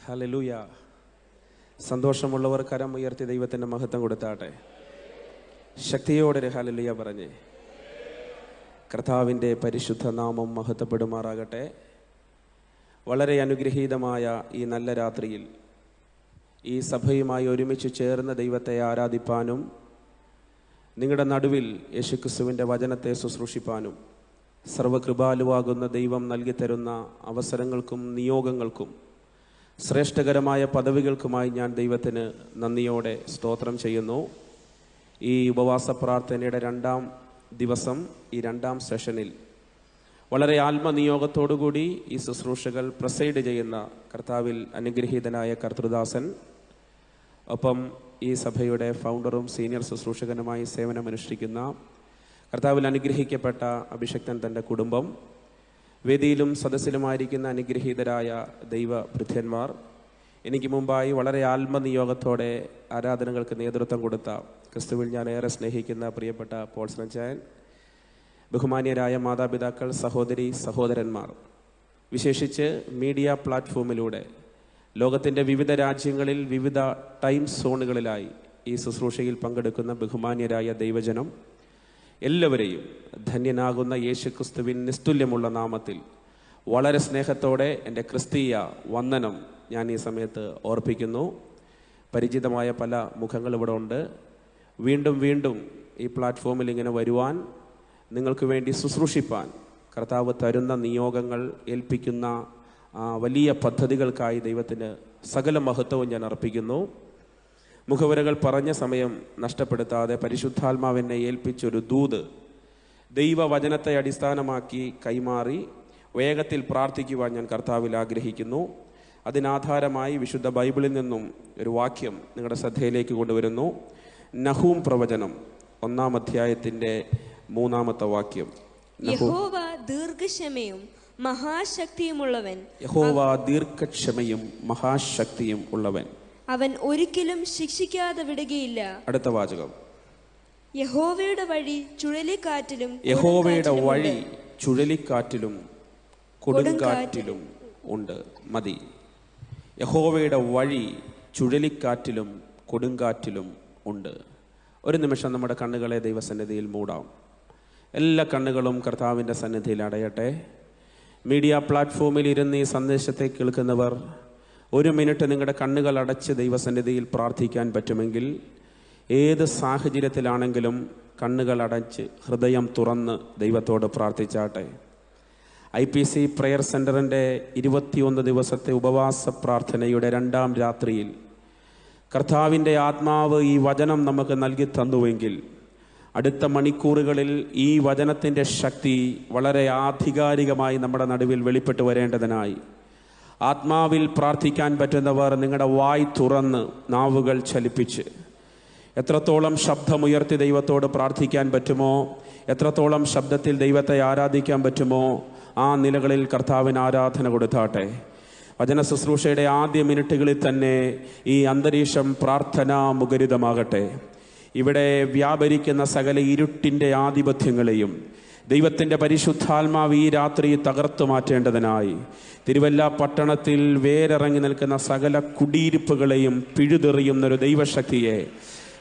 Hallelujah. സന്തോഷമുള്ളവർ കരം ഉയർത്തി ദൈവത്തിൻ്റെ മഹത്വം കൊടുത്താട്ടെ. ശക്തിയോടെ ഹല്ലേലൂയ പറഞ്ഞ് കർത്താവിൻ്റെ പരിശുദ്ധ നാമം മഹത്വപ്പെടുമാറാകട്ടെ. വളരെ അനുഗ്രഹീതമായ ഈ നല്ല രാത്രിയിൽ ഈ സഭയുമായി ഒരുമിച്ച് ചേർന്ന് ദൈവത്തെ ആരാധിപ്പാനും നിങ്ങളുടെ നടുവിൽ യേശുക്രിസ്തുവിൻ്റെ വചനത്തെ ശുശ്രൂഷിപ്പാനും സർവകൃപാലുവാകുന്ന ദൈവം നൽകിത്തരുന്ന അവസരങ്ങൾക്കും നിയോഗങ്ങൾക്കും ശ്രേഷ്ഠകരമായ പദവികൾക്കുമായി ഞാൻ ദൈവത്തിന് നന്ദിയോടെ സ്തോത്രം ചെയ്യുന്നു. ഈ ഉപവാസ പ്രാർത്ഥനയുടെ 2-ാം ദിവസം, ഈ 2-ാം സെഷനിൽ വളരെ ആത്മനിയോഗത്തോടുകൂടി ഈ ശുശ്രൂഷകൾ പ്രസൈഡ് ചെയ്യുന്ന കർത്താവിൽ അനുഗ്രഹീതനായ കർത്തൃദാസൻ, ഒപ്പം ഈ സഭയുടെ ഫൗണ്ടറും സീനിയർ ശുശ്രൂഷകനുമായി സേവനമനുഷ്ഠിക്കുന്ന കർത്താവിൽ അനുഗ്രഹിക്കപ്പെട്ട അഭിഷക്തൻ, തൻ്റെ കുടുംബം, വേദിയിലും സദസ്സിലുമായിരിക്കുന്ന അനുഗ്രഹീതരായ ദൈവഭൃത്യന്മാർ, എനിക്ക് മുമ്പായി വളരെ ആത്മനിയോഗത്തോടെ ആരാധനകൾക്ക് നേതൃത്വം കൊടുത്ത ക്രിസ്തുവിൽ ഞാൻ ഏറെ സ്നേഹിക്കുന്ന പ്രിയപ്പെട്ട പോൾസനച്ചായൻ, ബഹുമാന്യരായ മാതാപിതാക്കൾ, സഹോദരി സഹോദരന്മാർ, വിശേഷിച്ച് മീഡിയ പ്ലാറ്റ്ഫോമിലൂടെ ലോകത്തിൻ്റെ വിവിധ രാജ്യങ്ങളിൽ വിവിധ ടൈം സോണുകളിലായി ഈ ശുശ്രൂഷയിൽ പങ്കെടുക്കുന്ന ബഹുമാന്യരായ ദൈവജനം, എല്ലാവരെയും ധന്യനാകുന്ന യേശുക്രിസ്തുവിൻ നിസ്തുല്യമുള്ള നാമത്തിൽ വളരെ സ്നേഹത്തോടെ എൻ്റെ ക്രിസ്തീയ വന്ദനം ഞാൻ ഈ സമയത്ത് ഓർപ്പിക്കുന്നു. പരിചിതമായ പല മുഖങ്ങൾ ഇവിടെ ഉണ്ട്. വീണ്ടും വീണ്ടും ഈ പ്ലാറ്റ്ഫോമിൽ ഇങ്ങനെ വരുവാൻ, നിങ്ങൾക്ക് വേണ്ടി ശുശ്രൂഷിപ്പാൻ കർത്താവ് തരുന്ന നിയോഗങ്ങൾ, ഏൽപ്പിക്കുന്ന വലിയ പദ്ധതികൾക്കായി ദൈവത്തിന് സകല മഹത്വവും ഞാൻ അർപ്പിക്കുന്നു. മുഖവരകൾ പറഞ്ഞ സമയം നഷ്ടപ്പെടുത്താതെ പരിശുദ്ധാത്മാവിനെ ഏൽപ്പിച്ചൊരു ദൂത് ദൈവവചനത്തെ അടിസ്ഥാനമാക്കി കൈമാറി വേഗത്തിൽ പ്രാർത്ഥിക്കുവാൻ ഞാൻ കർത്താവിൽ ആഗ്രഹിക്കുന്നു. അതിനാധാരമായി വിശുദ്ധ ബൈബിളിൽ നിന്നും ഒരു വാക്യം നിങ്ങളുടെ ശ്രദ്ധയിലേക്ക് കൊണ്ടുവരുന്നു. നഹൂം പ്രവചനം 1-ാം അധ്യായത്തിൻ്റെ 3-ാമത്തെ വാക്യം. യഹോവ ദീർഘക്ഷമയും മഹാശക്തിയുമുള്ളവൻ. യഹോവ ദീർഘക്ഷമയും മഹാശക്തിയും ഉള്ളവൻ. അവൻ ഒരിക്കലും ശിക്ഷിക്കാതെ വിടുകയില്ല. അടുത്ത വാചകം. യഹോവയുടെ വഴി ചുഴലിക്കാറ്റിലും യഹോവയുടെ വഴി ചുഴലിക്കാറ്റിലും കൊടുങ്കാറ്റിലും ഉണ്ട്. മതി. യഹോവയുടെ വഴി ചുഴലിക്കാറ്റിലും കൊടുങ്കാറ്റിലും ഉണ്ട്. ഒരു നിമിഷം നമ്മുടെ കണ്ണുകളെ ദൈവസന്നിധിയിൽ മൂടാം. എല്ലാ കണ്ണുകളും കർത്താവിൻ്റെ സന്നിധിയിൽ അടയട്ടെ. മീഡിയ പ്ലാറ്റ്ഫോമിൽ ഇരുന്ന് ഈ സന്ദേശത്തെ കേൾക്കുന്നവർ 1 മിനിറ്റ് നിങ്ങളുടെ കണ്ണുകൾ അടച്ച് ദൈവസന്നിധിയിൽ പ്രാർത്ഥിക്കാൻ പറ്റുമെങ്കിൽ, ഏത് സാഹചര്യത്തിലാണെങ്കിലും കണ്ണുകൾ അടച്ച് ഹൃദയം തുറന്ന് ദൈവത്തോട് പ്രാർത്ഥിച്ചാട്ടെ. IPC പ്രെയർ സെൻ്ററിൻ്റെ 21 ദിവസത്തെ ഉപവാസ പ്രാർത്ഥനയുടെ 2-ാം രാത്രിയിൽ കർത്താവിൻ്റെ ആത്മാവ് ഈ വചനം നമുക്ക് നൽകി തന്നുവെങ്കിൽ, അടുത്ത മണിക്കൂറുകളിൽ ഈ വചനത്തിൻ്റെ ശക്തി വളരെ ആധികാരികമായി നമ്മുടെ നടുവിൽ വെളിപ്പെട്ട് വരേണ്ടതിനായി ആത്മാവിൽ പ്രാർത്ഥിക്കാൻ പറ്റുന്നവർ നിങ്ങളുടെ വായ് തുറന്ന് നാവുകൾ ചലിപ്പിച്ച് എത്രത്തോളം ശബ്ദമുയർത്തി ദൈവത്തോട് പ്രാർത്ഥിക്കാൻ പറ്റുമോ, എത്രത്തോളം ശബ്ദത്തിൽ ദൈവത്തെ ആരാധിക്കാൻ പറ്റുമോ, ആ നിലകളിൽ കർത്താവിന് ആരാധന കൊടുത്താട്ടെ. വചന ശുശ്രൂഷയുടെ ആദ്യ മിനിറ്റുകളിൽ തന്നെ ഈ അന്തരീക്ഷം പ്രാർത്ഥനാ മുഖരിതമാകട്ടെ. ഇവിടെ വ്യാപരിക്കുന്ന സകല ഇരുട്ടിൻ്റെ ആധിപത്യങ്ങളെയും ദൈവത്തിൻ്റെ പരിശുദ്ധാത്മാവ് ഈ രാത്രി തകർത്തു മാറ്റേണ്ടതിനായി തിരുവല്ല പട്ടണത്തിൽ വേരിറങ്ങി നിൽക്കുന്ന സകല കുടിയിരിപ്പുകളെയും പിഴുതെറിയുന്നൊരു ദൈവശക്തിയെ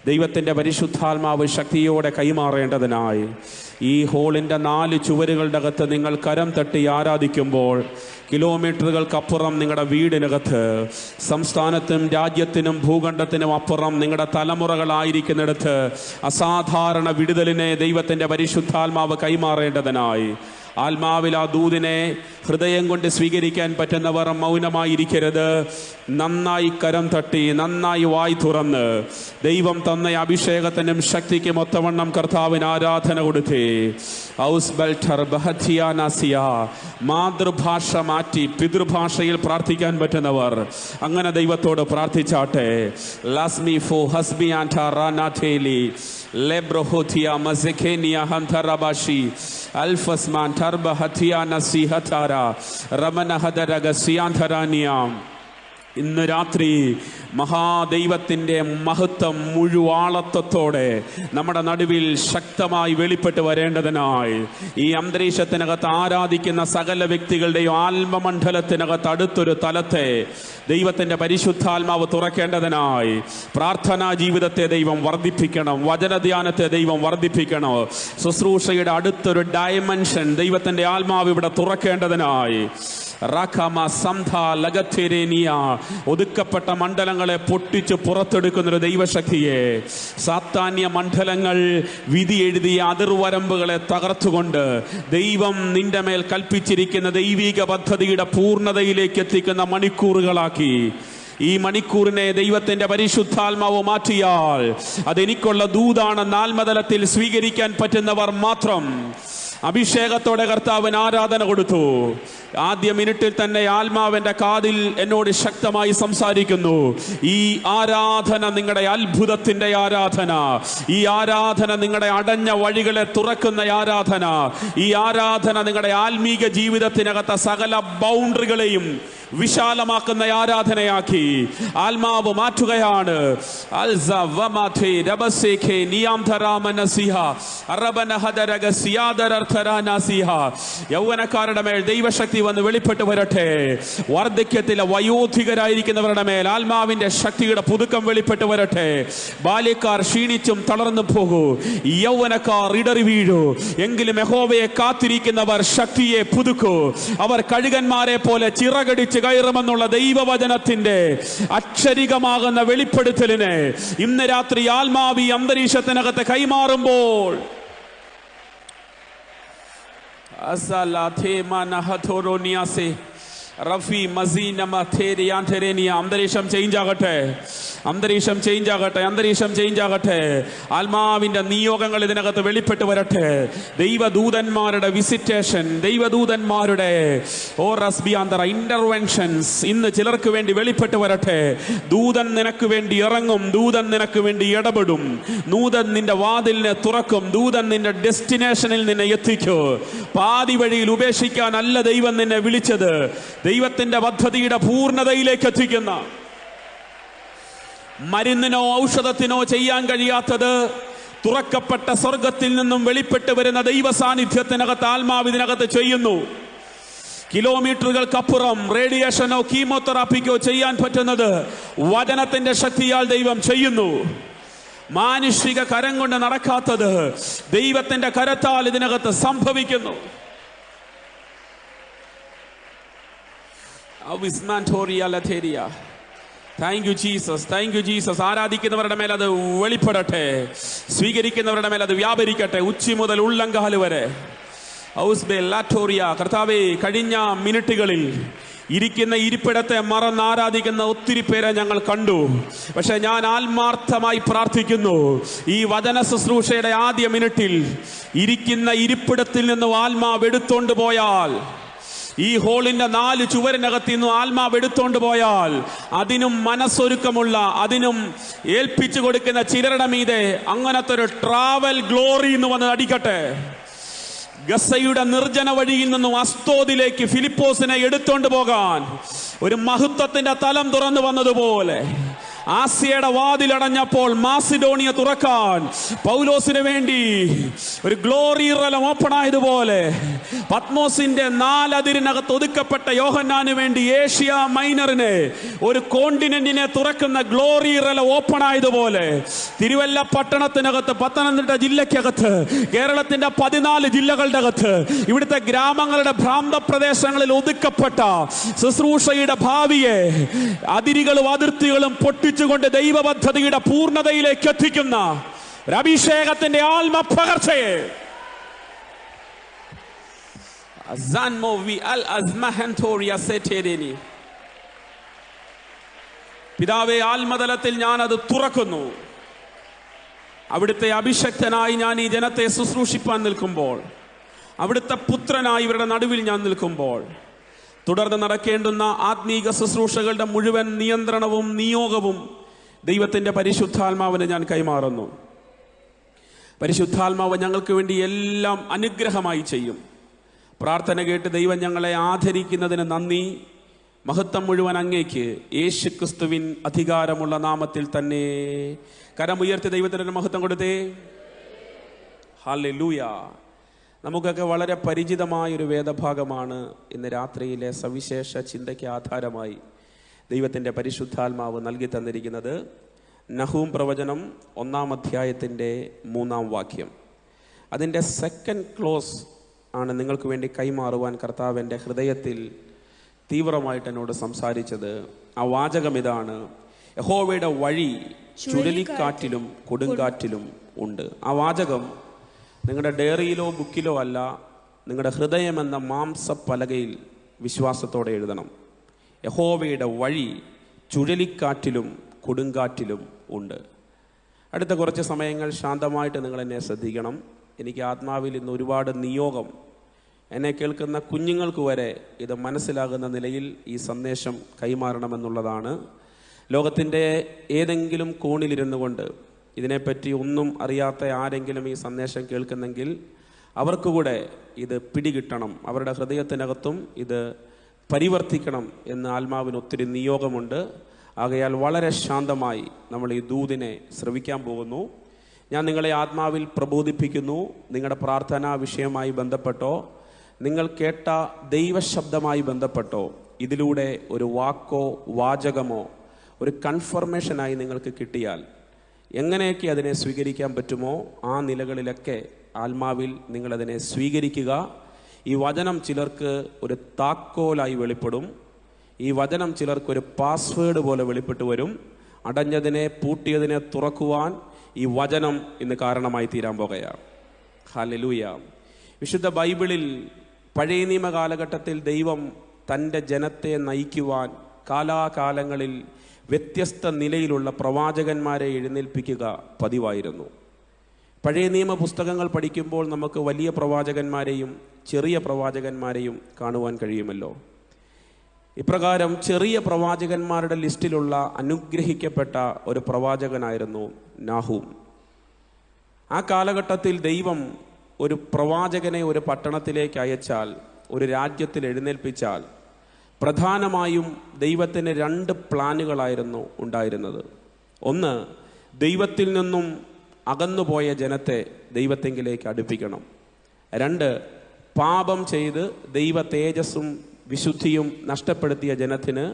ദൈവത്തിൻ്റെ പരിശുദ്ധാത്മാവ് ശക്തിയോടെ കൈമാറേണ്ടതിനായി ഈ ഹോളിൻ്റെ 4 ചുവരുകളുടെ അകത്ത് നിങ്ങൾ കരം തട്ടി ആരാധിക്കുമ്പോൾ, കിലോമീറ്ററുകൾക്കപ്പുറം നിങ്ങളുടെ വീടിനകത്ത്, സംസ്ഥാനത്തിനും രാജ്യത്തിനും ഭൂഖണ്ഡത്തിനും അപ്പുറം നിങ്ങളുടെ തലമുറകളായിരിക്കുന്നിടത്ത് അസാധാരണ വിടുതലിനെ ദൈവത്തിൻ്റെ പരിശുദ്ധാത്മാവ് കൈമാറേണ്ടതിനായി ആത്മാവിൽ ആ ദൂതിനെ ഹൃദയം കൊണ്ട് സ്വീകരിക്കാൻ പറ്റുന്നവർ മൗനമായിരിക്കരുത്. നന്നായി കരം തട്ടി, നന്നായി വായി തുറന്ന് ദൈവം തന്ന അഭിഷേകത്തിനും ശക്തിക്കും ഒത്തവണ്ണം കർത്താവിന് ആരാധന കൊടുത്തേ. മാതൃഭാഷ മാറ്റി പിതൃഭാഷയിൽ പ്രാർത്ഥിക്കാൻ പറ്റുന്നവർ അങ്ങനെ ദൈവത്തോട് പ്രാർത്ഥിച്ചാട്ടെ. ലാസ്മി ഫോ ഹസ്ബി ആൻറ്റാ റാനാഥേലി ലെബ്രോഹോഥിയ മസെഖേനിയ ഹന്തറബാഷി അൽഫസ്മാൻ ടർബ ഹത്തിയ നസിഹതാര റമന ഹദരഗ സിയാന്തരാനിയാം. ഇന്ന് രാത്രി മഹാദൈവത്തിൻ്റെ മഹത്വം മുഴുവാളത്വത്തോടെ നമ്മുടെ നടുവിൽ ശക്തമായി വെളിപ്പെട്ട് വരേണ്ടതിനായി ഈ അന്തരീക്ഷത്തിനകത്ത് ആരാധിക്കുന്ന സകല വ്യക്തികളുടെയും ആത്മമണ്ഡലത്തിനകത്ത് അടുത്തൊരു തലത്തെ ദൈവത്തിൻ്റെ പരിശുദ്ധാത്മാവ് തുറക്കേണ്ടതിനായി പ്രാർത്ഥനാ ജീവിതത്തെ ദൈവം വർദ്ധിപ്പിക്കണം, വചനധ്യാനത്തെ ദൈവം വർദ്ധിപ്പിക്കണം, ശുശ്രൂഷയുടെ അടുത്തൊരു ഡയമെൻഷൻ ദൈവത്തിൻ്റെ ആത്മാവ് ഇവിടെ തുറക്കേണ്ടതിനായി ഒതുക്കപ്പെട്ട മണ്ഡലങ്ങളെ പൊട്ടിച്ച് പുറത്തെടുക്കുന്നൊരു ദൈവശക്തിയെ, സാത്താന്യ മണ്ഡലങ്ങൾ വിധി എഴുതിയ അതിർവരമ്പുകളെ തകർത്തുകൊണ്ട് ദൈവം നിന്റെ മേൽ കൽപ്പിച്ചിരിക്കുന്ന ദൈവിക പദ്ധതിയുടെ പൂർണ്ണതയിലേക്ക് എത്തിക്കുന്ന മണിക്കൂറുകളാക്കി ഈ മണിക്കൂറിനെ ദൈവത്തിന്റെ പരിശുദ്ധാത്മാവ് മാറ്റിയാൽ അതെനിക്കുള്ള ദൂതാണെന്ന് ആത്മതലത്തിൽ സ്വീകരിക്കാൻ പറ്റുന്നവർ മാത്രം അഭിഷേകത്തോടെ കർത്താവിന് ആരാധന കൊടുത്തു. ആദ്യ മിനിറ്റിൽ തന്നെ ആത്മാവിന്റെ കാതിൽ എന്നോട് ശക്തമായി സംസാരിക്കുന്നു. ഈ ആരാധന നിങ്ങളുടെ അത്ഭുതത്തിന്റെ ആരാധന, ഈ ആരാധന നിങ്ങളുടെ അടഞ്ഞ വഴികളെ തുറക്കുന്ന ആരാധന, ഈ ആരാധന നിങ്ങളുടെ ആത്മീക ജീവിതത്തിനകത്ത സകല ബൗണ്ടറികളെയും വിശാലമാക്കുന്ന ആരാധനയാക്കി ആത്മാവ് മാറ്റുകയാണ്. യൗവനക്കാരുടെ മേൽ ദൈവശക്തി വന്ന് വെളിപ്പെട്ട് വരട്ടെ. വാർദ്ധക്യത്തിലെ വയോധികരായിരിക്കുന്നവരുടെ മേൽ ആത്മാവിന്റെ ശക്തിയുടെ പുതുക്കം വെളിപ്പെട്ട് വരട്ടെ. ബാല്യക്കാർ ക്ഷീണിച്ചും തളർന്നു പോകൂ, യൗവനക്കാർ ഇടറി വീഴൂ. എങ്കിലും യഹോവയെ കാത്തിരിക്കുന്നവർ ശക്തിയെ പുതുക്കൂ. അവർ കഴുകന്മാരെ പോലെ ചിറകടിച്ച് കയറുമെന്നുള്ള ദൈവവചനത്തിന്റെ അക്ഷരികമാകുന്ന വെളിപ്പെടുത്തലിനെ ഇന്ന് രാത്രി ആത്മാവി അന്തരീക്ഷത്തിനകത്ത് കൈമാറുമ്പോൾ റഫി മസീന അന്തരീക്ഷം ചേഞ്ച് ആകട്ടെ, അന്തരീക്ഷം ചേഞ്ച് ആകട്ടെ, അന്തരീക്ഷം ചേഞ്ച് ആകട്ടെ. ആത്മാവിന്റെ നിയോഗങ്ങൾ ഇതിനകത്ത് വെളിപ്പെട്ട് വരട്ടെ. ദൈവദൂതന്മാരുടെ വിസിറ്റേഷൻ, ദൈവദൂതന്മാരുടെ ഇന്റർവെൻഷൻസ് ഇന്ന് ചിലർക്ക് വേണ്ടി വെളിപ്പെട്ട് വരട്ടെ. ദൂതൻ നിനക്ക് വേണ്ടി ഇറങ്ങും, ദൂതൻ നിനക്ക് വേണ്ടി ഇടപെടും, ദൂതൻ നിന്റെ വാതിലിനെ തുറക്കും, ദൂതൻ നിന്റെ ഡെസ്റ്റിനേഷനിൽ നിന്നെ എത്തിക്കൂ. പാതി വഴിയിൽ ഉപേക്ഷിക്കാനല്ല ദൈവം നിന്നെ വിളിച്ചത്, ദൈവത്തിന്റെ പദ്ധതിയുടെ പൂർണ്ണതയിലേക്ക് എത്തിക്കുന്ന, മരുന്നിനോ ഔഷധത്തിനോ ചെയ്യാൻ കഴിയാത്തത് തുറക്കപ്പെട്ട സ്വർഗത്തിൽ നിന്നും വെളിപ്പെട്ട് വരുന്ന ദൈവ സാന്നിധ്യത്തിനകത്ത് ആത്മാവിനകത്ത് ചെയ്യുന്നു. കിലോമീറ്ററുകൾക്കപ്പുറം റേഡിയേഷനോ കീമോതെറാപ്പിക്കോ ചെയ്യാൻ പറ്റുന്നത് വചനത്തിന്റെ ശക്തിയാൽ ദൈവം ചെയ്യുന്നു. മാനുഷിക കരം കൊണ്ട് നടക്കാത്തത് ദൈവത്തിന്റെ കരത്താൽ ഇതിനകത്ത് സംഭവിക്കുന്നു. Thank you Jesus, thank you Jesus. ആരാധിക്കുന്നവരുടെ മേൽ അത് വെളിപ്പെടട്ടെ, സ്വീകരിക്കുന്നവരുടെ മേൽ അത് വ്യാപരിക്കട്ടെ, ഉച്ചി മുതൽ ഉള്ളങ്കാല് വരെ. കർത്താവേ, കഴിഞ്ഞ മിനിറ്റുകളിൽ ഇരിക്കുന്ന ഇരിപ്പിടത്തെ മറന്ന് ആരാധിക്കുന്ന ഒത്തിരി പേരെ ഞങ്ങൾ കണ്ടു. പക്ഷെ ഞാൻ ആത്മാർത്ഥമായി പ്രാർത്ഥിക്കുന്നു, ഈ വചന ശുശ്രൂഷയുടെ ആദ്യ മിനിറ്റിൽ ഇരിക്കുന്ന ഇരിപ്പിടത്തിൽ നിന്ന് ആത്മാവ് എടുത്തോണ്ട് പോയാൽ, ഈ ഹോളിന്റെ 4 ചുവരിനകത്ത് നിന്ന് ആത്മാവ് എടുത്തോണ്ട് പോയാൽ, അതിനും മനസ്സൊരുക്കമുള്ള, അതിനും ഏൽപ്പിച്ചു കൊടുക്കുന്ന ചിലരുടെ മീതെ അങ്ങനത്തെ ഒരു ട്രാവൽ ഗ്ലോറി എന്ന് വന്ന് അടിക്കട്ടെ. ഗസയുടെ നിർജ്ജന വഴിയിൽ നിന്നും അസ്തോദിലേക്ക് ഫിലിപ്പോസിനെ എടുത്തോണ്ട് പോകാൻ ഒരു മഹത്വത്തിന്റെ തലം തുറന്നു വന്നതുപോലെ, ആസിയയുടെ വാതിലടഞ്ഞപ്പോൾ മാസിഡോണിയ തുറക്കാൻ പൗലോസിന് വേണ്ടി ഒരു ഗ്ലോറി റലം ഓപ്പൺ ആയതുപോലെ, പത്മോസിന്റെ 4 അതിരിനകത്ത് ഒതുക്കപ്പെട്ട യോഹന്നാന് വേണ്ടി ഏഷ്യ മൈനറിനെ, ഒരു കോണ്ടിനെന്റിനെ തുറക്കുന്ന ഗ്ലോറി റലം ഓപ്പൺ ആയതുപോലെ, തിരുവല്ല പട്ടണത്തിനകത്ത്, പത്തനംതിട്ട ജില്ലയ്ക്കകത്ത്, കേരളത്തിന്റെ 14 ജില്ലകളുടെ അകത്ത്, ഇവിടുത്തെ ഗ്രാമങ്ങളുടെ ഭ്രാന്ത പ്രദേശങ്ങളിൽ ഒതുക്കപ്പെട്ട ശുശ്രൂഷയുടെ ഭാവിയെ അതിരുകളും അതിർത്തികളും പൊട്ടിച്ചുകൊണ്ട് ദൈവ പദ്ധതിയുടെ പൂർണ്ണതയിലേക്ക് എത്തിക്കുന്ന ഒരു അഭിഷേകത്തിന്റെ ആത്മപകർച്ചയെ പിതാവേ, ആത്മതലത്തിൽ ഞാൻ അത് തുറക്കുന്നു. അവിടുത്തെ അഭിഷക്തനായി ഞാൻ ഈ ജനത്തെ ശുശ്രൂഷിപ്പാൻ നിൽക്കുമ്പോൾ, അവിടുത്തെ പുത്രനായി ഇവരുടെ നടുവിൽ ഞാൻ നിൽക്കുമ്പോൾ, തുടർന്ന് നടക്കേണ്ടുന്ന ആത്മീക ശുശ്രൂഷകളുടെ മുഴുവൻ നിയന്ത്രണവും നിയോഗവും ദൈവത്തിൻ്റെ പരിശുദ്ധാത്മാവിന് ഞാൻ കൈമാറുന്നു. പരിശുദ്ധാത്മാവ് ഞങ്ങൾക്ക് വേണ്ടി എല്ലാം അനുഗ്രഹമായി ചെയ്യും. പ്രാർത്ഥന കേട്ട് ദൈവം ഞങ്ങളെ ആദരിക്കുന്നതിന് നന്ദി. മഹത്വം മുഴുവൻ അങ്ങേക്ക്, യേശു ക്രിസ്തുവിൻ അധികാരമുള്ള നാമത്തിൽ തന്നെ. കരമുയർത്തി ദൈവത്തിന് മഹത്വം കൊടുത്തേ. ഹല്ലേലൂയ. നമുക്കൊക്കെ വളരെ പരിചിതമായൊരു വേദഭാഗമാണ് ഇന്ന് രാത്രിയിലെ സവിശേഷ ചിന്തയ്ക്ക് ആധാരമായി ദൈവത്തിൻ്റെ പരിശുദ്ധാത്മാവ് നൽകി തന്നിരിക്കുന്നത്. നഹൂം പ്രവചനം 1-ാം അധ്യായത്തിൻ്റെ 3-ാം വാക്യം. അതിൻ്റെ സെക്കൻഡ് ക്ലോസ് ആണ് നിങ്ങൾക്ക് വേണ്ടി കൈമാറുവാൻ കർത്താവ് എൻ്റെ ഹൃദയത്തിൽ തീവ്രമായിട്ട് എന്നോട് സംസാരിച്ചത്. ആ വാചകം ഇതാണ്: യഹോവയുടെ വഴി ചുഴലിക്കാറ്റിലും കൊടുങ്കാറ്റിലും ഉണ്ട്. ആ വാചകം നിങ്ങളുടെ ഡയറിയിലോ ബുക്കിലോ അല്ല, നിങ്ങളുടെ ഹൃദയമെന്ന മാംസപ്പലകയിൽ വിശ്വാസത്തോടെ എഴുതണം. യഹോവയുടെ വഴി ചുഴലിക്കാറ്റിലും കൊടുങ്കാറ്റിലും ഉണ്ട്. അടുത്ത കുറച്ച് സമയങ്ങൾ ശാന്തമായിട്ട് നിങ്ങളെന്നെ ശ്രദ്ധിക്കണം. എനിക്ക് ആത്മാവിൽ ഇന്ന് ഒരുപാട് നിയോഗം, എന്നെ കേൾക്കുന്ന കുഞ്ഞുങ്ങൾക്ക് വരെ ഇത് മനസ്സിലാകുന്ന നിലയിൽ ഈ സന്ദേശം കൈമാറണമെന്നുള്ളതാണ്. ലോകത്തിൻ്റെ ഏതെങ്കിലും കോണിലിരുന്നു കൊണ്ട് ഇതിനെപ്പറ്റി ഒന്നും അറിയാത്ത ആരെങ്കിലും ഈ സന്ദേശം കേൾക്കുന്നെങ്കിൽ അവർക്കുകൂടെ ഇത് പിടികിട്ടണം, അവരുടെ ഹൃദയത്തിനകത്തും ഇത് പരിവർത്തിക്കണം എന്ന് ആത്മാവിന് ഒത്തിരി നിയോഗമുണ്ട്. ആകയാൽ വളരെ ശാന്തമായി നമ്മൾ ഈ ദൂതിനെ ശ്രവിക്കാൻ പോകുന്നു. ഞാൻ നിങ്ങളെ ആത്മാവിൽ പ്രബോധിപ്പിക്കുന്നു. നിങ്ങളുടെ പ്രാർത്ഥനാ വിഷയമായി ബന്ധപ്പെട്ടോ നിങ്ങൾ കേട്ട ദൈവശബ്ദമായി ബന്ധപ്പെട്ടോ ഇതിലൂടെ ഒരു വാക്കോ വാചകമോ ഒരു കൺഫർമേഷനായി നിങ്ങൾക്ക് കിട്ടിയാൽ എങ്ങനെയൊക്കെ അതിനെ സ്വീകരിക്കാൻ പറ്റുമോ ആ നിലകളിലൊക്കെ ആത്മാവിൽ നിങ്ങളതിനെ സ്വീകരിക്കുക. ഈ വചനം ചിലർക്ക് ഒരു താക്കോലായി വെളിപ്പെടും. ഈ വചനം ചിലർക്കൊരു പാസ്വേഡ് പോലെ വെളിപ്പെട്ടു വരും. അടഞ്ഞതിനെ പൂട്ടിയതിനെ തുറക്കുവാൻ ഈ വചനം ഇന്ന് കാരണമായി തീരാൻ പോകുകയാണ്. ഹല്ലേലൂയ. വിശുദ്ധ ബൈബിളിൽ പഴയ നിയമ കാലഘട്ടത്തിൽ ദൈവം തൻ്റെ ജനത്തെ നയിക്കുവാൻ കാലാകാലങ്ങളിൽ വ്യത്യസ്ത നിലയിലുള്ള പ്രവാചകന്മാരെ എഴുന്നേൽപ്പിക്കുക പതിവായിരുന്നു. പഴയ നിയമ പുസ്തകങ്ങൾ പഠിക്കുമ്പോൾ നമുക്ക് വലിയ പ്രവാചകന്മാരെയും ചെറിയ പ്രവാചകന്മാരെയും കാണുവാൻ കഴിയുമല്ലോ. ഇപ്രകാരം ചെറിയ പ്രവാചകന്മാരുടെ ലിസ്റ്റിലുള്ള അനുഗ്രഹിക്കപ്പെട്ട ഒരു പ്രവാചകനായിരുന്നു നാഹൂം. ആ കാലഘട്ടത്തിൽ ദൈവം ഒരു പ്രവാചകനെ ഒരു പട്ടണത്തിലേക്ക് അയച്ചാൽ, ഒരു രാജ്യത്തിൽ എഴുന്നേൽപ്പിച്ചാൽ, പ്രധാനമായും ദൈവത്തിന് 2 പ്ലാനുകളായിരുന്നു ഉണ്ടായിരുന്നത്. ഒന്ന്, ദൈവത്തിൽ നിന്നും അകന്നുപോയ ജനത്തെ ദൈവത്തെങ്കിലേക്ക് അടുപ്പിക്കണം. 2, പാപം ചെയ്ത് ദൈവ തേജസ്സും വിശുദ്ധിയും നഷ്ടപ്പെടുത്തിയ ജനത്തിന്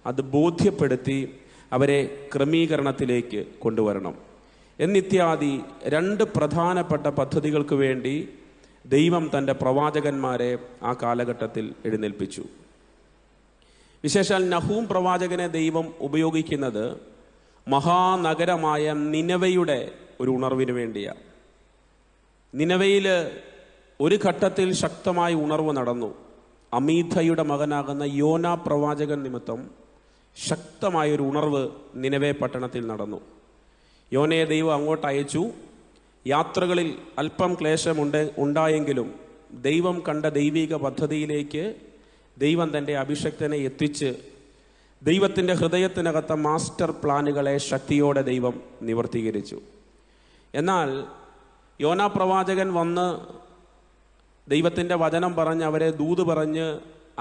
അത് ബോധ്യപ്പെടുത്തി അവരെ ക്രമീകരണത്തിലേക്ക് കൊണ്ടുവരണം എന്നിത്യാദി 2 പ്രധാനപ്പെട്ട പദ്ധതികൾക്ക് വേണ്ടി ദൈവം തൻ്റെ പ്രവാചകന്മാരെ ആ കാലഘട്ടത്തിൽ എഴുന്നേൽപ്പിച്ചു. വിശേഷാൽ നഹൂം പ്രവാചകനെ ദൈവം ഉപയോഗിക്കുന്നത് മഹാനഗരമായ നിനവയുടെ ഒരു ഉണർവിന് വേണ്ടിയാണ്. നിനവയിൽ ഒരു ഘട്ടത്തിൽ ശക്തമായ ഉണർവ് നടന്നു. അമീഥയുടെ മകനാകുന്ന യോനാ പ്രവാചകൻ നിമിത്തം ശക്തമായൊരു ഉണർവ് നിനവെ പട്ടണത്തിൽ നടന്നു. യോനയെ ദൈവം അങ്ങോട്ട് അയച്ചു. യാത്രകളിൽ അല്പം ക്ലേശം ഉണ്ടായെങ്കിലും ദൈവം കണ്ട ദൈവിക പദ്ധതിയിലേക്ക് ദൈവം തൻ്റെ അഭിഷക്തനെ എത്തിച്ച് ദൈവത്തിൻ്റെ ഹൃദയത്തിനകത്ത മാസ്റ്റർ പ്ലാനുകളെ ശക്തിയോടെ ദൈവം നിവർത്തീകരിച്ചു. എന്നാൽ യോനാ പ്രവാചകൻ വന്ന് ദൈവത്തിൻ്റെ വചനം പറഞ്ഞ് അവരെ ദൂത് പറഞ്ഞ്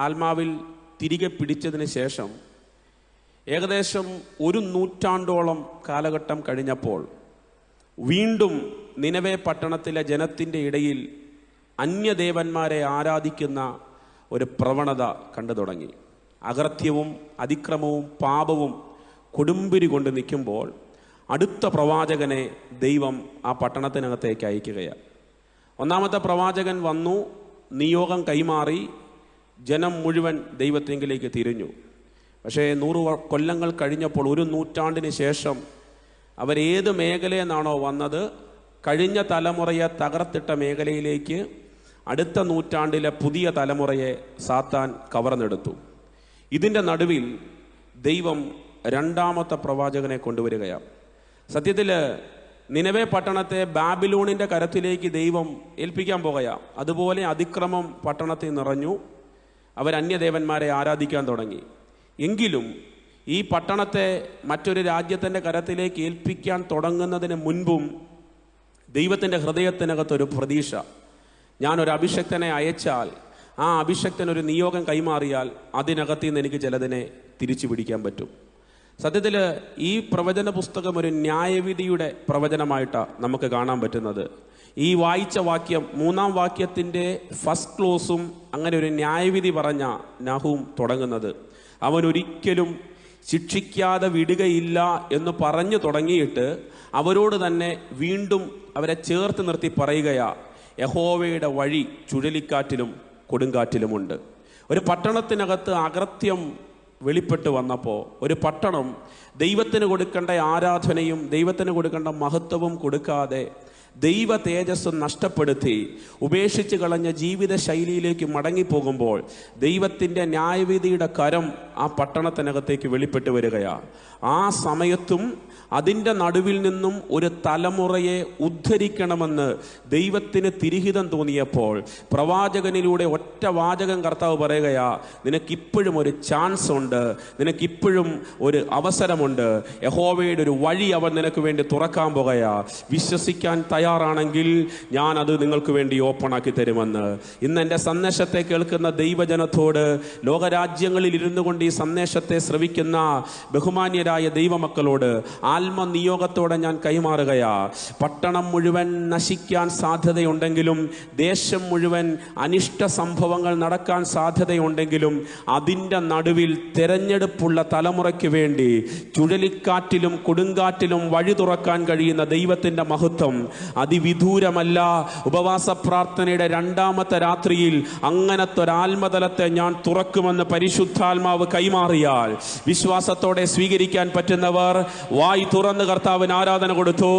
ആത്മാവിൽ തിരികെ പിടിച്ചതിന് ശേഷം ഏകദേശം 1 നൂറ്റാണ്ടോളം കാലഘട്ടം കഴിഞ്ഞപ്പോൾ വീണ്ടും നിനവെ പട്ടണത്തിലെ ജനത്തിൻ്റെ ഇടയിൽ അന്യദേവന്മാരെ ആരാധിക്കുന്ന ഒരു പ്രവണത കണ്ടു തുടങ്ങി. അകൃത്യവും അതിക്രമവും പാപവും കൊടുമ്പിരി കൊണ്ട് നിൽക്കുമ്പോൾ അടുത്ത പ്രവാചകനെ ദൈവം ആ പട്ടണത്തിനകത്തേക്ക് അയക്കുകയാണ്. 1-ാമത്തെ പ്രവാചകൻ വന്നു, നിയോഗം കൈമാറി, ജനം മുഴുവൻ ദൈവത്തെങ്കിലേക്ക് തിരിഞ്ഞു. പക്ഷേ 100 കൊല്ലങ്ങൾ കഴിഞ്ഞപ്പോൾ, 1 നൂറ്റാണ്ടിന് ശേഷം അവരേത് മേഖലയിൽ നിന്നാണോ വന്നത്, കഴിഞ്ഞ തലമുറയെ തകർത്തിട്ട മേഖലയിലേക്ക് അടുത്ത നൂറ്റാണ്ടിലെ പുതിയ തലമുറയെ സാത്താൻ കവർന്നെടുത്തു. ഇതിൻ്റെ നടുവിൽ ദൈവം 2-ാമത്തെ പ്രവാചകനെ കൊണ്ടുവരികയാണ്. സത്യത്തിൽ നിനവെ പട്ടണത്തെ ബാബിലോണിൻ്റെ കരത്തിലേക്ക് ദൈവം ഏൽപ്പിക്കാൻ പോകുകയാണ്. അതുപോലെ അതിക്രമം പട്ടണത്തിൽ നിറഞ്ഞു. അവർ അന്യദേവന്മാരെ ആരാധിക്കാൻ തുടങ്ങി. എങ്കിലും ഈ പട്ടണത്തെ മറ്റൊരു രാജ്യത്തിൻ്റെ കരത്തിലേക്ക് ഏൽപ്പിക്കാൻ തുടങ്ങുന്നതിന് മുൻപും ദൈവത്തിൻ്റെ ഹൃദയത്തിനകത്തൊരു പ്രതീക്ഷ, ഞാനൊരു അഭിഷക്തനെ അയച്ചാൽ ആ അഭിഷക്തനൊരു നിയോഗം കൈമാറിയാൽ അതിനകത്ത് നിന്ന് എനിക്ക് ചിലതിനെ തിരിച്ചു പിടിക്കാൻ പറ്റും. സത്യത്തിൽ ഈ പ്രവചന പുസ്തകം ഒരു ന്യായവിധിയുടെ പ്രവചനമായിട്ടാണ് നമുക്ക് കാണാൻ പറ്റുന്നത്. ഈ വായിച്ച വാക്യം, 3-ാം വാക്യത്തിൻ്റെ ഫസ്റ്റ് ക്ലോസും അങ്ങനെ ഒരു ന്യായവിധി പറഞ്ഞ നഹൂം തുടങ്ങുന്നത്. അവൻ ഒരിക്കലും ശിക്ഷിക്കാതെ വിടുകയില്ല എന്ന് പറഞ്ഞു തുടങ്ങിയിട്ട് അവരോട് തന്നെ വീണ്ടും അവരെ ചേർത്ത് നിർത്തി പറയുകയാ, യഹോവയുടെ വഴി ചുഴലിക്കാറ്റിലും കൊടുങ്കാറ്റിലുമുണ്ട്. ഒരു പട്ടണത്തിനകത്ത് അകൃത്യം വെളിപ്പെട്ട് വന്നപ്പോൾ ഒരു പട്ടണം ദൈവത്തിന് കൊടുക്കേണ്ട ആരാധനയും ദൈവത്തിന് കൊടുക്കേണ്ട മഹത്വവും കൊടുക്കാതെ ദൈവ തേജസ്സും നഷ്ടപ്പെടുത്തി ഉപേക്ഷിച്ച് കളഞ്ഞ ജീവിത ശൈലിയിലേക്ക് മടങ്ങിപ്പോകുമ്പോൾ ദൈവത്തിൻ്റെ ന്യായവിധിയുടെ കരം ആ പട്ടണത്തിനകത്തേക്ക് വെളിപ്പെട്ട് വരികയാണ്. ആ സമയത്തും അതിൻ്റെ നടുവിൽ നിന്നും ഒരു തലമുറയെ ഉദ്ധരിക്കണമെന്ന് ദൈവത്തിന് തിരിഹിതം തോന്നിയപ്പോൾ പ്രവാചകനിലൂടെ ഒറ്റ വാചകം കർത്താവ് പറയുകയാ, നിനക്കിപ്പോഴും ഒരു ചാൻസ് ഉണ്ട്, നിനക്കിപ്പോഴും ഒരു അവസരമുണ്ട്. യഹോവയുടെ ഒരു വഴി അവൻ നിനക്ക് വേണ്ടി തുറക്കാൻ പോകുകയാ. വിശ്വസിക്കാൻ തയ്യാറാണെങ്കിൽ ഞാൻ അത് നിങ്ങൾക്ക് വേണ്ടി ഓപ്പണാക്കി തരുമെന്ന്. ഇന്ന് എൻ്റെ സന്ദേശത്തെ കേൾക്കുന്ന ദൈവജനത്തോട്, ലോകരാജ്യങ്ങളിൽ ഇരുന്നു കൊണ്ട് ഈ സന്ദേശത്തെ ശ്രവിക്കുന്ന ബഹുമാന്യരായ ദൈവമക്കളോട് ആത്മനിയോഗത്തോടെ ഞാൻ കൈമാറുകയാ. പട്ടണം മുഴുവൻ നശിക്കാൻ സാധ്യതയുണ്ടെങ്കിലും, ദേശം മുഴുവൻ അനിഷ്ട സംഭവങ്ങൾ നടക്കാൻ സാധ്യതയുണ്ടെങ്കിലും, അതിൻ്റെ നടുവിൽ തെരഞ്ഞെടുപ്പുള്ള തലമുറയ്ക്ക് വേണ്ടി ചുഴലിക്കാറ്റിലും കൊടുങ്കാറ്റിലും വഴി തുറക്കാൻ കഴിയുന്ന ദൈവത്തിൻ്റെ മഹത്വം അതിവിദൂരമല്ല. ഉപവാസ പ്രാർത്ഥനയുടെ 2-ാമത്തെ രാത്രിയിൽ അങ്ങനത്തെ ഒരാത്മതലത്തെ ഞാൻ തുറക്കുമെന്ന് പരിശുദ്ധാത്മാവ് കൈമാറിയാൽ വിശ്വാസത്തോടെ സ്വീകരിക്കാൻ പറ്റുന്നവർ വായി തുറന്ന് കർത്താവിന് ആരാധന കൊടുത്തു,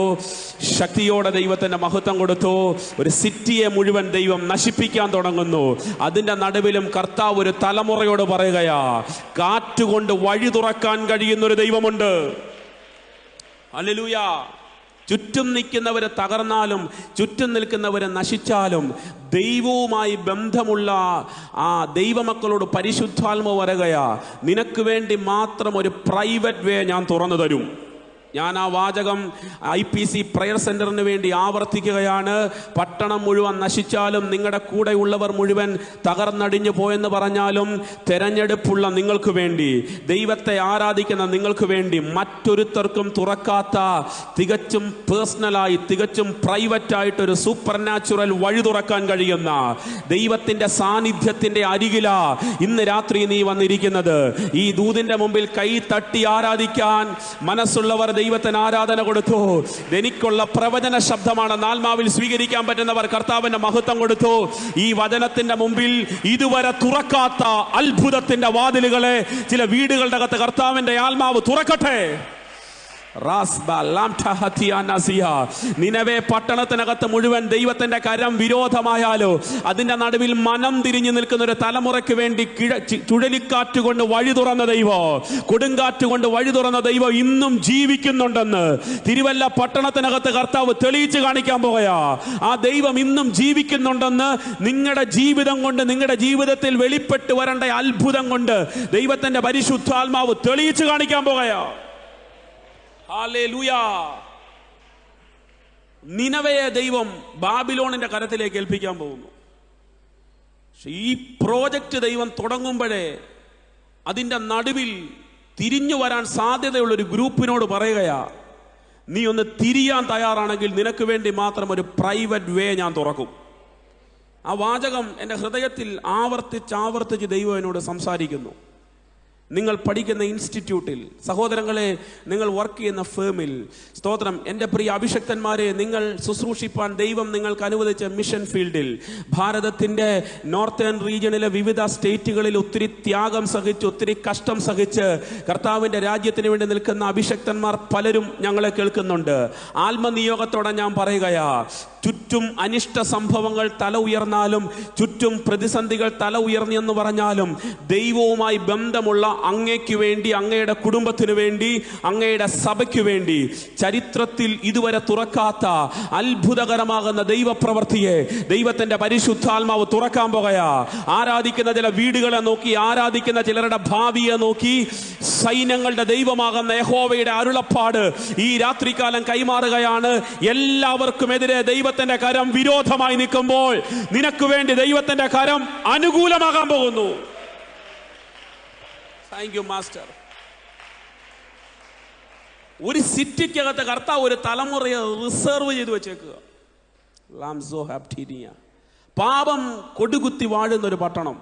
ശക്തിയോടെ ദൈവത്തിന്റെ മഹത്വം കൊടുത്തു. ഒരു സിറ്റിയെ മുഴുവൻ ദൈവം നശിപ്പിക്കാൻ തുടങ്ങുന്നു. അതിന്റെ നടുവിലും കർത്താവ് ഒരു തലമുറയോട് പറയുകയാ, കാറ്റുകൊണ്ട് വഴി തുറക്കാൻ കഴിയുന്ന ഒരു ദൈവമുണ്ട്. ഹല്ലേലൂയ. ചുറ്റും നിൽക്കുന്നവരെ തകർന്നാലും ചുറ്റും നിൽക്കുന്നവരെ നശിച്ചാലും ദൈവവുമായി ബന്ധമുള്ള ആ ദൈവമക്കളോട് പരിശുദ്ധാത്മാവ് പറയുകയാ, നിനക്ക് വേണ്ടി മാത്രം ഒരു പ്രൈവറ്റ് വേ ഞാൻ തുറന്നു തരും. ഞാൻ ആ വാചകം IPC പ്രയർ സെന്ററിന് വേണ്ടി ആവർത്തിക്കുകയാണ്. പട്ടണം മുഴുവൻ നശിച്ചാലും, നിങ്ങളുടെ കൂടെ ഉള്ളവർ മുഴുവൻ തകർന്നടിഞ്ഞു പോയെന്ന് പറഞ്ഞാലും, തെരഞ്ഞെടുപ്പുള്ള നിങ്ങൾക്ക് വേണ്ടി, ദൈവത്തെ ആരാധിക്കുന്ന നിങ്ങൾക്ക് വേണ്ടി മറ്റൊരുത്തർക്കും തുറക്കാത്ത, തികച്ചും പേഴ്സണലായി തികച്ചും പ്രൈവറ്റായിട്ടൊരു സൂപ്പർ നാച്ചുറൽ വഴി തുറക്കാൻ കഴിയുന്ന ദൈവത്തിന്റെ സാന്നിധ്യത്തിന്റെ അരികിലാ ഇന്ന് രാത്രി നീ വന്നിരിക്കുന്നത്. ഈ ദൂതിന്റെ മുമ്പിൽ കൈ തട്ടി ആരാധിക്കാൻ മനസ്സുള്ളവർ ദൈവത്തിന് ആരാധന കൊടുത്തു. എനിക്കുള്ള പ്രവചന ശബ്ദമാണ്. ആത്മാവിൽ സ്വീകരിക്കാൻ പറ്റുന്നവർ കർത്താവിന്റെ മഹത്വം കൊടുത്തു. ഈ വചനത്തിന്റെ മുമ്പിൽ ഇതുവരെ തുറക്കാത്ത അത്ഭുതത്തിന്റെ വാതിലുകളെ ചില വീടുകളുടെ അകത്ത് കർത്താവിന്റെ ആത്മാവ് തുറക്കട്ടെ. നിനവേ പട്ടണത്തിനകത്ത് മുഴുവൻ ദൈവത്തിന്റെ കരം വിരോധമായാലോ, അതിന്റെ നടുവിൽ മനം തിരിഞ്ഞു നിൽക്കുന്ന ഒരു തലമുറയ്ക്ക് വേണ്ടി ചുഴലിക്കാറ്റ് കൊണ്ട് വഴി തുറന്ന ദൈവം, കൊടുങ്കാറ്റ് കൊണ്ട് വഴി തുറന്ന ദൈവം ഇന്നും ജീവിക്കുന്നുണ്ടെന്ന് തിരുവല്ല പട്ടണത്തിനകത്ത് കർത്താവ് തെളിയിച്ചു കാണിക്കാൻ പോകയാ. ആ ദൈവം ഇന്നും ജീവിക്കുന്നുണ്ടെന്ന് നിങ്ങളുടെ ജീവിതം കൊണ്ട്, നിങ്ങളുടെ ജീവിതത്തിൽ വെളിപ്പെട്ട് വരേണ്ട അത്ഭുതം കൊണ്ട് ദൈവത്തിന്റെ പരിശുദ്ധാത്മാവ് തെളിയിച്ചു കാണിക്കാൻ പോകയാ. ഹല്ലേലൂയ. നിനവയെ ദൈവം ബാബിലോണിന്റെ കരത്തിലേക്ക് ഏൽപ്പിക്കാൻ പോകുന്നു. ഈ പ്രോജക്റ്റ് ദൈവം തുടങ്ങുമ്പോഴേ അതിന്റെ നടുവിൽ തിരിഞ്ഞു വരാൻ സാധ്യതയുള്ളൊരു ഗ്രൂപ്പിനോട് പറയുകയാ, നീ ഒന്ന് തിരിയാൻ തയ്യാറാണെങ്കിൽ നിനക്ക് വേണ്ടി മാത്രം ഒരു പ്രൈവറ്റ് വേ ഞാൻ തുറക്കും. ആ വാചകം എൻ്റെ ഹൃദയത്തിൽ ആവർത്തിച്ച് ദൈവം എന്നോട് സംസാരിക്കുന്നു. നിങ്ങൾ പഠിക്കുന്ന ഇൻസ്റ്റിറ്റ്യൂട്ടിൽ, സഹോദരങ്ങളെ, നിങ്ങൾ വർക്ക് ചെയ്യുന്ന ഫേമിൽ, സ്തോത്രം, എൻ്റെ പ്രിയ അഭിഷക്തന്മാരെ, നിങ്ങൾ ശുശ്രൂഷിപ്പാൻ ദൈവം നിങ്ങൾക്ക് അനുവദിച്ച മിഷൻ ഫീൽഡിൽ, ഭാരതത്തിൻ്റെ നോർത്തേൺ റീജിയണിലെ വിവിധ സ്റ്റേറ്റുകളിൽ ഒത്തിരി ത്യാഗം സഹിച്ച്, ഒത്തിരി കഷ്ടം സഹിച്ച് കർത്താവിൻ്റെ രാജ്യത്തിന് വേണ്ടി നിൽക്കുന്ന അഭിഷക്തന്മാർ പലരും ഞങ്ങളെ കേൾക്കുന്നുണ്ട്. ആത്മനിയോഗത്തോടെ ഞാൻ പറയുകയാ, ചുറ്റും അനിഷ്ട സംഭവങ്ങൾ തല ഉയർന്നാലും, ചുറ്റും പ്രതിസന്ധികൾ തല ഉയർന്നെന്ന് പറഞ്ഞാലും, ദൈവവുമായി ബന്ധമുള്ള അങ്ങയ്ക്ക് വേണ്ടി, അങ്ങയുടെ കുടുംബത്തിന് വേണ്ടി, അങ്ങയുടെ സഭയ്ക്ക് വേണ്ടി ചരിത്രത്തിൽ ഇതുവരെ തുറക്കാത്ത അത്ഭുതകരമാകുന്ന ദൈവപ്രവൃത്തിയെ ദൈവത്തിന്റെ പരിശുദ്ധാത്മാവ് തുറക്കാൻ പോകുകയാ. ആരാധിക്കുന്ന ചില വീടുകളെ നോക്കി, ആരാധിക്കുന്ന ചിലരുടെ ഭാവിയെ നോക്കി സൈന്യങ്ങളുടെ ദൈവമാകുന്ന യഹോവയുടെ അരുളപ്പാട് ഈ രാത്രികാലം കൈമാറുകയാണ്. എല്ലാവർക്കുമെതിരെ ദൈവ ദൈവത്തിന്റെ കരം വിരോധമായി നിൽക്കുമ്പോൾ നിനക്ക് വേണ്ടി ദൈവത്തിന്റെ കരം അനുകൂലമാകാൻ പോകുന്നു. Thank you master. ഒരു സിറ്റിക്കകത്ത് കർത്താവ് ഒരു തലമുറയെ റിസർവ് ചെയ്ത് വെച്ചേക്കുക. പാപം കൊടുകുത്തി വാഴുന്ന ഒരു പട്ടണം,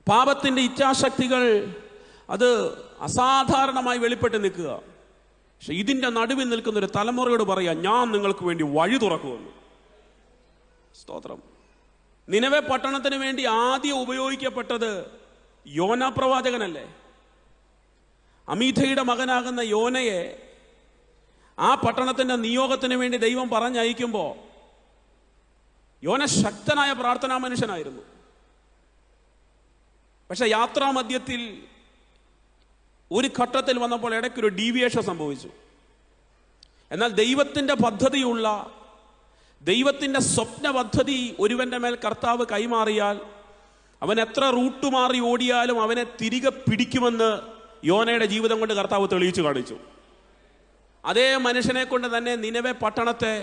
പാപത്തിന്റെ ഇച്ഛാശക്തികൾ അത് അസാധാരണമായി വെളിപ്പെട്ട് നിൽക്കുക. പക്ഷെ ഇതിന്റെ നടുവിൽ നിൽക്കുന്ന ഒരു തലമുറയോട് പറയാ, ഞാൻ നിങ്ങൾക്ക് വേണ്ടി വഴി തുറക്കുമെന്ന്. സ്തോത്രം. നിനവെ പട്ടണത്തിന് വേണ്ടി ആദ്യം ഉപയോഗിക്കപ്പെട്ടത് യോന പ്രവാചകനല്ലേ? അമീഥയുടെ മകനാകുന്ന യോനയെ ആ പട്ടണത്തിന്റെ നിയോഗത്തിന് വേണ്ടി ദൈവം പറഞ്ഞയക്കുമ്പോ യോന ശക്തനായ പ്രാർത്ഥനാ മനുഷ്യനായിരുന്നു. പക്ഷെ യാത്രാമധ്യത്തിൽ ഒരു ഘട്ടത്തിൽ വന്നപ്പോൾ ഇടയ്ക്കൊരു ഡീവിയേഷൻ സംഭവിച്ചു. എന്നാൽ ദൈവത്തിന്റെ പദ്ധതിയുള്ള, ദൈവത്തിന്റെ സ്വപ്ന പദ്ധതി ഒരുവന്റെ മേൽ കർത്താവ് കൈമാറിയാൽ അവൻ എത്ര റൂട്ട് മാറി ഓടിയാലും അവനെ തിരികെ പിടിക്കുമെന്ന് യോനയുടെ ജീവിതം കൊണ്ട് കർത്താവ് തെളിയിച്ചു കാണിച്ചു. അതേ മനുഷ്യനെ കൊണ്ട് തന്നെ നിനവെ പട്ടണത്തെ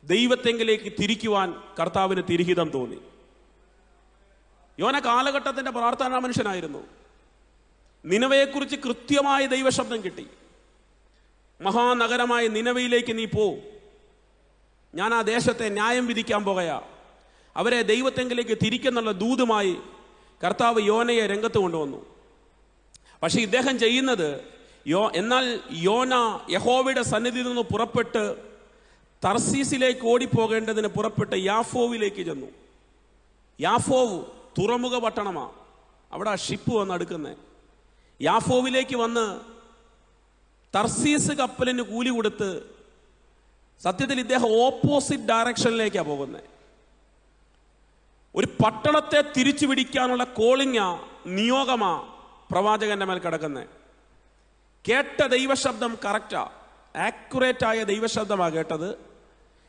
ദൈവത്തെങ്കിലേക്ക് തിരിക്കുവാൻ കർത്താവിന് തിരിഹിതം തോന്നി. യോന കാലഘട്ടത്തിന്റെ പ്രാർത്ഥനാ മനുഷ്യനായിരുന്നു. നിനവയെക്കുറിച്ച് കൃത്യമായ ദൈവശബ്ദം കിട്ടി. മഹാനഗരമായ നിനവയിലേക്ക് നീ പോ, ഞാൻ ആ ദേശത്തെ ന്യായം വിധിക്കാൻ പോകയാ, അവരെ ദൈവത്തെങ്കിലേക്ക് തിരിക്കുന്നുള്ള ദൂതുമായി കർത്താവ് യോനയെ രംഗത്ത് കൊണ്ടുവന്നു. പക്ഷെ ഇദ്ദേഹം ചെയ്യുന്നത്, എന്നാൽ യോന യഹോവയുടെ സന്നിധിയിൽ നിന്ന് പുറപ്പെട്ട് തർസീസിലേക്ക് ഓടിപ്പോകേണ്ടതിന് പുറപ്പെട്ട് യാഫോവിലേക്ക് ചെന്നു. യാഫോവ് തുറമുഖ പട്ടണമാണ്, അവിടെ ഷിപ്പ് വന്ന് അടുക്കുന്നത്. യാഫോവിലേക്ക് വന്ന് തർസീസ് കപ്പലിന് കൂലി കൊടുത്ത് സത്യത്തിൽ ഇദ്ദേഹം ഓപ്പോസിറ്റ് ഡയറക്ഷനിലേക്കാണ് പോകുന്നത്. ഒരു പട്ടണത്തെ തിരിച്ചു പിടിക്കാനുള്ള കോളിങ്ങാ, നിയോഗമാ പ്രവാചകന്റെ മേൽ കിടക്കുന്നത്. കേട്ട ദൈവശബ്ദം കറക്റ്റാ, ആക്യുറേറ്റ് ആയ ദൈവശബ്ദമാണ് കേട്ടത്.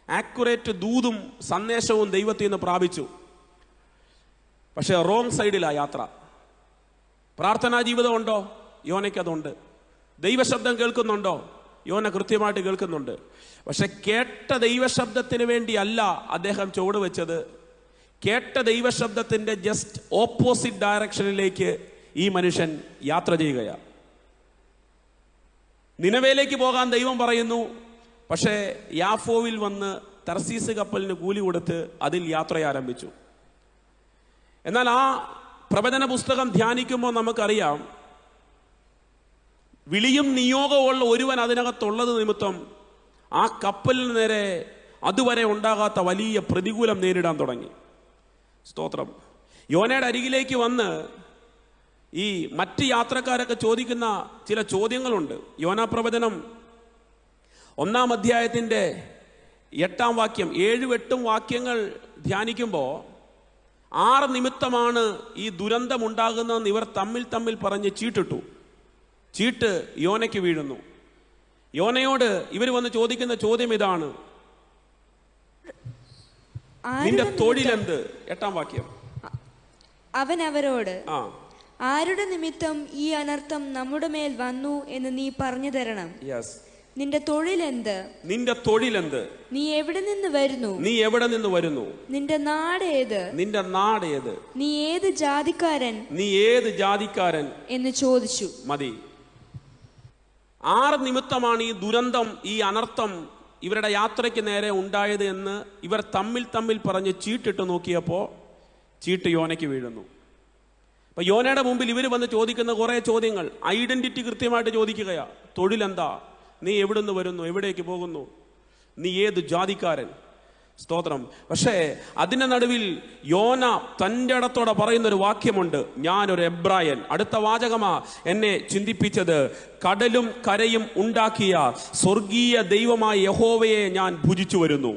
ആക്യുറേറ്റ് ദൂതും സന്ദേശവും ദൈവത്തിൽ നിന്ന് പ്രാപിച്ചു. പക്ഷെ റോങ് സൈഡിലാ യാത്ര. പ്രാർത്ഥനാ ജീവിതം ഉണ്ടോ? യോനയ്ക്ക് അതുണ്ട്. ദൈവശബ്ദം കേൾക്കുന്നുണ്ടോ? യോന കൃത്യമായിട്ട് കേൾക്കുന്നുണ്ട്. പക്ഷെ കേട്ട ദൈവശബ്ദത്തിന് വേണ്ടി അല്ല അദ്ദേഹം ചുവട് വെച്ചത്. കേട്ട ദൈവശബ്ദത്തിന്റെ ജസ്റ്റ് ഓപ്പോസിറ്റ് ഡയറക്ഷനിലേക്ക് ഈ മനുഷ്യൻ യാത്ര ചെയ്യുകയാണ്. നിനവേലേക്ക് പോകാൻ ദൈവം പറയുന്നു. പക്ഷേ യാഫോവിൽ വന്ന് തർസീസ് കപ്പലിന് കൂലി കൊടുത്ത് അതിൽ യാത്ര ആരംഭിച്ചു. എന്നാൽ ആ പ്രവചന പുസ്തകം ധ്യാനിക്കുമ്പോൾ നമുക്കറിയാം, വിളിയും നിയോഗമുള്ള ഒരുവൻ അതിനകത്തുള്ളത് നിമിത്തം ആ കപ്പലിന് നേരെ അതുവരെ ഉണ്ടാകാത്ത വലിയ പ്രതികൂലം നേരിടാൻ തുടങ്ങി. സ്തോത്രം. യോനയുടെ അരികിലേക്ക് വന്ന് ഈ മറ്റ് യാത്രക്കാരൊക്കെ ചോദിക്കുന്ന ചില ചോദ്യങ്ങളുണ്ട്. യോനാ പ്രവചനം 1-ാം അധ്യായത്തിന്റെ 8-ാം വാക്യം, 7-8 വാക്യങ്ങൾ ധ്യാനിക്കുമ്പോൾ 6 നിമിത്തമാണ് ഈ ദുരന്തം ഉണ്ടാകുന്നതെന്ന് ഇവർ തമ്മിൽ പറഞ്ഞ് ചീട്ടിട്ടു. ചീട്ട് യോനയ്ക്ക് വീഴുന്നു. യോനയോട് ഇവർ വന്ന് ചോദിക്കുന്ന ചോദ്യം ഇതാണ്, നിന്റെ തൊഴിലെന്ത്? 8-ാം വാക്യം. അവൻ അവരോട്, ആരുടെ നിമിത്തം ഈ അനർത്ഥം നമ്മുടെ മേൽ വന്നു എന്ന് നീ പറഞ്ഞു തരണം. നിന്റെ തൊഴിലെന്ത്? നിന്റെ തൊഴിലെന്ത്? നീ എവിടെ നിന്ന് വരുന്നു? നീ എവിടെ നിന്ന് വരുന്നു? നിന്റെ നാട് ഏത്? നിന്റെ നാട് ഏത്? നീ ഏത് ജാതിക്കാരൻ? നീ ഏത് ജാതിക്കാരൻ എന്ന് ചോദിച്ചു. മതി. 6 നിമിത്തമാണ് ഈ ദുരന്തം, ഈ അനർത്ഥം ഇവരുടെ യാത്രയ്ക്ക് നേരെ ഉണ്ടായത് എന്ന് ഇവർ തമ്മിൽ പറഞ്ഞ് ചീട്ടിട്ട് നോക്കിയപ്പോൾ ചീട്ട് യോനയ്ക്ക് വീഴുന്നു. അപ്പൊ യോനയുടെ മുമ്പിൽ ഇവർ വന്ന് ചോദിക്കുന്ന കുറെ ചോദ്യങ്ങൾ, ഐഡന്റിറ്റി കൃത്യമായിട്ട് ചോദിക്കുകയാ. തൊഴിലെന്താ? നീ എവിടുന്ന് വരുന്നു? എവിടേക്ക് പോകുന്നു? നീ ഏത് ജാതിക്കാരൻ? സ്തോത്രം. പക്ഷേ അതിന്റെ നടുവിൽ യോന തൻ്റെ ഇടത്തോടെ പറയുന്നൊരു വാക്യമുണ്ട്, ഞാനൊരു എബ്രായൻ. അടുത്ത വാചകമാ എന്നെ ചിന്തിപ്പിച്ചത്, കടലും കരയും ഉണ്ടാക്കിയ സ്വർഗീയ ദൈവമായ യഹോവയെ ഞാൻ ഭുജിച്ചു വരുന്നു.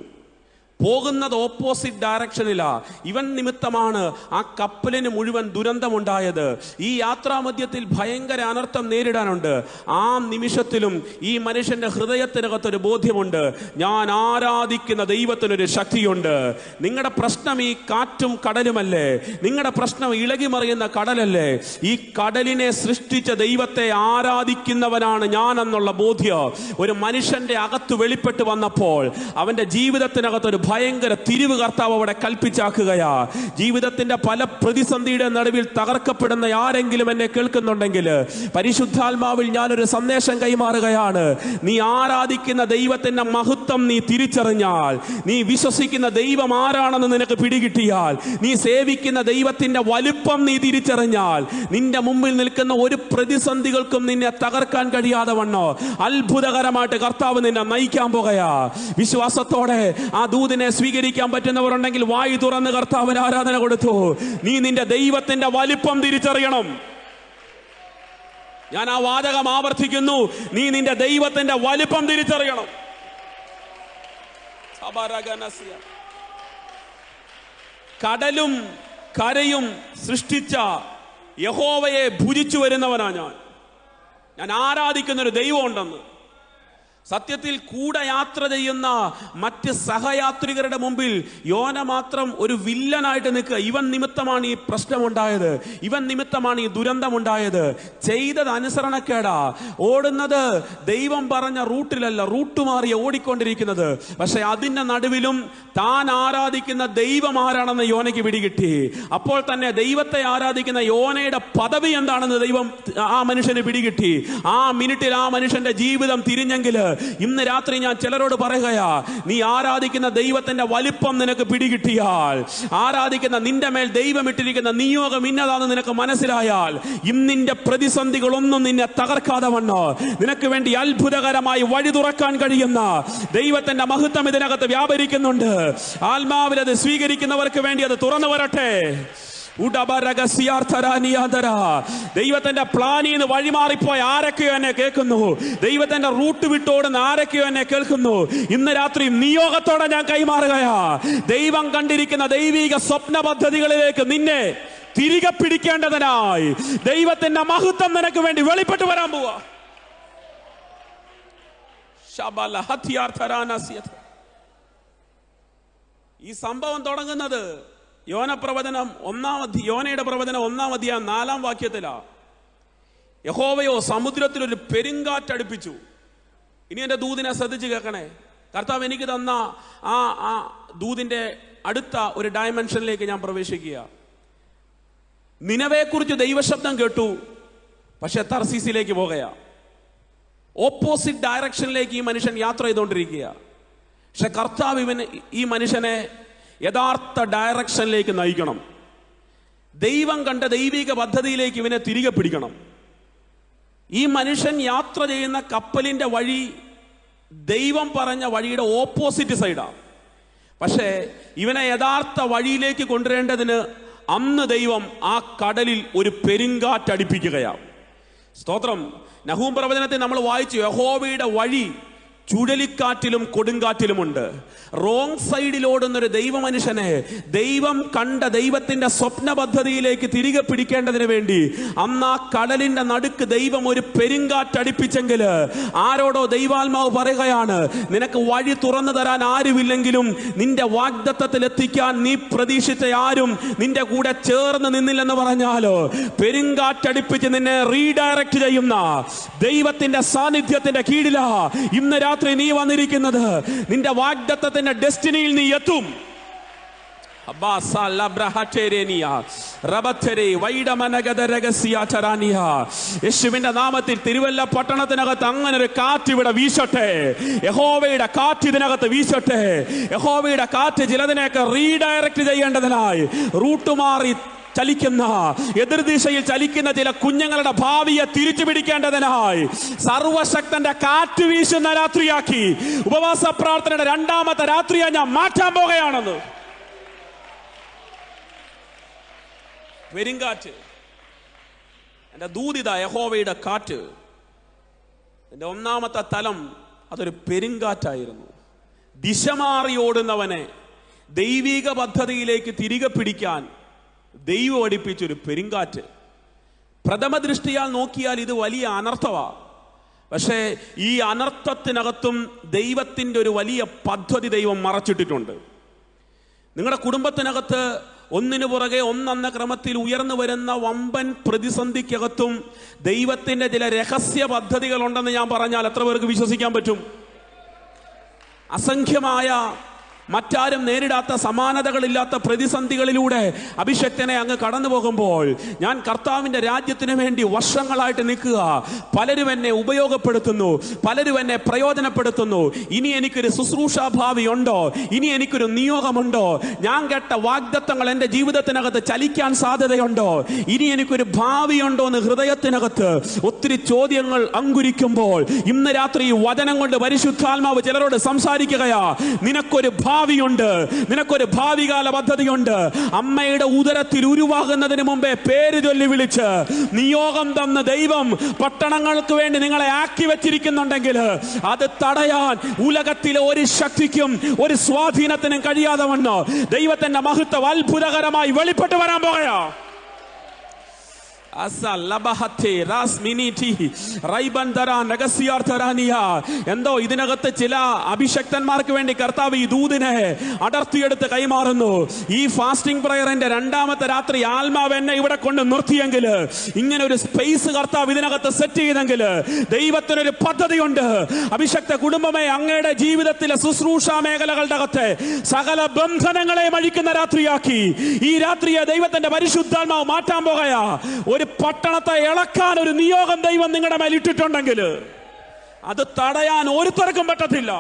പോകുന്നത് ഓപ്പോസിറ്റ് ഡയറക്ഷനിലാ. ഇവൻ നിമിത്തമാണ് ആ കപ്പലിന് മുഴുവൻ ദുരന്തമുണ്ടായത്. ഈ യാത്രാമധ്യത്തിൽ ഭയങ്കര അനർത്ഥം നേരിടാനുണ്ട്. ആ നിമിഷത്തിലും ഈ മനുഷ്യന്റെ ഹൃദയത്തിനകത്തൊരു ബോധ്യമുണ്ട്, ഞാൻ ആരാധിക്കുന്ന ദൈവത്തിനൊരു ശക്തിയുണ്ട്. നിങ്ങളുടെ പ്രശ്നം ഈ കാറ്റും കടലുമല്ലേ? നിങ്ങളുടെ പ്രശ്നം ഇളകിമറിയുന്ന കടലല്ലേ? ഈ കടലിനെ സൃഷ്ടിച്ച ദൈവത്തെ ആരാധിക്കുന്നവനാണ് ഞാൻ എന്നുള്ള ബോധ്യം ഒരു മനുഷ്യന്റെ അകത്ത് വെളിപ്പെട്ട് വന്നപ്പോൾ അവന്റെ ജീവിതത്തിനകത്തൊരു ഭയങ്കര തിരിവ് കർത്താവ് അവിടെ കൽപ്പിച്ചാക്കുകയാ. ജീവിതത്തിന്റെ പല പ്രതിസന്ധിയുടെ നടുവിൽ തകർക്കപ്പെടുന്ന ആരെങ്കിലും എന്നെ കേൾക്കുന്നുണ്ടെങ്കിൽ പരിശുദ്ധാത്മാവിൽ ഞാനൊരു സന്ദേശം കൈമാറുകയാണ്. നീ ആരാധിക്കുന്ന ദൈവത്തിന്റെ മഹത്വം നീ തിരിച്ചറിഞ്ഞാൽ, നീ വിശ്വസിക്കുന്ന ദൈവം ആരാണെന്ന് നിനക്ക് പിടികിട്ടിയാൽ, നീ സേവിക്കുന്ന ദൈവത്തിന്റെ വലുപ്പം നീ തിരിച്ചറിഞ്ഞാൽ, നിന്റെ മുമ്പിൽ നിൽക്കുന്ന ഒരു പ്രതിസന്ധികൾക്കും നിന്നെ തകർക്കാൻ കഴിയാതെ വണ്ണോ അത്ഭുതകരമായിട്ട് കർത്താവ് നിന്നെ നയിക്കാൻ പോകുകയാ. വിശ്വാസത്തോടെ ആ ദൂതിനെ സ്വീകരിക്കാൻ പറ്റുന്നവരുണ്ടെങ്കിൽ വായി തുറന്ന് കർത്താവിന് ആരാധന കൊടുത്തു. നീ നിന്റെ ദൈവത്തിന്റെ വലിപ്പം തിരിച്ചറിയണം. ഞാൻ ആ വാചകം ആവർത്തിക്കുന്നു, നീ നിന്റെ ദൈവത്തിന്റെ വലിപ്പം തിരിച്ചറിയണം. കടലും കരയും സൃഷ്ടിച്ച യഹോവയെ ഭുജിച്ചു വരുന്നവനാ ഞാൻ ആരാധിക്കുന്നൊരു ദൈവം ഉണ്ടെന്ന്. സത്യത്തിൽ കൂടെ യാത്ര ചെയ്യുന്ന മറ്റ് സഹയാത്രികരുടെ മുമ്പിൽ യോന മാത്രം ഒരു വില്ലനായിട്ട് നിൽക്കുക. ഇവൻ നിമിത്തമാണ് ഈ പ്രശ്നമുണ്ടായത്, ഇവൻ നിമിത്തമാണ് ഈ ദുരന്തമുണ്ടായത്. ചെയ്തത് അനുസരണക്കേടാ. ഓടുന്നത് ദൈവം പറഞ്ഞ റൂട്ടിലല്ല, റൂട്ട് മാറി ഓടിക്കൊണ്ടിരിക്കുന്നത്. പക്ഷെ അതിന്റെ നടുവിലും താൻ ആരാധിക്കുന്ന ദൈവം ആരാണെന്ന് യോനയ്ക്ക് പിടികിട്ടി. അപ്പോൾ തന്നെ ദൈവത്തെ ആരാധിക്കുന്ന യോനയുടെ പദവി എന്താണെന്ന് ദൈവം ആ മനുഷ്യന് പിടികിട്ടി. ആ മിനിറ്റിൽ ആ മനുഷ്യന്റെ ജീവിതം തിരിഞ്ഞെങ്കിൽ ഇന്ന് രാത്രി ഞാൻ ചിലരോട് പറയുകയാ, നീ ആരാധിക്കുന്ന ദൈവത്തിന്റെ വലിപ്പം നിനക്ക് പിടികിട്ടിയാൽ, ആരാധിക്കുന്ന നിന്റെ മേൽ ദൈവം ഇട്ടിരിക്കുന്ന നിയോഗം ഇന്നതാണെന്ന് നിനക്ക് മനസ്സിലായാൽ, ഇന്നിന്റെ പ്രതിസന്ധികളൊന്നും നിന്നെ തകർക്കാതെ വണ്ണോ നിനക്ക് വേണ്ടി അത്ഭുതകരമായി വഴി തുറക്കാൻ കഴിയുന്ന ദൈവത്തിന്റെ മഹത്വം ഇതിനകത്ത് വ്യാപരിക്കുന്നുണ്ട്. ആത്മാവിൽ അത് സ്വീകരിക്കുന്നവർക്ക് വേണ്ടി അത് തുറന്നു വരട്ടെ. ദൈവത്തിന്റെ പ്ലാനിൽ നിന്ന് വഴിമാറിപ്പോയ ആരൊക്കെയോ എന്നെ കേൾക്കുന്നു. ദൈവത്തിന്റെ റൂട്ട് വിട്ടോടുന്ന ആരൊക്കെയോ എന്നെ കേൾക്കുന്നു. ഇന്ന് രാത്രി നിയോഗത്തോടെ ഞാൻ കൈമാറുകയാ. ദൈവം കണ്ടിരിക്കുന്ന ദൈവിക സ്വപ്ന പദ്ധതികളിലേക്ക് നിന്നെ തിരികെ പിടിക്കേണ്ടതിനായി ദൈവത്തിന്റെ മഹത്വം നിനക്ക് വേണ്ടി വെളിപ്പെട്ട് വരാൻ പോവാ. ഈ സംഭവം തുടങ്ങുന്നത് യോനയുടെ പ്രവചനം 1 അധ്യായം 4 വാക്യത്തിലാ. യഹോവയോ സമുദ്രത്തിൽ ഒരു പെരുങ്കാറ്റടുപ്പിച്ചു. ഇനി എന്റെ ദൂതിനെ ശ്രദ്ധിച്ച് കേൾക്കണേ. കർത്താവ് എനിക്ക് തന്ന ആ ദൂതിന്റെ അടുത്ത ഒരു ഡയമെൻഷനിലേക്ക് ഞാൻ പ്രവേശിക്കുക. നിനവെക്കുറിച്ച് ദൈവശബ്ദം കേട്ടു, പക്ഷെ തർസീസിലേക്ക് പോകുകയാ. ഓപ്പോസിറ്റ് ഡയറക്ഷനിലേക്ക് ഈ മനുഷ്യൻ യാത്ര ചെയ്തുകൊണ്ടിരിക്കുക. പക്ഷെ കർത്താവ് ഈ മനുഷ്യനെ യഥാർത്ഥ ഡയറക്ഷനിലേക്ക് നയിക്കണം. ദൈവം കണ്ട ദൈവിക പദ്ധതിയിലേക്ക് ഇവനെ തിരികെ പിടിക്കണം. ഈ മനുഷ്യൻ യാത്ര ചെയ്യുന്ന കപ്പലിന്റെ വഴി ദൈവം പറഞ്ഞ വഴിയുടെ ഓപ്പോസിറ്റ് സൈഡാണ്. പക്ഷേ ഇവനെ യഥാർത്ഥ വഴിയിലേക്ക് കൊണ്ടുവരേണ്ടതിന് അന്ന് ദൈവം ആ കടലിൽ ഒരു പെരുങ്കാറ്റടിപ്പിക്കുകയാണ്. സ്തോത്രം. നഹൂം പ്രവചനത്തിൽ നമ്മൾ വായിച്ചു, യഹോവയുടെ വഴി ചുഴലിക്കാറ്റിലും കൊടുങ്കാറ്റിലുമുണ്ട്. റോങ് സൈഡിലോടുന്നൊരു ദൈവ മനുഷ്യനെ ദൈവം കണ്ട ദൈവത്തിന്റെ സ്വപ്ന പദ്ധതിയിലേക്ക് തിരികെ പിടിക്കേണ്ടതിന് വേണ്ടി അന്ന് ആ കടലിന്റെ നടുക്ക് ദൈവം ഒരു പെരുങ്കാറ്റടിപ്പിച്ചെങ്കിൽ ആരോടോ ദൈവാത്മാവ് പറയുകയാണ്, നിനക്ക് വഴി തുറന്നു തരാൻ ആരുമില്ലെങ്കിലും നിന്റെ വാഗ്ദത്തത്തിൽ എത്തിക്കാൻ നീ പ്രതീക്ഷിച്ച ആരും നിന്റെ കൂടെ ചേർന്ന് നിന്നില്ലെന്ന് പറഞ്ഞാലോ, പെരുങ്കാറ്റടിപ്പിച്ച് നിന്നെ റീഡയറക്ട് ചെയ്യുന്ന ദൈവത്തിന്റെ സാന്നിധ്യത്തിന്റെ കീഴിലാ ഇന്ന് രാത്രി നീ വന്നിരിക്കുന്നത്. നിന്റെ വാഗ്ദത്തത്തിന്റെ ഡെസ്റ്റിനിയിൽ നീ എത്തും. യേശുവിന്റെ നാമത്തിൽ തിരുവല്ല പട്ടണത്തിനകത്ത് അങ്ങനെ ഒരു കാറ്റ് ഇവിടെ വീശട്ടെ. യഹോവയുടെ കാറ്റ് ഇതിനകത്ത് വീശട്ടെ. യഹോവയുടെ കാറ്റ് ചിലതിനെയൊക്കെ റീഡയറക്ട് ചെയ്യേണ്ടതിനായി റൂട്ട് മാറി ചലിക്കുന്ന, എതിർദിശയിൽ ചലിക്കുന്ന ചില കുഞ്ഞുങ്ങളുടെ ഭാവിയെ തിരിച്ചു പിടിക്കേണ്ടതിനായി സർവശക്തന്റെ കാറ്റ് വീശുന്ന രാത്രിയാക്കി ഉപവാസ പ്രാർത്ഥനയുടെ 2ാമത്തെ രാത്രിയെ ഞാൻ മാറ്റാൻ പോകുകയാണെന്ന്. പെരുങ്കാറ്റ്, എന്റെ ദൂതിത യഹോവയുടെ കാറ്റ്. എന്റെ 1ാമത്തെ തലം അതൊരു പെരുങ്കാറ്റായിരുന്നു. ദിശ മാറി ഓടുന്നവനെ ദൈവിക പദ്ധതിയിലേക്ക് തിരികെ പിടിക്കാൻ ദൈവം പഠിപ്പിച്ചൊരു പെരുങ്കാറ്റ്. പ്രഥമ ദൃഷ്ടിയാൽ നോക്കിയാൽ ഇത് വലിയ അനർത്ഥമാണ്. പക്ഷേ ഈ അനർത്ഥത്തിനകത്തും ദൈവത്തിൻ്റെ ഒരു വലിയ പദ്ധതി ദൈവം മറച്ചിട്ടിട്ടുണ്ട്. നിങ്ങളുടെ കുടുംബത്തിനകത്ത് ഒന്നിനു പുറകെ ഒന്നെന്ന ക്രമത്തിൽ ഉയർന്നു വരുന്ന വമ്പൻ പ്രതിസന്ധിക്കകത്തും ദൈവത്തിൻ്റെ ചില രഹസ്യ പദ്ധതികളുണ്ടെന്ന് ഞാൻ പറഞ്ഞാൽ എത്ര പേർക്ക് വിശ്വസിക്കാൻ പറ്റും? അസംഖ്യമായ മറ്റാരും നേരിടാത്ത സമാനതകളില്ലാത്ത പ്രതിസന്ധികളിലൂടെ അഭിഷക്തനെ അങ്ങ് കടന്നു പോകുമ്പോൾ ഞാൻ കർത്താവിൻ്റെ രാജ്യത്തിന് വേണ്ടി വർഷങ്ങളായിട്ട് നിൽക്കുക. പലരും എന്നെ ഉപയോഗപ്പെടുത്തുന്നു, പലരും എന്നെ പ്രയോജനപ്പെടുത്തുന്നു. ഇനി എനിക്കൊരു ശുശ്രൂഷാഭാവി ഉണ്ടോ? ഇനി എനിക്കൊരു നിയോഗമുണ്ടോ? ഞാൻ കേട്ട വാഗ്ദത്തങ്ങൾ എൻ്റെ ജീവിതത്തിനകത്ത് ചലിക്കാൻ സാധ്യതയുണ്ടോ? ഇനി എനിക്കൊരു ഭാവിയുണ്ടോ എന്ന് ഹൃദയത്തിനകത്ത് ഒത്തിരി ചോദ്യങ്ങൾ അങ്കുരിക്കുമ്പോൾ ഇന്ന് രാത്രി ഈ വചനം കൊണ്ട് പരിശുദ്ധാത്മാവ് ചിലരോട് സംസാരിക്കുകയാ. നിനക്കൊരു ഭാവിയുണ്ട്, നിനക്കൊരു ഭാവികാല പദ്ധതിയുണ്ട്. അമ്മയുടെ ഉദരത്തിൽ ഉരുവാകുന്നതിന് മുമ്പേ പേര് ചൊല്ലി വിളിച്ച് നിയോഗം തന്ന ദൈവം പട്ടണങ്ങൾക്ക് വേണ്ടി നിങ്ങളെ ആക്കി വെച്ചിരിക്കുന്നുണ്ടെങ്കിൽ അത് തടയാൻ ഉലകത്തിലെ ഒരു ശക്തിക്കും ഒരു സ്വാധീനത്തിനും കഴിയാതെ വന്നോ ദൈവത്തിന്റെ മഹത്വം അത്ഭുതകരമായി വെളിപ്പെട്ട് വരാൻ പോകയാ. എന്തോ ഇതിനകത്ത് ചില അഭിഷക്തന്മാർക്ക് വേണ്ടി കർത്താവ് ഈ ദൂതിനെ അടർത്തിയെടുത്ത് കൈമാറുന്നു. ഈ ഫാസ്റ്റിംഗ് പ്രയറിന്റെ രണ്ടാമത്തെ രാത്രി ആത്മാവ് എന്നെ ഇവിടെ കൊണ്ട് നിർത്തിയെങ്കിൽ, ഇങ്ങനെ ഒരു സ്പേസ് കർത്താവ് ഇതിനകത്ത് സെറ്റ് ചെയ്തെങ്കിൽ ദൈവത്തിനൊരു പദ്ധതിയുണ്ട്. അഭിഷക്ത കുടുംബമേ, അങ്ങയുടെ ജീവിതത്തിലെ ശുശ്രൂഷ മേഖലകളുടെ അകത്തെ സകല ബന്ധനങ്ങളെ അഴിക്കുന്ന രാത്രിയാക്കി ഈ രാത്രിയെ ദൈവത്തിന്റെ പരിശുദ്ധാത്മാവ് മാറ്റാൻ പോകയാ. ഒരു പട്ടണത്തെ ഇളക്കാൻ ഒരു നിയോഗം ദൈവം നിങ്ങളുടെ മേൽ ഇട്ടിട്ടുണ്ടെങ്കിൽ അത് തടയാൻ ഒരുത്തർക്കും പറ്റത്തില്ല.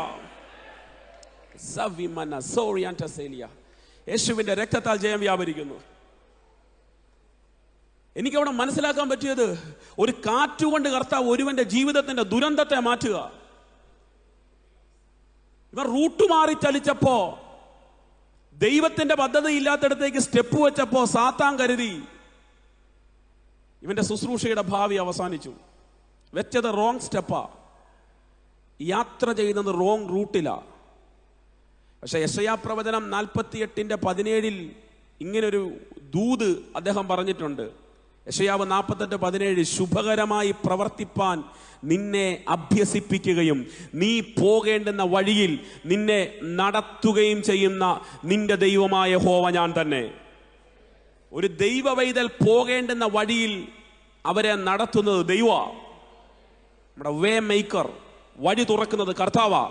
യേശുവിന്റെ രക്തത്താൽ ജയം വ്യാപരിക്കുന്നു. എനിക്കവിടെ മനസ്സിലാക്കാൻ പറ്റിയത്, ഒരു കാറ്റുകൊണ്ട് കർത്താവ് ഒരുവന്റെ ജീവിതത്തിന്റെ ദുരന്തത്തെ മാറ്റുക. ഇവർ റൂട്ട് മാറി ചലിച്ചപ്പോ, ദൈവത്തിന്റെ പദ്ധതി ഇല്ലാത്തടത്തേക്ക് സ്റ്റെപ്പ് വെച്ചപ്പോ സാത്താൻ കരുതി ഇവന്റെ ശുശ്രൂഷയുടെ ഭാവി അവസാനിച്ചു. വെച്ചത് റോങ് സ്റ്റെപ്പാ, യാത്ര ചെയ്യുന്നത് റോങ് റൂട്ടിലാ. പക്ഷെ യെശയ്യാ പ്രവചനം 48:17 ഇങ്ങനൊരു ദൂത് അദ്ദേഹം പറഞ്ഞിട്ടുണ്ട്. യെശയ്യാവ് 48:17 ശുഭകരമായി പ്രവർത്തിപ്പാൻ നിന്നെ അഭ്യസിപ്പിക്കുകയും നീ പോകേണ്ടുന്ന വഴിയിൽ നിന്നെ നടത്തുകയും ചെയ്യുന്ന നിന്റെ ദൈവമായ യഹോവ ഞാൻ തന്നെ. ഒരു ദൈവവൈതൽ പോകേണ്ടുന്ന വഴിയിൽ അവരെ നടത്തുന്നത് ദൈവമാ. നമ്മുടെ വേ മേക്കർ, വഴി തുറക്കുന്നത് കർത്താവാ.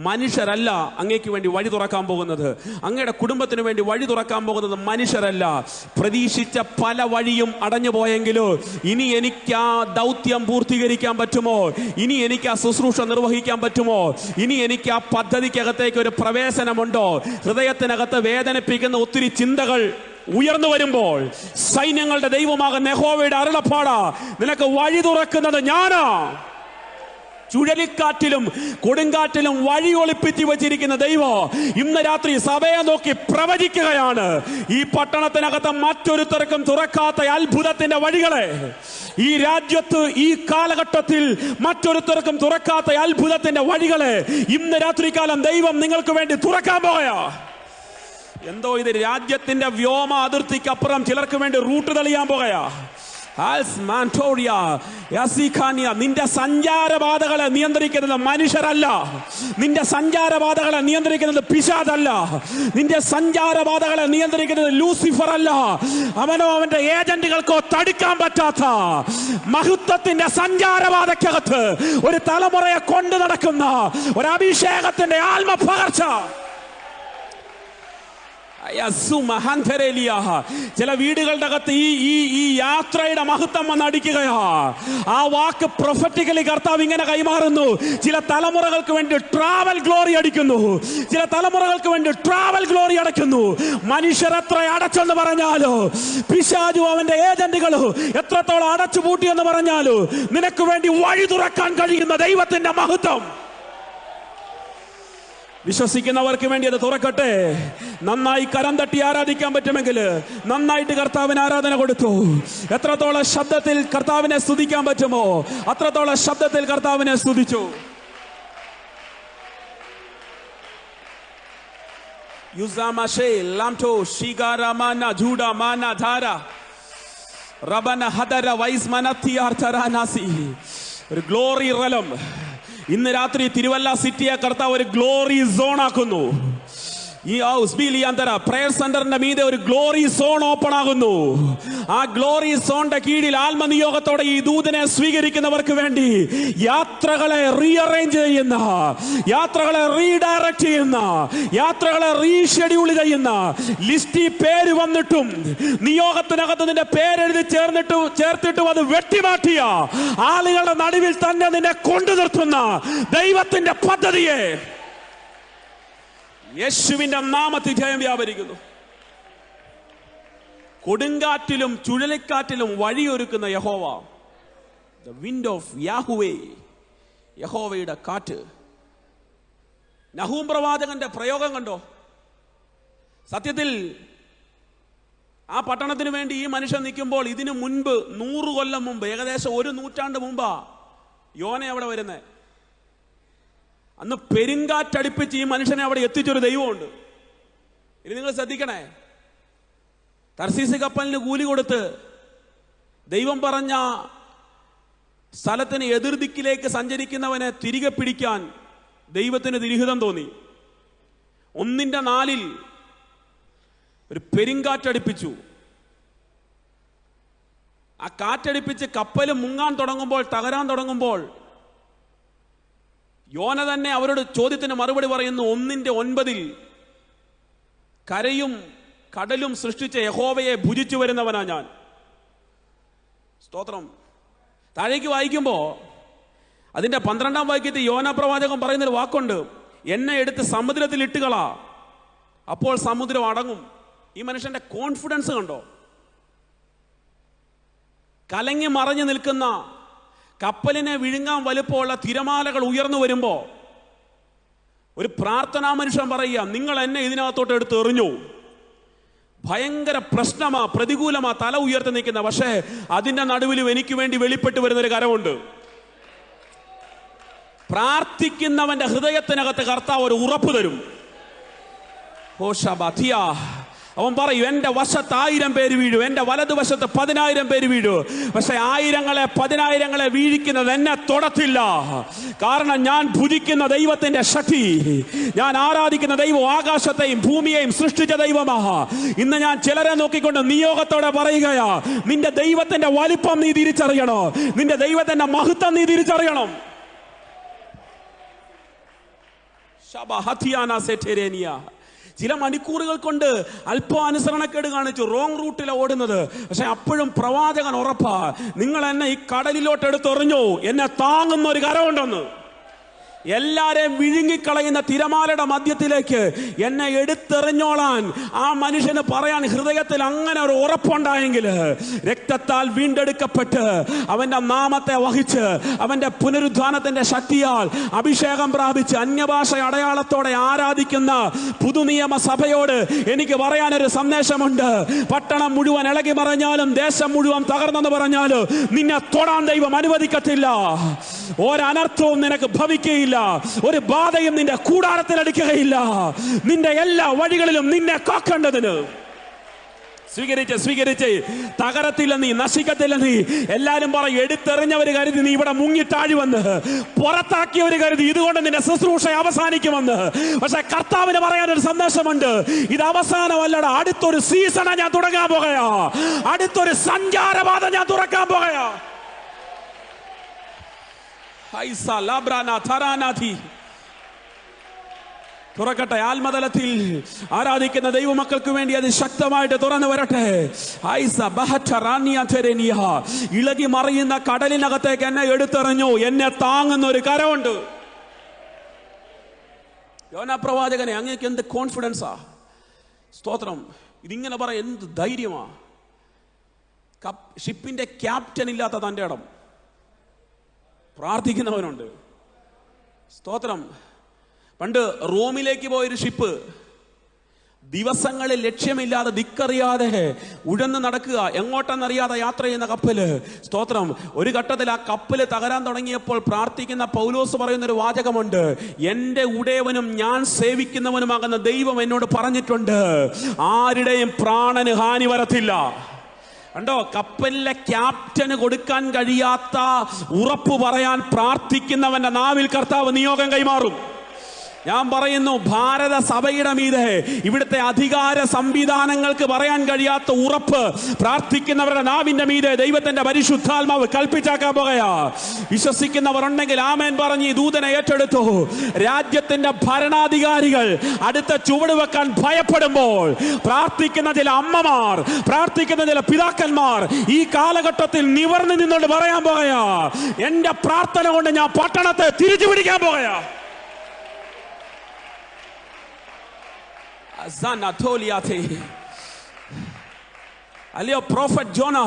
മനുഷ്യരല്ല അങ്ങേക്ക് വേണ്ടി വഴി തുറക്കാൻ പോകുന്നത്. അങ്ങയുടെ കുടുംബത്തിന് വേണ്ടി വഴി തുറക്കാൻ പോകുന്നത് മനുഷ്യരല്ല. പ്രതീക്ഷിച്ച പല വഴിയും അടഞ്ഞു പോയെങ്കിലോ ഇനി എനിക്ക് ആ ദൗത്യം പൂർത്തീകരിക്കാൻ പറ്റുമോ? ഇനി എനിക്ക് ആ ശുശ്രൂഷ നിർവഹിക്കാൻ പറ്റുമോ? ഇനി എനിക്ക് ആ പദ്ധതിക്കകത്തേക്ക് ഒരു പ്രവേശനമുണ്ടോ? ഹൃദയത്തിനകത്ത് വേദനിപ്പിക്കുന്ന ഒത്തിരി ചിന്തകൾ ഉയർന്നു വരുമ്പോൾ സൈന്യങ്ങളുടെ ദൈവമാകുന്ന യഹോവയുടെ അരുളപ്പാടാ, നിനക്ക് വഴി തുറക്കുന്നത് ഞാനാ. ചുഴലിക്കാറ്റിലും കൊടുങ്കാറ്റിലും വഴി ഒളിപ്പിച്ചു വെച്ചിരിക്കുന്ന ദൈവം ഇന്ന് രാത്രി സഭയെ നോക്കി പ്രവചിക്കുകയാണ്. ഈ പട്ടണത്തിനകത്ത് മറ്റൊരുത്തർക്കും തുറക്കാത്ത അത്ഭുതത്തിന്റെ വഴികളെ, ഈ രാജ്യത്ത് ഈ കാലഘട്ടത്തിൽ മറ്റൊരുത്തർക്കും തുറക്കാത്ത അത്ഭുതത്തിന്റെ വഴികളെ ഇന്ന് രാത്രികാലം ദൈവം നിങ്ങൾക്ക് വേണ്ടി തുറക്കാൻ പോയാ. എന്തോ ഇത് രാജ്യത്തിന്റെ വ്യോമ അതിർത്തിക്കപ്പുറം ചിലർക്ക് വേണ്ടി റൂട്ട് തെളിയാൻ പോകയാ. നിന്റെ സഞ്ചാരപാതകളെ നിയന്ത്രിക്കുന്നത് മനുഷ്യരല്ല. നിന്റെ സഞ്ചാരപാതകളെ നിയന്ത്രിക്കുന്നത് പിശാചല്ല. നിന്റെ സഞ്ചാരപാതകളെ നിയന്ത്രിക്കുന്നത് ലൂസിഫർ അല്ല. അവനോ അവന്റെ ഏജന്റുകൾക്കോ തടുക്കാൻ പറ്റാത്ത മഹത്വത്തിന്റെ സഞ്ചാരപാതക്കകത്ത് ഒരു തലമുറയെ കൊണ്ടു നടക്കുന്ന ഒരു അഭിഷേകത്തിന്റെ ആത്മപകർച്ച. ചില വീടുകളുടെ അകത്ത് ഈ യാത്രയുടെ മഹത്വം വന്ന് അടിക്കുകയാ. ആ വാക്ക് പ്രൊഫറ്റിക്കലി കർത്താവ് ഇങ്ങനെ കൈമാറുന്നു. ചില തലമുറകൾക്ക് വേണ്ടി ട്രാവൽ ഗ്ലോറി അടിക്കുന്നു. ചില തലമുറകൾക്ക് വേണ്ടി ട്രാവൽ ഗ്ലോറി അടയ്ക്കുന്നു. മനുഷ്യർ എത്ര അടച്ചെന്ന് പറഞ്ഞാലോ, പിശാചു അവന്റെ ഏജന്റുകളോ എത്രത്തോളം അടച്ചുപൂട്ടി എന്ന് പറഞ്ഞാലോ, നിനക്ക് വേണ്ടി വഴി തുറക്കാൻ കഴിയുന്ന ദൈവത്തിന്റെ മഹത്വം വിശ്വസിക്കുന്നവർക്ക് വേണ്ടി അത് തുറക്കട്ടെ. നന്നായി കരം തട്ടി ആരാധിക്കാൻ പറ്റുമെങ്കിൽ നന്നായിട്ട് കർത്താവിന് ആരാധന കൊടുത്തു. എത്രത്തോളം ശബ്ദത്തിൽ കർത്താവിനെ സ്തുതിക്കാൻ പറ്റുമോ അത്രത്തോളം ശബ്ദത്തിൽ കർത്താവിനെ സ്തുതിച്ചു. യുസാമശേ ലാംടോ ഷിഗാരമാന ജൂഡാമാന ധാര റബന ഹദര വൈസ് മനത്തിയാർ തരാനാസി. ഒരു ഗ്ലോറി റലം ഇന്ന് രാത്രി തിരുവല്ല സിറ്റിയെ കർത്താവ് ഒരു ഗ്ലോറി സോൺ ആക്കുന്നു. ഈ പ്രയർ സെന്ററിന്റെ മീതെ ഒരു ഗ്ലോറി സോൺ ഓപ്പൺ ആകുന്നു. ആ ഗ്ലോറി സോണിന്റെ കീഴിൽ ആത്മനിയോഗത്തോടെ ഈ ദൂതനെ സ്വീകരിക്കുന്നവർക്ക് വേണ്ടി യാത്രകളെ റീഅറേഞ്ച് ചെയ്യുന്ന, യാത്രകളെ റീഡയറക്ട് ചെയ്യുന്ന, യാത്രകളെ റീഷെഡ്യൂൾ ചെയ്യുന്ന, ലിസ്റ്റിൽ പേര് വന്നിട്ടും നിയോഗത്തിനകത്ത് നിന്റെ പേരെഴുതി ചേർത്തിട്ടും അത് വെട്ടിമാറ്റിയ ആളുകളുടെ നടുവിൽ തന്നെ നിന്നെ കൊണ്ടു നിർത്തുന്ന ദൈവത്തിന്റെ പദ്ധതിയെ യേശുവിന്റെ നാമത്തിൽ ജയം വ്യാപരിക്കുന്നു. കൊടുങ്കാറ്റിലും ചുഴലിക്കാറ്റിലും വഴിയൊരുക്കുന്ന യഹോവ, ദ വിൻഡ് ഓഫ് യാഹുവേ, യഹോവയുടെ കാറ്റ്. നഹൂം പ്രവാചകന്റെ പ്രയോഗം കണ്ടോ? സത്യത്തിൽ ആ പട്ടണത്തിന് വേണ്ടി ഈ മനുഷ്യൻ നിൽക്കുമ്പോൾ ഇതിനു മുൻപ് 100 കൊല്ലം മുമ്പ്, ഏകദേശം 1 നൂറ്റാണ്ട് മുമ്പാ യോന അവിടെ വരുന്നത്. അന്ന് പെരുങ്കാറ്റടിപ്പിച്ച് ഈ മനുഷ്യനെ അവിടെ എത്തിച്ചൊരു ദൈവമുണ്ട്. ഇനി നിങ്ങൾ ശ്രദ്ധിക്കണേ, തർശീസ് കപ്പലിന് കൂലി കൊടുത്ത് ദൈവം പറഞ്ഞ സ്ഥലത്തിന് എതിർദിക്കിലേക്ക് സഞ്ചരിക്കുന്നവനെ തിരികെ പിടിക്കാൻ ദൈവത്തിന് തിരിഹിതം തോന്നി. 1:4 ഒരു പെരുങ്കാറ്റടിപ്പിച്ചു. ആ കാറ്റടിപ്പിച്ച് കപ്പൽ മുങ്ങാൻ തുടങ്ങുമ്പോൾ, തകരാൻ തുടങ്ങുമ്പോൾ യോന തന്നെ അവരോട് ചോദ്യത്തിന് മറുപടി പറയുന്നു. 1:9 കരയും കടലും സൃഷ്ടിച്ച യഹോവയെ ഭുജിച്ചു വരുന്നവനാ ഞാൻ. സ്തോത്രം. താഴേക്ക് വായിക്കുമ്പോ അതിന്റെ 12-ാം വാക്യത്തിൽ യോന പ്രവാചകൻ പറയുന്നൊരു വാക്കുണ്ട്, എന്നെ എടുത്ത് സമുദ്രത്തിൽ ഇട്ടുകളാ, അപ്പോൾ സമുദ്രം അടങ്ങും. ഈ മനുഷ്യന്റെ കോൺഫിഡൻസ് കണ്ടോ? കലങ്ങി മറഞ്ഞു നിൽക്കുന്ന കപ്പലിനെ വിഴുങ്ങാൻ വലുപ്പമുള്ള തിരമാലകൾ ഉയർന്നു വരുമ്പോ ഒരു പ്രാർത്ഥനാ മനുഷ്യൻ പറയുക, നിങ്ങൾ എന്നെ ഇതിനകത്തോട്ട് എടുത്ത് എറിഞ്ഞു. ഭയങ്കര പ്രശ്നമാ, പ്രതികൂലമാ, തല ഉയർത്തി നിൽക്കുന്ന, പക്ഷേ അതിന്റെ നടുവിലും എനിക്ക് വേണ്ടി വെളിപ്പെട്ട് വരുന്നൊരു കരമുണ്ട്. പ്രാർത്ഥിക്കുന്നവന്റെ ഹൃദയത്തിനകത്ത് കർത്താവ് ഒരു ഉറപ്പ് തരും. അവൻ പറയും, എന്റെ വശത്ത് 1000 പേര് വീഴും, എന്റെ വലതുവശത്ത് 10,000 പേര് വീഴും, പക്ഷെ 1000-10,000 വീഴിക്കുന്നത് എന്നെ തൊടത്തില്ല. കാരണം ഞാൻ ഭുജിക്കുന്ന ദൈവത്തിന്റെ ശക്തി, ഞാൻ ആരാധിക്കുന്ന ദൈവം ആകാശത്തെയും ഭൂമിയെയും സൃഷ്ടിച്ച ദൈവമാ. ഇന്ന് ഞാൻ ചിലരെ നോക്കിക്കൊണ്ട് നിയോഗത്തോടെ പറയുകയാ, നിന്റെ ദൈവത്തിന്റെ വലിപ്പം നീ തിരിച്ചറിയണോ, നിന്റെ ദൈവത്തിന്റെ മഹത്വം നീ തിരിച്ചറിയണം. ചില മണിക്കൂറുകൾ കൊണ്ട് അല്പാനുസരണക്കേട് കാണിച്ചു റോങ് റൂട്ടിലെ ഓടുന്നത്, പക്ഷെ അപ്പോഴും പ്രവാചകൻ ഉറപ്പാ, നിങ്ങൾ എന്നെ ഈ കടലിലോട്ട് എടുത്തെറിഞ്ഞു, എന്നെ താങ്ങുന്ന ഒരു കരമുണ്ടെന്ന്. എല്ലാരെയും വിഴുങ്ങിക്കളയുന്ന തിരമാലയുടെ മധ്യത്തിലേക്ക് എന്നെ എടുത്തെറിഞ്ഞോളാൻ ആ മനുഷ്യന് പറയാൻ ഹൃദയത്തിൽ അങ്ങനെ ഒരു ഉറപ്പുണ്ടായെങ്കിൽ, രക്തത്താൽ വീണ്ടെടുക്കപ്പെട്ട് അവന്റെ നാമത്തെ വഹിച്ച് അവന്റെ പുനരുദ്ധാനത്തിന്റെ ശക്തിയാൽ അഭിഷേകം പ്രാപിച്ച് അന്യഭാഷ അടയാളത്തോടെ ആരാധിക്കുന്ന പുതുനിയമ സഭയോട് എനിക്ക് പറയാനൊരു സന്ദേശമുണ്ട്. പട്ടണം മുഴുവൻ ഇളകി മറിഞ്ഞാലും, ദേശം മുഴുവൻ തകർന്നെന്ന് പറഞ്ഞാലും നിന്നെ തൊടാൻ ദൈവം അനുവദിക്കത്തില്ല. ഒരനർത്ഥവും നിനക്ക് ഭവിക്കുകയില്ല, ഒരു ബാധയും നിന്റെ കൂടാരത്തിൽ അടിക്കുകയില്ല. നിന്റെ എല്ലാ വഴികളിലും നിന്നെ കാക്കേണ്ടതിന് സ്വീകരിച്ച് തകരത്തില്ല, നീ നശിക്കത്തില്ല. നീ എല്ലാരും പറയും, എടുത്തെറിഞ്ഞവര് കരുതി നീ ഇവിടെ മുങ്ങിത്താഴുവെന്ന്, പുറത്താക്കിയവര് കരുതി ഇതുകൊണ്ട് നിന്റെ ശുശ്രൂഷ അവസാനിക്കുമെന്ന്. പക്ഷെ കർത്താവിന് പറയാനൊരു സന്ദേശമുണ്ട്, ഇത് അവസാനമല്ലടാ, അടുത്തൊരു സീസണ ഞാൻ തുടങ്ങാൻ പോകുകയാ, അടുത്തൊരു സഞ്ചാരപാത ഞാൻ തുറക്കാൻ പോകുകയാ. തുറക്കട്ടെ, ആത്മതലത്തിൽ ആരാധിക്കുന്ന ദൈവമക്കൾക്ക് വേണ്ടി അത് ശക്തമായിട്ട് തുറന്നു വരട്ടെ. ഇളകി മറിയുന്ന കടലിനകത്തേക്ക് എന്നെ എടുത്തെറിഞ്ഞു, എന്നെ താങ്ങുന്ന ഒരു കരമുണ്ട്. യോനാ പ്രവാചകനെ, അങ്ങേക്ക് എന്ത് കോൺഫിഡൻസാ! സ്തോത്രം. ഇതിങ്ങനെ പറ, എന്ത് ധൈര്യമാ! ഷിപ്പിന്റെ ക്യാപ്റ്റൻ ഇല്ലാത്ത തന്റെ ഇടം പ്രാർത്ഥിക്കുന്നവനുണ്ട്. സ്തോത്രം. പണ്ട് റോമിലേക്ക് പോയൊരു ഷിപ്പ് ദിവസങ്ങളിൽ ലക്ഷ്യമില്ലാതെ ദിക്കറിയാതെ ഉഴന്ന് നടക്കുക, എങ്ങോട്ടെന്നറിയാതെ യാത്ര ചെയ്യുന്ന കപ്പല്. സ്തോത്രം. ഒരു ഘട്ടത്തിൽ ആ കപ്പല് തകരാൻ തുടങ്ങിയപ്പോൾ പ്രാർത്ഥിക്കുന്ന പൗലോസ് പറയുന്ന ഒരു വാചകമുണ്ട്, എന്റെ ഉടയവനും ഞാൻ സേവിക്കുന്നവനുമാകുന്ന ദൈവം എന്നോട് പറഞ്ഞിട്ടുണ്ട്, ആരുടെയും പ്രാണന് ഹാനി വരത്തില്ല. കണ്ടോ, കപ്പലിലെ ക്യാപ്റ്റന് കൊടുക്കാൻ കഴിയാത്ത ഉറപ്പ് പറയാൻ പ്രാർത്ഥിക്കുന്നവന്റെ നാവിൽ കർത്താവ് നിയോഗം കൈമാറും. ഞാൻ പറയുന്നു, ഭാരത സഭയുടെ മീതെ ഇവിടുത്തെ അധികാര സംവിധാനങ്ങൾക്ക് പറയാൻ കഴിയാത്ത ഉറപ്പ് പ്രാർത്ഥിക്കുന്നവരുടെ നാവിന്റെ മീതെ ദൈവത്തിന്റെ പരിശുദ്ധാത്മാവ് കൽപ്പിച്ചാക്കാൻ പോകയാ. വിശ്വസിക്കുന്നവർ ഉണ്ടെങ്കിൽ ആമേൻ പറഞ്ഞ് ഈ ദൂതനെ ഏറ്റെടുത്തു. രാജ്യത്തിന്റെ ഭരണാധികാരികൾ അടുത്ത ചുവട് വെക്കാൻ ഭയപ്പെടുമ്പോൾ പ്രാർത്ഥിക്കുന്ന ചില അമ്മമാർ, പ്രാർത്ഥിക്കുന്ന ചില പിതാക്കന്മാർ ഈ കാലഘട്ടത്തിൽ നിവർന്നു നിന്നുകൊണ്ട് പറയാൻ പോകയാ, എന്റെ പ്രാർത്ഥന കൊണ്ട് ഞാൻ പട്ടണത്തെ തിരിച്ചു പിടിക്കാൻ പോകയാ. അല്ലയോ പ്രോഫറ്റ് ജോന,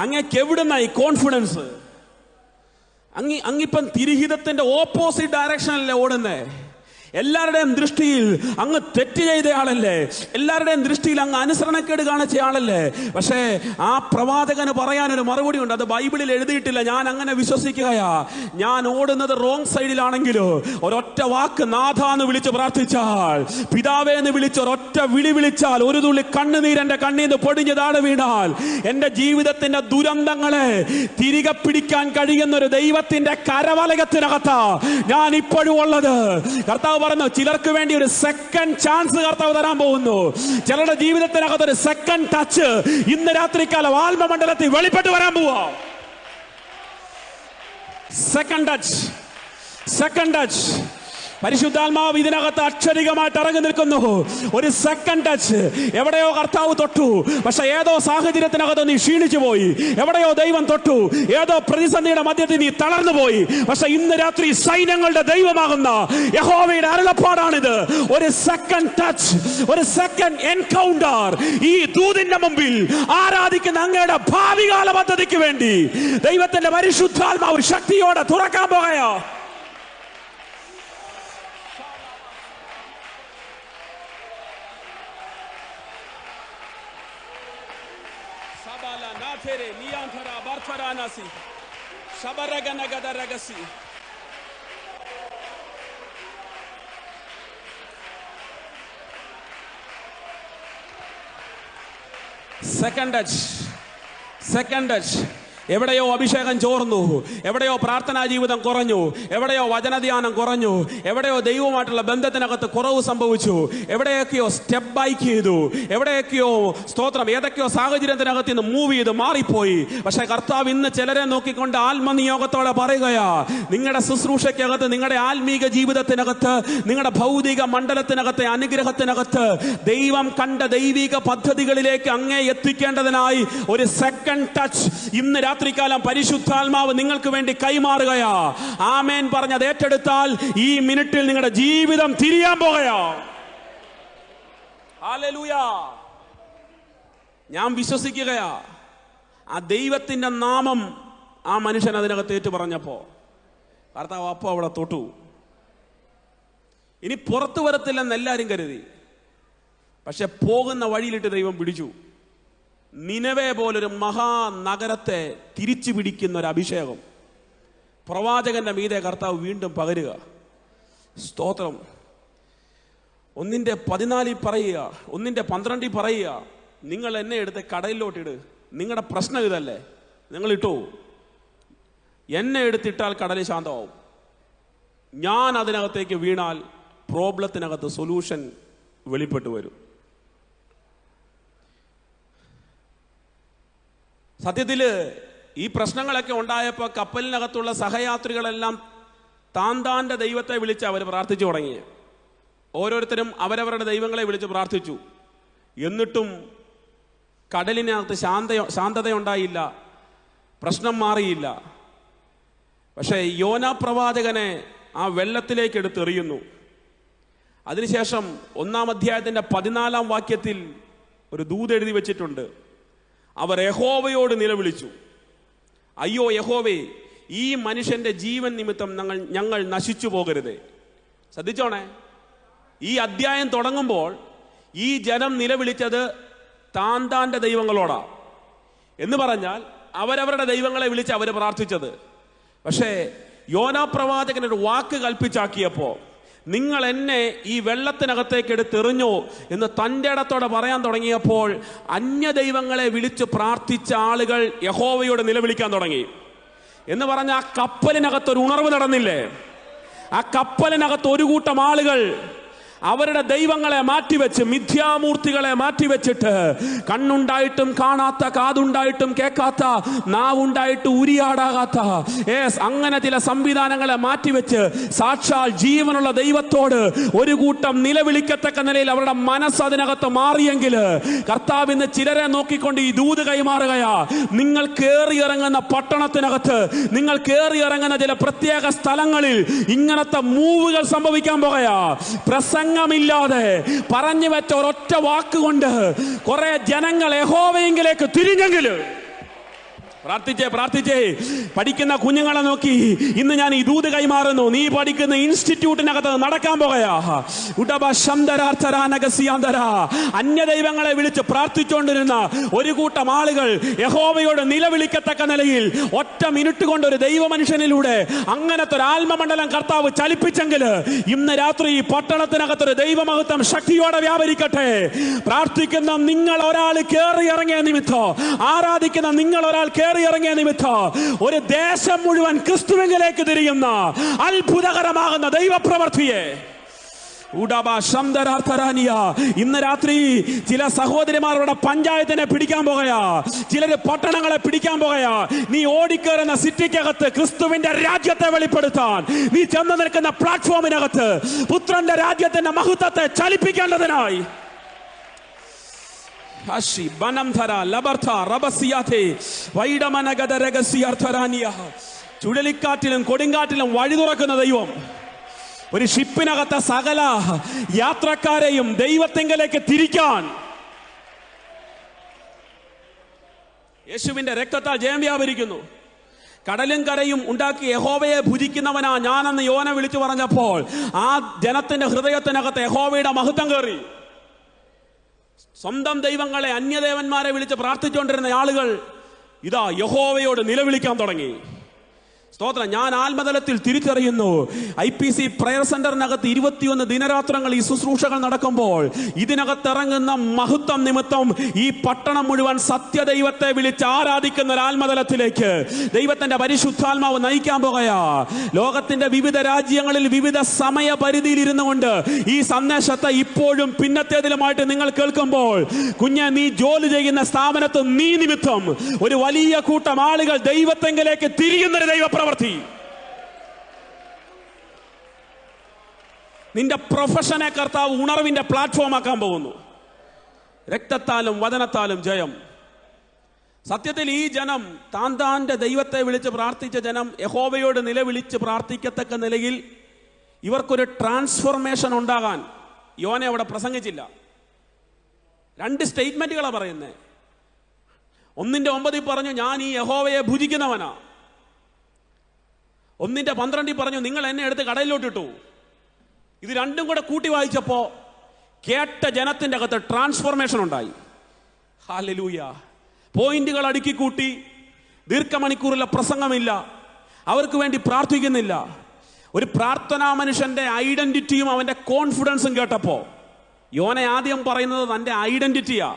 അങ്ങേക്ക് എവിടുന്ന ഈ കോൺഫിഡൻസ്? അങ്ങിപ്പം തിരിഹിതത്തിന്റെ ഓപ്പോസിറ്റ് ഡയറക്ഷനല്ലേ ഓടുന്നേ? എല്ലാവരുടെയും ദൃഷ്ടിയിൽ അങ്ങ് തെറ്റ് ചെയ്ത ആളല്ലേ? എല്ലാവരുടെയും ദൃഷ്ടിയിൽ അങ്ങ് അനുസരണക്കേട് കാണിച്ച ആളല്ലേ? പക്ഷേ ആ പ്രവാചകന് പറയാനൊരു മറുപടി ഉണ്ട്. അത് ബൈബിളിൽ എഴുതിയിട്ടില്ല, ഞാൻ അങ്ങനെ വിശ്വസിക്കുകയാ. ഞാൻ ഓടുന്നത് റോങ് സൈഡിലാണെങ്കിലോ ഒരൊറ്റ വാക്ക് നാഥാന്ന് വിളിച്ച് പ്രാർത്ഥിച്ചാൽ, പിതാവേന്ന് വിളിച്ച് ഒരൊറ്റ വിളി വിളിച്ചാൽ, ഒരു തുള്ളി കണ്ണുനീരെന്റെ കണ്ണീന്ന് പൊടിഞ്ഞ് താഴെ വീണാൽ എന്റെ ജീവിതത്തിന്റെ ദുരന്തങ്ങളെ തിരികെ പിടിക്കാൻ കഴിയുന്ന ഒരു ദൈവത്തിന്റെ കരവലയത്തിനകത്താ ഞാൻ ഇപ്പോഴും ഉള്ളത്. കർത്താവ് പറഞ്ഞു, ചിലർക്ക് വേണ്ടി ഒരു സെക്കൻഡ് ചാൻസ് കർത്താവ് തരാൻ പോകുന്നു. ചിലരുടെ ജീവിതത്തിനകത്ത് ഒരു സെക്കൻഡ് ടച്ച് ഇന്ന് രാത്രികാലം ആത്മമണ്ഡലത്തിൽ വെളിപ്പെട്ട് വരാൻ പോവാ. Second touch, second touch. പരിശുദ്ധാത്മാവ് ഇതിനകത്ത് അക്ഷരികമായിട്ട് ഇറങ്ങി നിൽക്കുന്നു. ഒരു സെക്കൻഡ് ടച്ച്. എവിടെയോ കർത്താവ് തൊട്ടു, പക്ഷെ ഏതോ സാഹചര്യത്തിനകത്ത് നീ ക്ഷീണിച്ചു പോയി. എവിടെയോ ദൈവം തൊട്ടു, ഏതോ പ്രതിസന്ധിയുടെ മധ്യത്തിൽ നീ തളർന്നു പോയി. പക്ഷെ ഇന്ന് രാത്രി സൈന്യങ്ങളുടെ ദൈവമാകുന്ന യഹോവയുടെ അരുളപ്പാടാണിത്. ഒരു സെക്കൻഡ് ടച്ച്, ഒരു സെക്കൻഡ് എൻകൗണ്ടർ. ഈ ദൂതിന്റെ മുമ്പിൽ ആരാധിക്കുന്ന അങ്ങയുടെ ഭാവികാല പദ്ധതിക്ക് വേണ്ടി ദൈവത്തിന്റെ പരിശുദ്ധാത്മാവ് ശക്തിയോടെ തുറക്കാൻ പോകയോ. Second touch, second touch. എവിടെയോ അഭിഷേകം ചോർന്നു, എവിടെയോ പ്രാർത്ഥനാ ജീവിതം കുറഞ്ഞു, എവിടെയോ വചനധ്യാനം കുറഞ്ഞു, എവിടെയോ ദൈവവുമായിട്ടുള്ള ബന്ധത്തിനകത്ത് കുറവ് സംഭവിച്ചു, എവിടെയൊക്കെയോ സ്റ്റെപ്പ് ബൈക്ക് ചെയ്തു, എവിടെയൊക്കെയോ സ്തോത്രം ഏതൊക്കെയോ സാഹചര്യത്തിനകത്ത് നിന്ന് മൂവ് ചെയ്ത് മാറിപ്പോയി. പക്ഷെ കർത്താവ് ഇന്ന് ചിലരെ നോക്കിക്കൊണ്ട് ആത്മനിയോഗത്തോടെ പറയുകയാ, നിങ്ങളുടെ ശുശ്രൂഷയ്ക്കകത്ത്, നിങ്ങളുടെ ആത്മീക ജീവിതത്തിനകത്ത്, നിങ്ങളുടെ ഭൗതിക മണ്ഡലത്തിനകത്തെ അനുഗ്രഹത്തിനകത്ത് ദൈവം കണ്ട ദൈവിക പദ്ധതികളിലേക്ക് അങ്ങേ എത്തിക്കേണ്ടതിനായി ഒരു സെക്കൻഡ് ടച്ച് ഇന്ന് രാത്രികാലം പരിശുദ്ധാത്മാവ് നിങ്ങൾക്ക് വേണ്ടി കൈമാറുകയാ. ആമേൻ പറഞ്ഞത് ഏറ്റെടുത്താൽ ഈ മിനിറ്റിൽ നിങ്ങളുടെ ജീവിതം തിരിയാൻ പോകയാ. ഹല്ലേലൂയ. ഞാൻ വിശ്വസിക്കുകയാ, ആ ദൈവത്തിന്റെ നാമം ആ മനുഷ്യൻ അതിനകത്ത് ഏറ്റു പറഞ്ഞപ്പോ കർത്താവ് അപ്പോ അവിടെ തൊട്ടു. ഇനി പുറത്തു വരത്തില്ലെന്ന് എല്ലാവരും കരുതി, പക്ഷെ പോകുന്ന വഴിയിലിട്ട് ദൈവം പിടിച്ചു. നിനവേ പോലൊരു മഹാനഗരത്തെ തിരിച്ചു പിടിക്കുന്ന ഒരു അഭിഷേകം പ്രവാചകന്റെ മീതെ കർത്താവ് വീണ്ടും പകരുക. സ്തോത്രം. 1:14 പറയുക, 1:12 പറയുക, നിങ്ങൾ എന്നെ എടുത്ത് കടലിലോട്ടിട്. നിങ്ങളുടെ പ്രശ്നം ഇതല്ലേ, നിങ്ങൾ ഇട്ടോ. എന്നെ എടുത്തിട്ടാൽ കടൽ ശാന്തമാവും. ഞാൻ അതിനകത്തേക്ക് വീണാൽ പ്രോബ്ലത്തിനകത്ത് സൊല്യൂഷൻ വെളിപ്പെട്ടു വരും. സത്യത്തിൽ ഈ പ്രശ്നങ്ങളൊക്കെ ഉണ്ടായപ്പോൾ കപ്പലിനകത്തുള്ള സഹയാത്രികളെല്ലാം താന്താന്റെ ദൈവത്തെ വിളിച്ച് അവർ പ്രാർത്ഥിച്ചു തുടങ്ങി. ഓരോരുത്തരും അവരവരുടെ ദൈവങ്ങളെ വിളിച്ച് പ്രാർത്ഥിച്ചു. എന്നിട്ടും കടലിനകത്ത് ശാന്തതയുണ്ടായില്ല, പ്രശ്നം മാറിയില്ല. പക്ഷേ യോനാ പ്രവാചകനെ ആ വെള്ളത്തിലേക്ക് എടുത്തെറിയുന്നു. അതിനുശേഷം 1-ാം അധ്യായത്തിന്റെ 14-ാം വാക്യത്തിൽ ഒരു ദൂത് എഴുതി വെച്ചിട്ടുണ്ട്. അവർ യഹോവയോട് നിലവിളിച്ചു, അയ്യോ യഹോവേ, ഈ മനുഷ്യന്റെ ജീവൻ നിമിത്തം ഞങ്ങൾ നശിച്ചു പോകരുതേ. ശ്രദ്ധിച്ചോണേ, ഈ അധ്യായം തുടങ്ങുമ്പോൾ ഈ ജനം നിലവിളിച്ചത് താന്താന്റെ ദൈവങ്ങളോടാ. എന്ന് പറഞ്ഞാൽ അവരവരുടെ ദൈവങ്ങളെ വിളിച്ച് അവർ പ്രാർത്ഥിച്ചത്. പക്ഷേ യോനാ പ്രവാചകൻ ഒരു വാക്ക് കൽപ്പിച്ചാക്കിയപ്പോ, നിങ്ങൾ എന്നെ ഈ വെള്ളത്തിനകത്തേക്ക് എടുത്തെറിഞ്ഞോ എന്ന് തൻ്റെ ഇടത്തോടെ പറയാൻ തുടങ്ങിയപ്പോൾ, അന്യ ദൈവങ്ങളെ വിളിച്ച് പ്രാർത്ഥിച്ച ആളുകൾ യഹോവയോട് നിലവിളിക്കാൻ തുടങ്ങി. എന്ന് പറഞ്ഞ ആ കപ്പലിനകത്ത് ഒരു ഉണർവ് നടന്നില്ലേ? ആ കപ്പലിനകത്ത് ഒരു കൂട്ടം ആളുകൾ അവരുടെ ദൈവങ്ങളെ മാറ്റിവെച്ച്, മിഥ്യാമൂർത്തികളെ മാറ്റിവെച്ചിട്ട്, കണ്ണുണ്ടായിട്ടും കാണാത്ത, കാതുണ്ടായിട്ടും കേൾക്കാത്ത, നാവുണ്ടായിട്ട് ഉരിയാടാകാത്ത, അങ്ങനെ ചില സംവിധാനങ്ങളെ മാറ്റിവെച്ച് സാക്ഷാൽ ജീവനുള്ള ദൈവത്തോട് ഒരു കൂട്ടം നിലവിളിക്കത്തക്ക നിലയിൽ അവരുടെ മനസ്സ് അതിനകത്ത് മാറിയെങ്കിൽ, കർത്താവ് ഇന്ന് ചിലരെ നോക്കിക്കൊണ്ട് ഈ ദൂത് കൈമാറുകയാ. നിങ്ങൾ കേറിയിറങ്ങുന്ന പട്ടണത്തിനകത്ത്, നിങ്ങൾ കേറിയിറങ്ങുന്ന ചില പ്രത്യേക സ്ഥലങ്ങളിൽ ഇങ്ങനത്തെ മൂവുകൾ സംഭവിക്കാൻ പോകയാ. പ്രസംഗമില്ലാതെ പറഞ്ഞു വെച്ച ഒരൊറ്റ വാക്കുകൊണ്ട് കുറെ ജനങ്ങൾ യഹോവയെങ്കിലേക്ക് തിരിഞ്ഞെങ്കിൽ, പ്രാർത്ഥിച്ചേ പഠിക്കുന്ന കുഞ്ഞുങ്ങളെ നോക്കി ഇന്ന് ഞാൻ ഈ ദൂത് കൈമാറുന്നു. നീ പഠിക്കുന്ന ഇൻസ്റ്റിറ്റ്യൂട്ടിനകത്ത് നടക്കാൻ പോകയാ. അന്യ ദൈവങ്ങളെ വിളിച്ച് പ്രാർത്ഥിച്ചുകൊണ്ടിരുന്ന ഒരു കൂട്ടം ആളുകൾ യഹോവയോട് നിലവിളിക്കത്തക്ക നിലയിൽ ഒറ്റ മിനിറ്റ് കൊണ്ട് ഒരു ദൈവ മനുഷ്യനിലൂടെ അങ്ങനത്തെ ഒരു ആത്മമണ്ഡലം കർത്താവ് ചലിപ്പിച്ചെങ്കിൽ, ഇന്ന് രാത്രി ഈ പട്ടണത്തിനകത്തൊരു ദൈവമഹത്വം ശക്തിയോടെ വ്യാപരിക്കട്ടെ. പ്രാർത്ഥിക്കുന്ന നിങ്ങൾ ഒരാൾ കയറി ഇറങ്ങിയ നിമിത്തം, ആരാധിക്കുന്ന നിങ്ങൾ ഒരാൾ ഇറങ്ങിയ നിമിത്തം ഒരു ദേശം മുഴുവൻ ക്രിസ്തുവിലേക്ക് തിരിയുന്ന അത്ഭുതകരമാകുന്ന ദൈവപ്രവൃത്തിയെ ഇന്ന് രാത്രി ചില സഹോദരിമാരുടെ പഞ്ചായത്തിനെ പിടിക്കാൻ പോകയാ, ചിലര് പട്ടണങ്ങളെ പിടിക്കാൻ പോകയാ. നീ ഓടിക്കേറുന്ന സിറ്റിക്കകത്ത് ക്രിസ്തുവിന്റെ രാജ്യത്തെ വെളിപ്പെടുത്താൻ, നീ ചെന്ന് നിൽക്കുന്ന പ്ലാറ്റ്ഫോമിനകത്ത് പുത്രന്റെ രാജ്യത്തിന്റെ മഹത്വത്തെ ചലിപ്പിക്കേണ്ടതിനായി ചുഴലിക്കാറ്റിലും കൊടുങ്കാറ്റിലും വഴി തുറക്കുന്ന ദൈവം ഒരു ഷിപ്പിനകത്തെ സകല യാത്രക്കാരെയും ദൈവത്തെങ്കിലേക്ക് തിരിക്കാൻ യേശുവിന്റെ രക്തത്താൽ ജയം വ്യാപരിക്കുന്നു. കടലും കരയും ഉണ്ടാക്കി യഹോവയെ ഭുജിക്കുന്നവനാ ഞാനെന്ന് യോന വിളിച്ചു പറഞ്ഞപ്പോൾ ആ ജനത്തിന്റെ ഹൃദയത്തിനകത്ത് യഹോവയുടെ മഹത്വം കയറി. സ്വന്തം ദൈവങ്ങളെ, അന്യദേവന്മാരെ വിളിച്ച് പ്രാർത്ഥിച്ചുകൊണ്ടിരുന്ന ആളുകൾ ഇതാ യഹോവയോട് നിലവിളിക്കാൻ തുടങ്ങി. സ്തോത്രം. ഞാൻ ആത്മതലത്തിൽ തിരിച്ചറിയുന്നു, IPC പ്രയർ സെന്ററിനകത്ത് 21 ദിനരാത്രങ്ങൾ ഈ ശുശ്രൂഷകൾ നടക്കുമ്പോൾ ഇതിനകത്ത് ഇറങ്ങുന്ന മഹത്വം നിമിത്തം ഈ പട്ടണം മുഴുവൻ സത്യദൈവത്തെ വിളിച്ച് ആരാധിക്കുന്ന ഒരു ആത്മതലത്തിലേക്ക് ദൈവത്തിന്റെ പരിശുദ്ധാത്മാവ് നയിക്കാൻ പോകയാ. ലോകത്തിന്റെ വിവിധ രാജ്യങ്ങളിൽ വിവിധ സമയപരിധിയിൽ ഇരുന്നു കൊണ്ട് ഈ സന്ദേശത്തെ ഇപ്പോഴും പിന്നത്തേതിലുമായിട്ട് നിങ്ങൾ കേൾക്കുമ്പോൾ, കുഞ്ഞെ, നീ ജോലി ചെയ്യുന്ന സ്ഥാപനത്ത് നീ നിമിത്തം ഒരു വലിയ കൂട്ടം ആളുകൾ ദൈവത്തെങ്കിലേക്ക് തിരിയുന്നൊരു ദൈവപ്രവൃത്തി, നിന്റെ പ്രൊഫഷനെ കർത്താവ് ഉണർവിന്റെ പ്ലാറ്റ്ഫോം ആക്കാൻ പോകുന്നു. രക്തത്താലും വചനത്താലും ജയം. സത്യത്തിൽ ഈ ജനം താന്താന്റെ ദൈവത്തെ വിളിച്ച് പ്രാർത്ഥിച്ച ജനം യഹോവയോട് നിലവിളിച്ച് പ്രാർത്ഥിക്കത്തക്ക നിലയിൽ ഇവർക്കൊരു ട്രാൻസ്ഫോർമേഷൻ ഉണ്ടാകാൻ യോന അവിടെ പ്രസംഗിച്ചില്ല. 2 സ്റ്റേറ്റ്മെന്റുകളാണ് പറയുന്നത്. 1:9 പറഞ്ഞു, ഞാൻ ഈ യഹോവയെ ഭുജിക്കുന്നവനാ. 1:12 പറഞ്ഞു, നിങ്ങൾ എന്നെ എടുത്ത് കടലിലോട്ടിട്ടു. ഇത് രണ്ടും കൂടെ കൂട്ടി വായിച്ചപ്പോ കേട്ട ജനത്തിന്റെ അകത്ത് ട്രാൻസ്ഫോർമേഷൻ ഉണ്ടായി. ഹല്ലേലൂയ. പോയിന്റുകൾ അടുക്കി കൂട്ടി, ദീർഘമണിക്കൂറിലെ പ്രസംഗമില്ല, അവർക്ക് വേണ്ടി പ്രാർത്ഥിക്കുന്നില്ല. ഒരു പ്രാർത്ഥനാ മനുഷ്യന്റെ ഐഡന്റിറ്റിയും അവന്റെ കോൺഫിഡൻസും കേട്ടപ്പോ യോന ആദ്യം പറയുന്നത് തന്റെ ഐഡന്റിറ്റിയാ,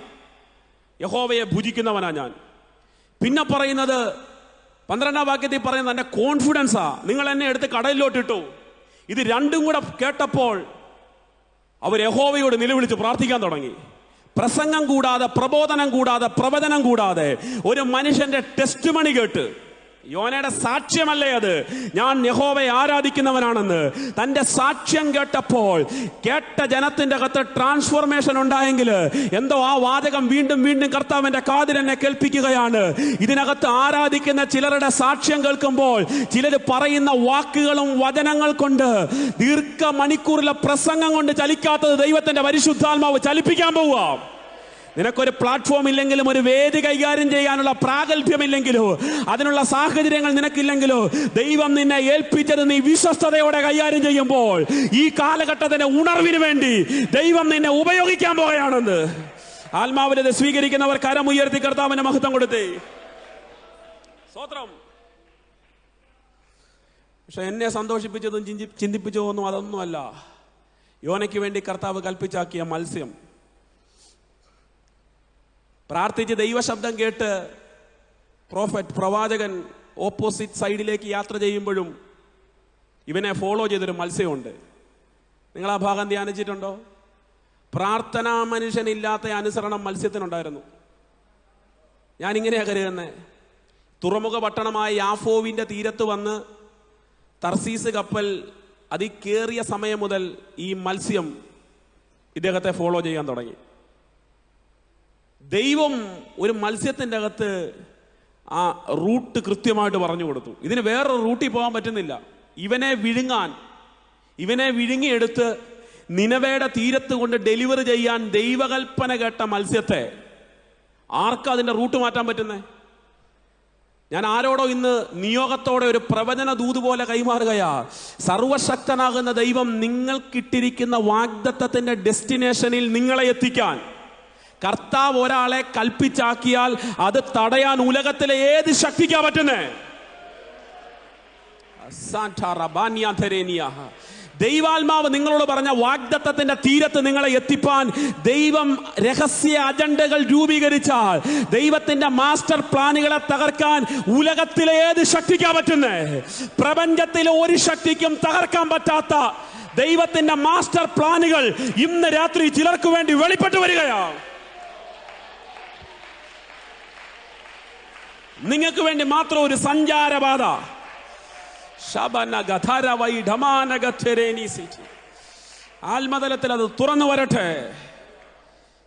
യഹോവയെ ഭുജിക്കുന്നവനാ ഞാൻ. പിന്നെ പറയുന്നത് 12-ാം വാക്യത്തിൽ പറയുന്നത് തന്റെ കോൺഫിഡൻസാ, നിങ്ങൾ എന്നെ എടുത്ത് കടലിലോട്ടിട്ടു. ഇത് രണ്ടും കൂടെ കേട്ടപ്പോൾ അവർ യഹോവയോട് നിലവിളിച്ച് പ്രാർത്ഥിക്കാൻ തുടങ്ങി. പ്രസംഗം കൂടാതെ, പ്രബോധനം കൂടാതെ, പ്രവചനം കൂടാതെ ഒരു മനുഷ്യന്റെ ടെസ്റ്റിമണി കേട്ട്, യോനയുടെ സാക്ഷ്യമല്ലേ അത്, ഞാൻ യഹോവയെ ആരാധിക്കുന്നവനാണെന്ന്, തന്റെ സാക്ഷ്യം കേട്ടപ്പോൾ കേട്ട ജനത്തിന്റെ അകത്ത് ട്രാൻസ്ഫോർമേഷൻ ഉണ്ടായെങ്കിൽ എന്തോ ആ വാചകം വീണ്ടും വീണ്ടും കർത്താവിന്റെ കാതിൽ എന്നെ കേൾപ്പിക്കുകയാണ്. ഇതിനകത്ത് ആരാധിക്കുന്ന ചിലരുടെ സാക്ഷ്യം കേൾക്കുമ്പോൾ ചിലർ പറയുന്ന വാക്കുകളും വചനങ്ങൾ കൊണ്ട്, ദീർഘമണിക്കൂറിലെ പ്രസംഗം കൊണ്ട് ചലിക്കാത്തത് ദൈവത്തിന്റെ പരിശുദ്ധാത്മാവ് ചലിപ്പിക്കാൻ പോവുക. നിനക്കൊരു പ്ലാറ്റ്ഫോം ഇല്ലെങ്കിലും, ഒരു വേദി കൈകാര്യം ചെയ്യാനുള്ള പ്രാഗൽഭ്യമില്ലെങ്കിലോ, അതിനുള്ള സാഹചര്യങ്ങൾ നിനക്കില്ലെങ്കിലോ, ദൈവം നിന്നെ ഏൽപ്പിച്ചത് നീ വിശ്വസ്തയോടെ കൈകാര്യം ചെയ്യുമ്പോൾ ഈ കാലഘട്ടത്തിന്റെ ഉണർവിന് വേണ്ടി ദൈവം നിന്നെ ഉപയോഗിക്കാൻ പോകുകയാണെന്ന് ആത്മാവിൽ ഇത് സ്വീകരിക്കുന്നവർ കരമുയർത്തി കർത്താവിന് മഹത്വം കൊടുത്തേ. സ്തോത്രം. പക്ഷെ എന്നെ സന്തോഷിപ്പിച്ചതും ചിന്തിപ്പിച്ചതൊന്നും അതൊന്നുമല്ല. യോനയ്ക്ക് വേണ്ടി കർത്താവ് കൽപ്പിച്ചാക്കിയ മത്സ്യം. പ്രാർത്ഥിച്ച് ദൈവശബ്ദം കേട്ട് പ്രവാചകൻ ഓപ്പോസിറ്റ് സൈഡിലേക്ക് യാത്ര ചെയ്യുമ്പോഴും ഇവനെ ഫോളോ ചെയ്തൊരു മത്സ്യമുണ്ട്. നിങ്ങൾ ആ ഭാഗം ധ്യാനിച്ചിട്ടുണ്ടോ? പ്രാർത്ഥനാ മനുഷ്യനില്ലാത്ത അനുസരണം മത്സ്യത്തിനുണ്ടായിരുന്നു. ഞാനിങ്ങനെയാ കരുതുന്നത്, തുറമുഖ പട്ടണമായ യാഫോവിൻ്റെ തീരത്ത് വന്ന് തർസീസ് കപ്പൽ അതിക്കേറിയ സമയം മുതൽ ഈ മത്സ്യം ഇദ്ദേഹത്തെ ഫോളോ ചെയ്യാൻ തുടങ്ങി. ദൈവം ഒരു മത്സ്യത്തിൻ്റെ അകത്ത് ആ റൂട്ട് കൃത്യമായിട്ട് പറഞ്ഞു കൊടുത്തു. ഇതിന് വേറൊരു റൂട്ടിൽ പോകാൻ പറ്റുന്നില്ല. ഇവനെ വിഴുങ്ങിയെടുത്ത് നിനവയുടെ തീരത്ത് കൊണ്ട് ഡെലിവറി ചെയ്യാൻ ദൈവകൽപ്പന കേട്ട മത്സ്യത്തെ ആർക്കാ അതിൻ്റെ റൂട്ട് മാറ്റാൻ പറ്റുന്നേ? ഞാൻ ആരോടോ ഇന്ന് നിയോഗത്തോടെ ഒരു പ്രവചന ദൂത് പോലെ കൈമാറുകയാ. സർവശക്തനാകുന്ന ദൈവം നിങ്ങൾക്കിട്ടിരിക്കുന്ന വാഗ്ദത്തത്തിന്റെ ഡെസ്റ്റിനേഷനിൽ നിങ്ങളെ എത്തിക്കാൻ കർത്താവ് ഒരാളെ കൽപ്പിച്ചാക്കിയാൽ അത് തടയാൻ ഉലകത്തിലെ ഏത് ശക്തിക്കാ പറ്റുന്നേ? ദൈവാത്മാവ് നിങ്ങളോട് പറഞ്ഞ വാഗ്ദത്തത്തിന്റെ തീരത്ത് നിങ്ങളെ എത്തിപ്പാൻ ദൈവം രഹസ്യ അജണ്ടകൾ രൂപീകരിച്ചാൽ, ദൈവത്തിന്റെ മാസ്റ്റർ പ്ലാനുകളെ തകർക്കാൻ ഉലകത്തിലെ ഏത് ശക്തിക്കാ പറ്റുന്നേ? പ്രപഞ്ചത്തിലെ ഒരു ശക്തിക്കും തകർക്കാൻ പറ്റാത്ത ദൈവത്തിന്റെ മാസ്റ്റർ പ്ലാനുകൾ ഇന്ന് രാത്രി ചിലർക്ക് വേണ്ടി വെളിപ്പെട്ടു വരികയാണ്. നിങ്ങൾക്ക് വേണ്ടി മാത്രം ഒരു സഞ്ചാരപാത. ആത്മതലത്തിൽ അത് തുറന്നു വരട്ടെ.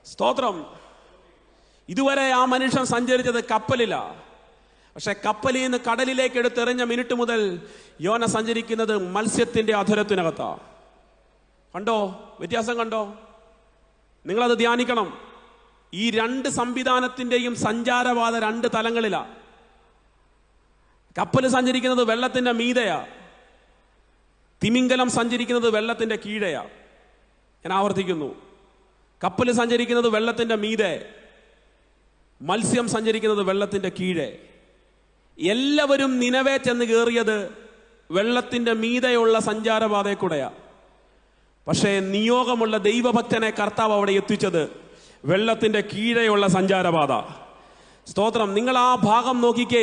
സ്തോത്രം. ഇതുവരെ ആ മനുഷ്യൻ സഞ്ചരിച്ചത് കപ്പലില. പക്ഷെ കപ്പലിൽ നിന്ന് കടലിലേക്ക് എടുത്തെറിഞ്ഞ മിനിറ്റ് മുതൽ യോന സഞ്ചരിക്കുന്നത് മത്സ്യത്തിന്റെ അധരത്തിനകത്താ. കണ്ടോ വ്യത്യാസം? കണ്ടോ? നിങ്ങളത് ധ്യാനിക്കണം. ഈ രണ്ട് സംവിധാനത്തിന്റെയും സഞ്ചാരപാത രണ്ട് തലങ്ങളിലാ. കപ്പൽ സഞ്ചരിക്കുന്നത് വെള്ളത്തിന്റെ മീതെയാ, തിമിംഗലം സഞ്ചരിക്കുന്നത് വെള്ളത്തിന്റെ കീഴെയാ. ഞാൻ ആവർത്തിക്കുന്നു, കപ്പൽ സഞ്ചരിക്കുന്നത് വെള്ളത്തിന്റെ മീതെ, മത്സ്യം സഞ്ചരിക്കുന്നത് വെള്ളത്തിന്റെ കീഴെ. എല്ലാവരും നിനവേ ചെന്ന് കയറിയത് വെള്ളത്തിന്റെ മീതെയുള്ള സഞ്ചാരപാതയിൽ കൂടെയാ. പക്ഷേ നിയോഗമുള്ള ദൈവഭക്തനെ കർത്താവ് അവിടെ എത്തിച്ചത് വെള്ളത്തിന്റെ കീഴെയുള്ള സഞ്ചാരപാത. സ്തോത്രം. നിങ്ങൾ ആ ഭാഗം നോക്കിക്കേ.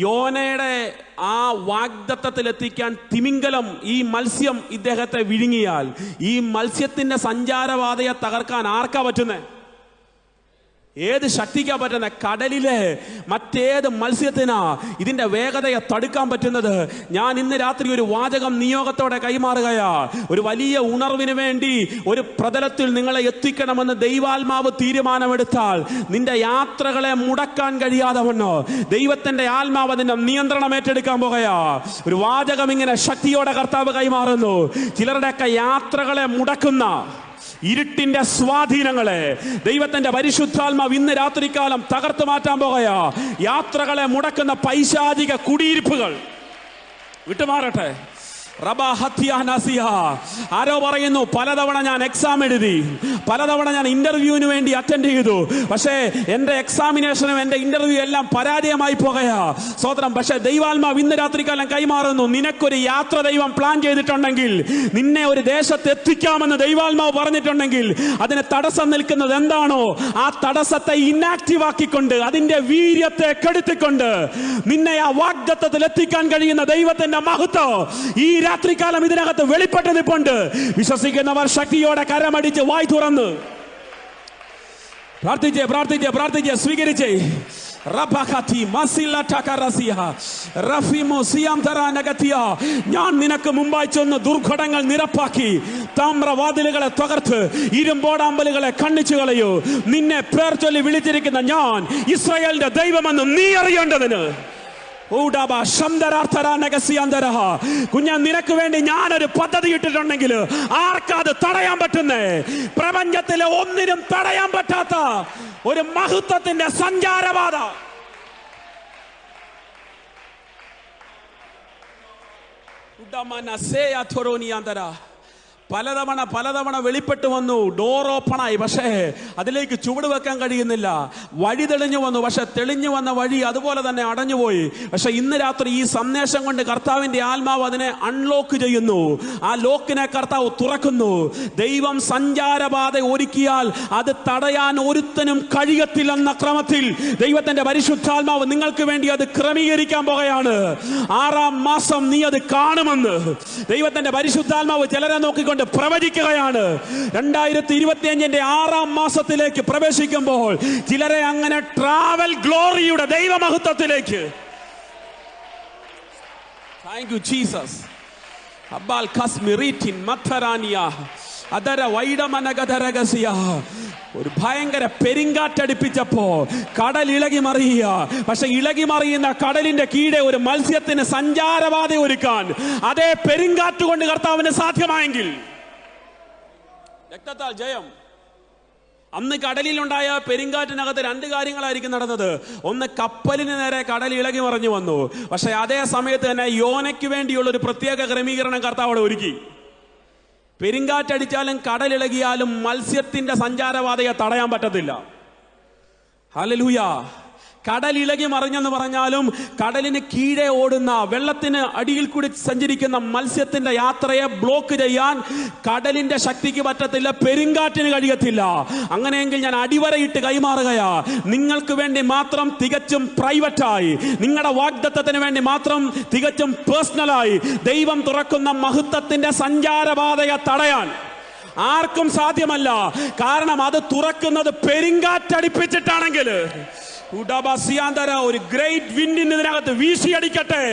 യോനയുടെ ആ വാഗ്ദത്തത്തിൽ എത്തിക്കാൻ തിമിംഗലം, ഈ മത്സ്യം ഇദ്ദേഹത്തെ വിഴുങ്ങിയാൽ ഈ മത്സ്യത്തിന്റെ സഞ്ചാരപാതയെ തകർക്കാൻ ആർക്കാ പറ്റുന്നേ? ഏത് ശക്തിക്കാ പറ്റുന്ന? കടലിലെ മറ്റേത് മത്സ്യത്തിനാ ഇതിന്റെ വേഗതയെ തടുക്കാൻ പറ്റുന്നത്? ഞാൻ ഇന്ന് രാത്രി ഒരു വാചകം നിയോഗത്തോടെ കൈമാറുകയാ. ഒരു വലിയ ഉണർവിന് വേണ്ടി ഒരു പ്രതലത്തിൽ നിങ്ങളെ എത്തിക്കണമെന്ന് ദൈവാത്മാവ് തീരുമാനമെടുത്താൽ നിന്റെ യാത്രകളെ മുടക്കാൻ കഴിയാതെ വണ്ണോ ദൈവത്തിന്റെ ആത്മാവ് അതിന്റെ നിയന്ത്രണം ഏറ്റെടുക്കാൻ പോകുകയാ. ഒരു വാചകം ഇങ്ങനെ ശക്തിയോടെ കർത്താവ് കൈമാറുന്നു. ചിലരുടെയൊക്കെ യാത്രകളെ മുടക്കുന്ന ഇരുട്ടിന്റെ സ്വാധീനങ്ങളെ ദൈവത്തിന്റെ പരിശുദ്ധാത്മാവ് ഇന്ന് രാത്രികാലം തകർത്ത് മാറ്റാൻ പോകുകയാ. യാത്രകളെ മുടക്കുന്ന പൈശാചിക കുടിയിരിപ്പുകൾ വിട്ടുമാറട്ടെ. ആരോ പറയുന്നു, പലതവണ ഞാൻ എക്സാം എഴുതി, പലതവണ ഞാൻ ഇന്റർവ്യൂവിന് വേണ്ടി അറ്റൻഡ് ചെയ്തു, പക്ഷേ എന്റെ എക്സാമിനേഷനും എന്റെ ഇന്റർവ്യൂ എല്ലാം പരാജയമായി പോകുകയാ. സ്വതന്ത്രം. പക്ഷേ ദൈവാത്മാവ് ഇന്ന് രാത്രികാലം കൈമാറുന്നു. നിനക്കൊരു യാത്ര ദൈവം പ്ലാൻ ചെയ്തിട്ടുണ്ടെങ്കിൽ, നിന്നെ ഒരു ദേശത്ത് എത്തിക്കാമെന്ന് ദൈവാത്മാവ് പറഞ്ഞിട്ടുണ്ടെങ്കിൽ, അതിന് തടസ്സം നിൽക്കുന്നത് എന്താണോ ആ തടസ്സത്തെ ഇനാക്റ്റീവ് ആക്കിക്കൊണ്ട്, അതിന്റെ വീര്യത്തെ കെടുത്തിക്കൊണ്ട് നിന്നെ ആ വാഗ്ദത്തത്തിൽ എത്തിക്കാൻ കഴിയുന്ന ദൈവത്തിന്റെ മഹത്വം ഈ രാത്രികാലം ഇതിനകത്ത് വെളിപ്പെട്ട് നിൽപ്പുണ്ട്. വിശ്വസിക്കുന്നവർ ശക്തിയോടെ കരമടിച്ച് വായി തുറന്ന് പ്രാർത്ഥിച്ച് സ്വീകരിച്ചേ. ഞാൻ നിനക്ക് മുമ്പായി ചെന്ന് ദുർഘടങ്ങൾ നിരപ്പാക്കി താമ്രവാതിലുകളെ തകർത്ത് ഇരുമ്പോടാമ്പലുകളെ ഖണ്ഡിച്ചു കളയൂ. നിന്നെ പേർ ചൊല്ലി വിളിച്ചിരിക്കുന്ന ഞാൻ ഇസ്രായേലിന്റെ ദൈവമെന്ന് നീ അറിയേണ്ടതിന് കുഞ്ഞ, നിനക്ക് വേണ്ടി ഞാനൊരു പദ്ധതി ഇട്ടിട്ടുണ്ടെങ്കിൽ ആർക്കത് തടയാൻ പറ്റുന്നേ? പ്രപഞ്ചത്തിലെ ഒന്നിനും തടയാൻ പറ്റാത്ത ഒരു മഹത്വത്തിന്റെ സഞ്ചാരപാത. പലതവണ വെളിപ്പെട്ടു വന്നു. ഡോർ ഓപ്പണായി, പക്ഷേ അതിലേക്ക് ചുവട് വെക്കാൻ കഴിയുന്നില്ല. വഴി തെളിഞ്ഞു വന്നു, പക്ഷെ തെളിഞ്ഞു വന്ന വഴി അതുപോലെ തന്നെ അടഞ്ഞുപോയി. പക്ഷെ ഇന്ന് രാത്രി ഈ സന്ദേശം കൊണ്ട് കർത്താവിന്റെ ആത്മാവ് അതിനെ അൺലോക്ക് ചെയ്യുന്നു. ആ ലോക്കിനെ കർത്താവ് തുറക്കുന്നു. ദൈവം സഞ്ചാരപാത ഒരുക്കിയാൽ അത് തടയാൻ ഒരുത്തനും കഴിയത്തില്ലെന്ന ക്രമത്തിൽ ദൈവത്തിന്റെ പരിശുദ്ധാത്മാവ് നിങ്ങൾക്ക് വേണ്ടി അത് ക്രമീകരിക്കാൻ പോകുകയാണ്. 6-ാം മാസം നീ അത് കാണുമെന്ന് ദൈവത്തിന്റെ പരിശുദ്ധാത്മാവ് ചിലരെ നോക്കിക്കൊണ്ട് പ്രവചിക്കുകയാണ്. 2025 6-ാം മാസത്തിലേക്ക് പ്രവേശിക്കുമ്പോൾ ചിലരെ അങ്ങനെ ട്രാവൽ ഗ്ലോറിയുടെ ദൈവമഹത്വത്തിലേക്ക്. Thank you Jesus. അബ്ബാൽ കസ്മിറിറ്റിൻ മത്തറാനിയ അതര വൈഡമനഗദരഗസിയ. ഒരു ഭയങ്കര പെരിങ്കാറ്റടിപ്പിച്ചപ്പോ കടൽ ഇളകി മറിയുക. പക്ഷെ ഇളകി മറിയുന്ന കടലിന്റെ കീഴെ ഒരു മത്സ്യത്തിന് സഞ്ചാരപാത ഒരുക്കാൻ അതേ പെരിങ്കാറ്റ് കൊണ്ട് കർത്താവിന് സാധ്യമായെങ്കിൽ രക്തത്താൽ ജയം. അന്ന് കടലിലുണ്ടായ പെരിങ്കാറ്റിനകത്ത് 2 കാര്യങ്ങളായിരിക്കും നടന്നത്. ഒന്ന്, കപ്പലിന് നേരെ കടൽ ഇളകി മറിഞ്ഞു വന്നു. പക്ഷെ അതേ സമയത്ത് തന്നെ യോനയ്ക്ക് വേണ്ടിയുള്ള ഒരു പ്രത്യേക ക്രമീകരണം കർത്താവ് അവിടെ ഒരുക്കി. പെരിങ്കാറ്റടിച്ചാലും കടലിളകിയാലും മത്സ്യത്തിന്റെ സഞ്ചാരപാതയെ തടയാൻ പറ്റത്തില്ല. ഹല്ലേലൂയ. കടൽ ഇളകി മറിഞ്ഞെന്ന് പറഞ്ഞാലും കടലിന് കീഴെ ഓടുന്ന, വെള്ളത്തിന് അടിയിൽ കൂടി സഞ്ചരിക്കുന്ന മത്സ്യത്തിന്റെ യാത്രയെ ബ്ലോക്ക് ചെയ്യാൻ കടലിന്റെ ശക്തിക്ക് പറ്റത്തില്ല, പെരിങ്കാറ്റിന് കഴിയത്തില്ല. അങ്ങനെയെങ്കിൽ ഞാൻ അടിവരയിട്ട് കൈമാറുകയാ. നിങ്ങൾക്ക് വേണ്ടി മാത്രം തികച്ചും പ്രൈവറ്റായി, നിങ്ങളുടെ വാഗ്ദത്തത്തിന് വേണ്ടി മാത്രം തികച്ചും പേഴ്സണലായി ദൈവം തുറക്കുന്ന മഹത്വത്തിന്റെ സഞ്ചാരപാതയെ തടയാൻ ആർക്കും സാധ്യമല്ല. കാരണം അത് തുറക്കുന്നത് പെരിങ്കാറ്റടിപ്പിച്ചിട്ടാണെങ്കിൽ ഒരു ഗ്രേറ്റ് വിൻഡിന് ഇതിനകത്ത് വീശിയടിക്കട്ടെ.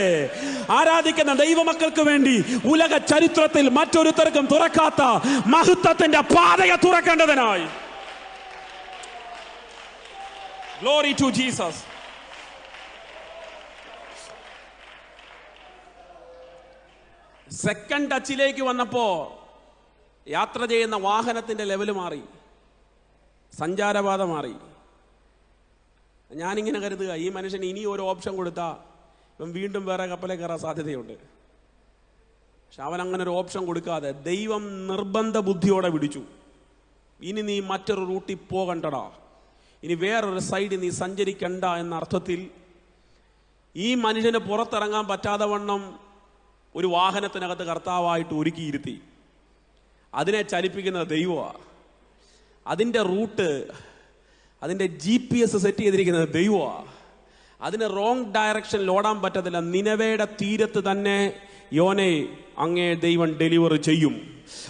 ആരാധിക്കുന്ന ദൈവമക്കൾക്ക് വേണ്ടി ഉലക ചരിത്രത്തിൽ മറ്റൊരുത്തർക്കും തുറക്കാത്ത മഹത്വത്തിന്റെ പാതയെ തുറക്കേണ്ടതിനായി. Glory to Jesus. സെക്കൻഡ് ടച്ചിലേക്ക് വന്നപ്പോ യാത്ര ചെയ്യുന്ന വാഹനത്തിന്റെ ലെവല് മാറി, സഞ്ചാരപാത മാറി. ഞാനിങ്ങനെ കരുതുക, ഈ മനുഷ്യന് ഇനി ഒരു ഓപ്ഷൻ കൊടുത്താൽ ഇവൻ വീണ്ടും വേറെ കപ്പലിൽ കയറാൻ സാധ്യതയുണ്ട്. പക്ഷെ അവൻ അങ്ങനെ ഒരു ഓപ്ഷൻ കൊടുക്കാതെ ദൈവം നിർബന്ധ ബുദ്ധിയോടെ പിടിച്ചു. ഇനി നീ മറ്റൊരു റൂട്ടിൽ പോകണ്ടടാ, ഇനി വേറൊരു സൈഡിൽ നീ സഞ്ചരിക്കണ്ട എന്ന അർത്ഥത്തിൽ ഈ മനുഷ്യന് പുറത്തിറങ്ങാൻ പറ്റാതെ വണ്ണം ഒരു വാഹനത്തിനകത്ത് കർത്താവായിട്ട് ഒരുക്കിയിരുത്തി. അതിനെ ചലിപ്പിക്കുന്ന ദൈവമാണ്. അതിൻ്റെ റൂട്ട്, അതിൻ്റെ GPS സെറ്റ് ചെയ്തിരിക്കുന്നത് ദൈവമാണ്. അതിന് റോങ് ഡയറക്ഷനിൽ ഓടാൻ പറ്റത്തില്ല. നിനവേയുടെ തീരത്ത് തന്നെ യോനെ അങ്ങേ ദൈവം ഡെലിവർ ചെയ്യും.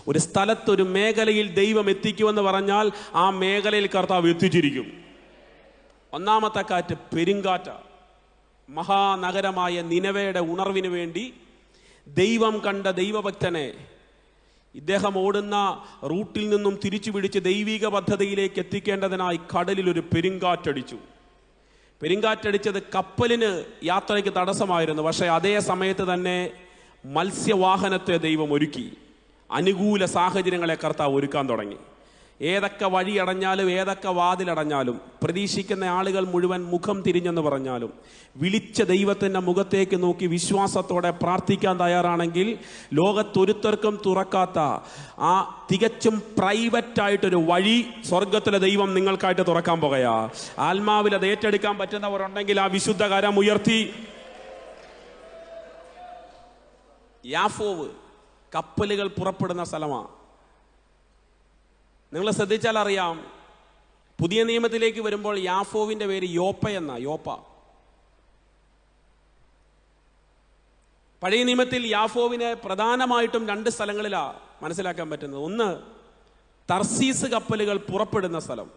ഒരു സ്ഥലത്ത്, ഒരു മേഖലയിൽ ദൈവം എത്തിക്കുമെന്ന് പറഞ്ഞാൽ ആ മേഖലയിൽ കർത്താവ് എത്തിച്ചിരിക്കും. ഒന്നാമത്തെ കാറ്റ് പെരുങ്കാറ്റ. മഹാനഗരമായ നിനവേയുടെ ഉണർവിന് വേണ്ടി ദൈവം കണ്ട ദൈവഭക്തനെ ഇദ്ദേഹം ഓടുന്ന റൂട്ടിൽ നിന്നും തിരിച്ചു പിടിച്ച് ദൈവിക പദ്ധതിയിലേക്ക് എത്തിക്കേണ്ടതിനായി കടലിൽ ഒരു പെരുങ്കാറ്റടിച്ചു. പെരുങ്കാറ്റടിച്ചത് കപ്പലിന് യാത്രയ്ക്ക് തടസ്സമായിരുന്നു. പക്ഷേ അതേ സമയത്ത് തന്നെ മത്സ്യവാഹനത്തെ ദൈവം ഒരുക്കി. അനുകൂല സാഹചര്യങ്ങളെ കർത്താവ് ഒരുക്കാൻ തുടങ്ങി. ഏതൊക്കെ വഴി അടഞ്ഞാലും, ഏതൊക്കെ വാതിലടഞ്ഞാലും, പ്രതീക്ഷിക്കുന്ന ആളുകൾ മുഴുവൻ മുഖം തിരിഞ്ഞെന്ന് പറഞ്ഞാലും, വിളിച്ച ദൈവത്തിൻ്റെ മുഖത്തേക്ക് നോക്കി വിശ്വാസത്തോടെ പ്രാർത്ഥിക്കാൻ തയ്യാറാണെങ്കിൽ ലോകത്തൊരുത്തർക്കും തുറക്കാത്ത ആ തികച്ചും പ്രൈവറ്റായിട്ടൊരു വഴി സ്വർഗത്തിലെ ദൈവം നിങ്ങൾക്കായിട്ട് തുറക്കാൻ പോകുകയാ. ആത്മാവിൽ അത് ഏറ്റെടുക്കാൻ പറ്റുന്നവരുണ്ടെങ്കിൽ ആ വിശുദ്ധ കരം ഉയർത്തി. യാഫോവ് കപ്പലുകൾ പുറപ്പെടുന്ന സ്ഥലമാണ്. നിങ്ങൾ ശ്രദ്ധിച്ചാൽ അറിയാം, പുതിയ നിയമത്തിലേക്ക് വരുമ്പോൾ യാഫോവിന്റെ പേര് യോപ്പ എന്ന. യോപ്പ. പഴയ നിയമത്തിൽ യാഫോവിനെ പ്രധാനമായിട്ടും 2 സ്ഥലങ്ങളിലാണ് മനസ്സിലാക്കാൻ പറ്റുന്നത്. ഒന്ന്, തർസീസ് കപ്പലുകൾ പുറപ്പെടുന്ന സ്ഥലം.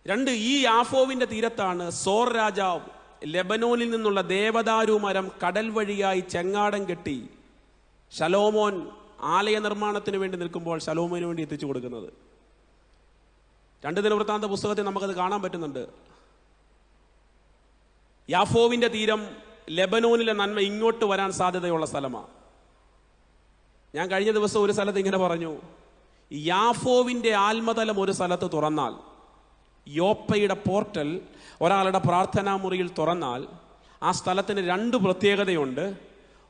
2, ഈ യാഫോവിന്റെ തീരത്താണ് സോർ രാജാവ് ലെബനോനിൽ നിന്നുള്ള ദേവദാരു മരം കടൽ വഴിയായി ചെങ്ങാടം കെട്ടി ശലോമോൻ ആലയ നിർമ്മാണത്തിന് വേണ്ടി നിൽക്കുമ്പോൾ ശലോമോന് വേണ്ടി എത്തിച്ചു കൊടുക്കുന്നത്. 2 ദിനവൃത്താന്ത പുസ്തകത്തിൽ നമുക്കത് കാണാൻ പറ്റുന്നുണ്ട്. യാഫോവിന്റെ തീരം ലെബനോനിലെ നന്മ ഇങ്ങോട്ട് വരാൻ സാധ്യതയുള്ള സ്ഥലമാണ്. ഞാൻ കഴിഞ്ഞ ദിവസം ഒരു സ്ഥലത്ത് ഇങ്ങനെ പറഞ്ഞു, യാഫോവിന്റെ ആത്മതലം ഒരു സ്ഥലത്ത് തുറന്നാൽ, യോപ്പയുടെ പോർട്ടൽ ഒരാളുടെ പ്രാർത്ഥനാ മുറിയിൽ തുറന്നാൽ ആ സ്ഥലത്തിന് 2 പ്രത്യേകതയുണ്ട്.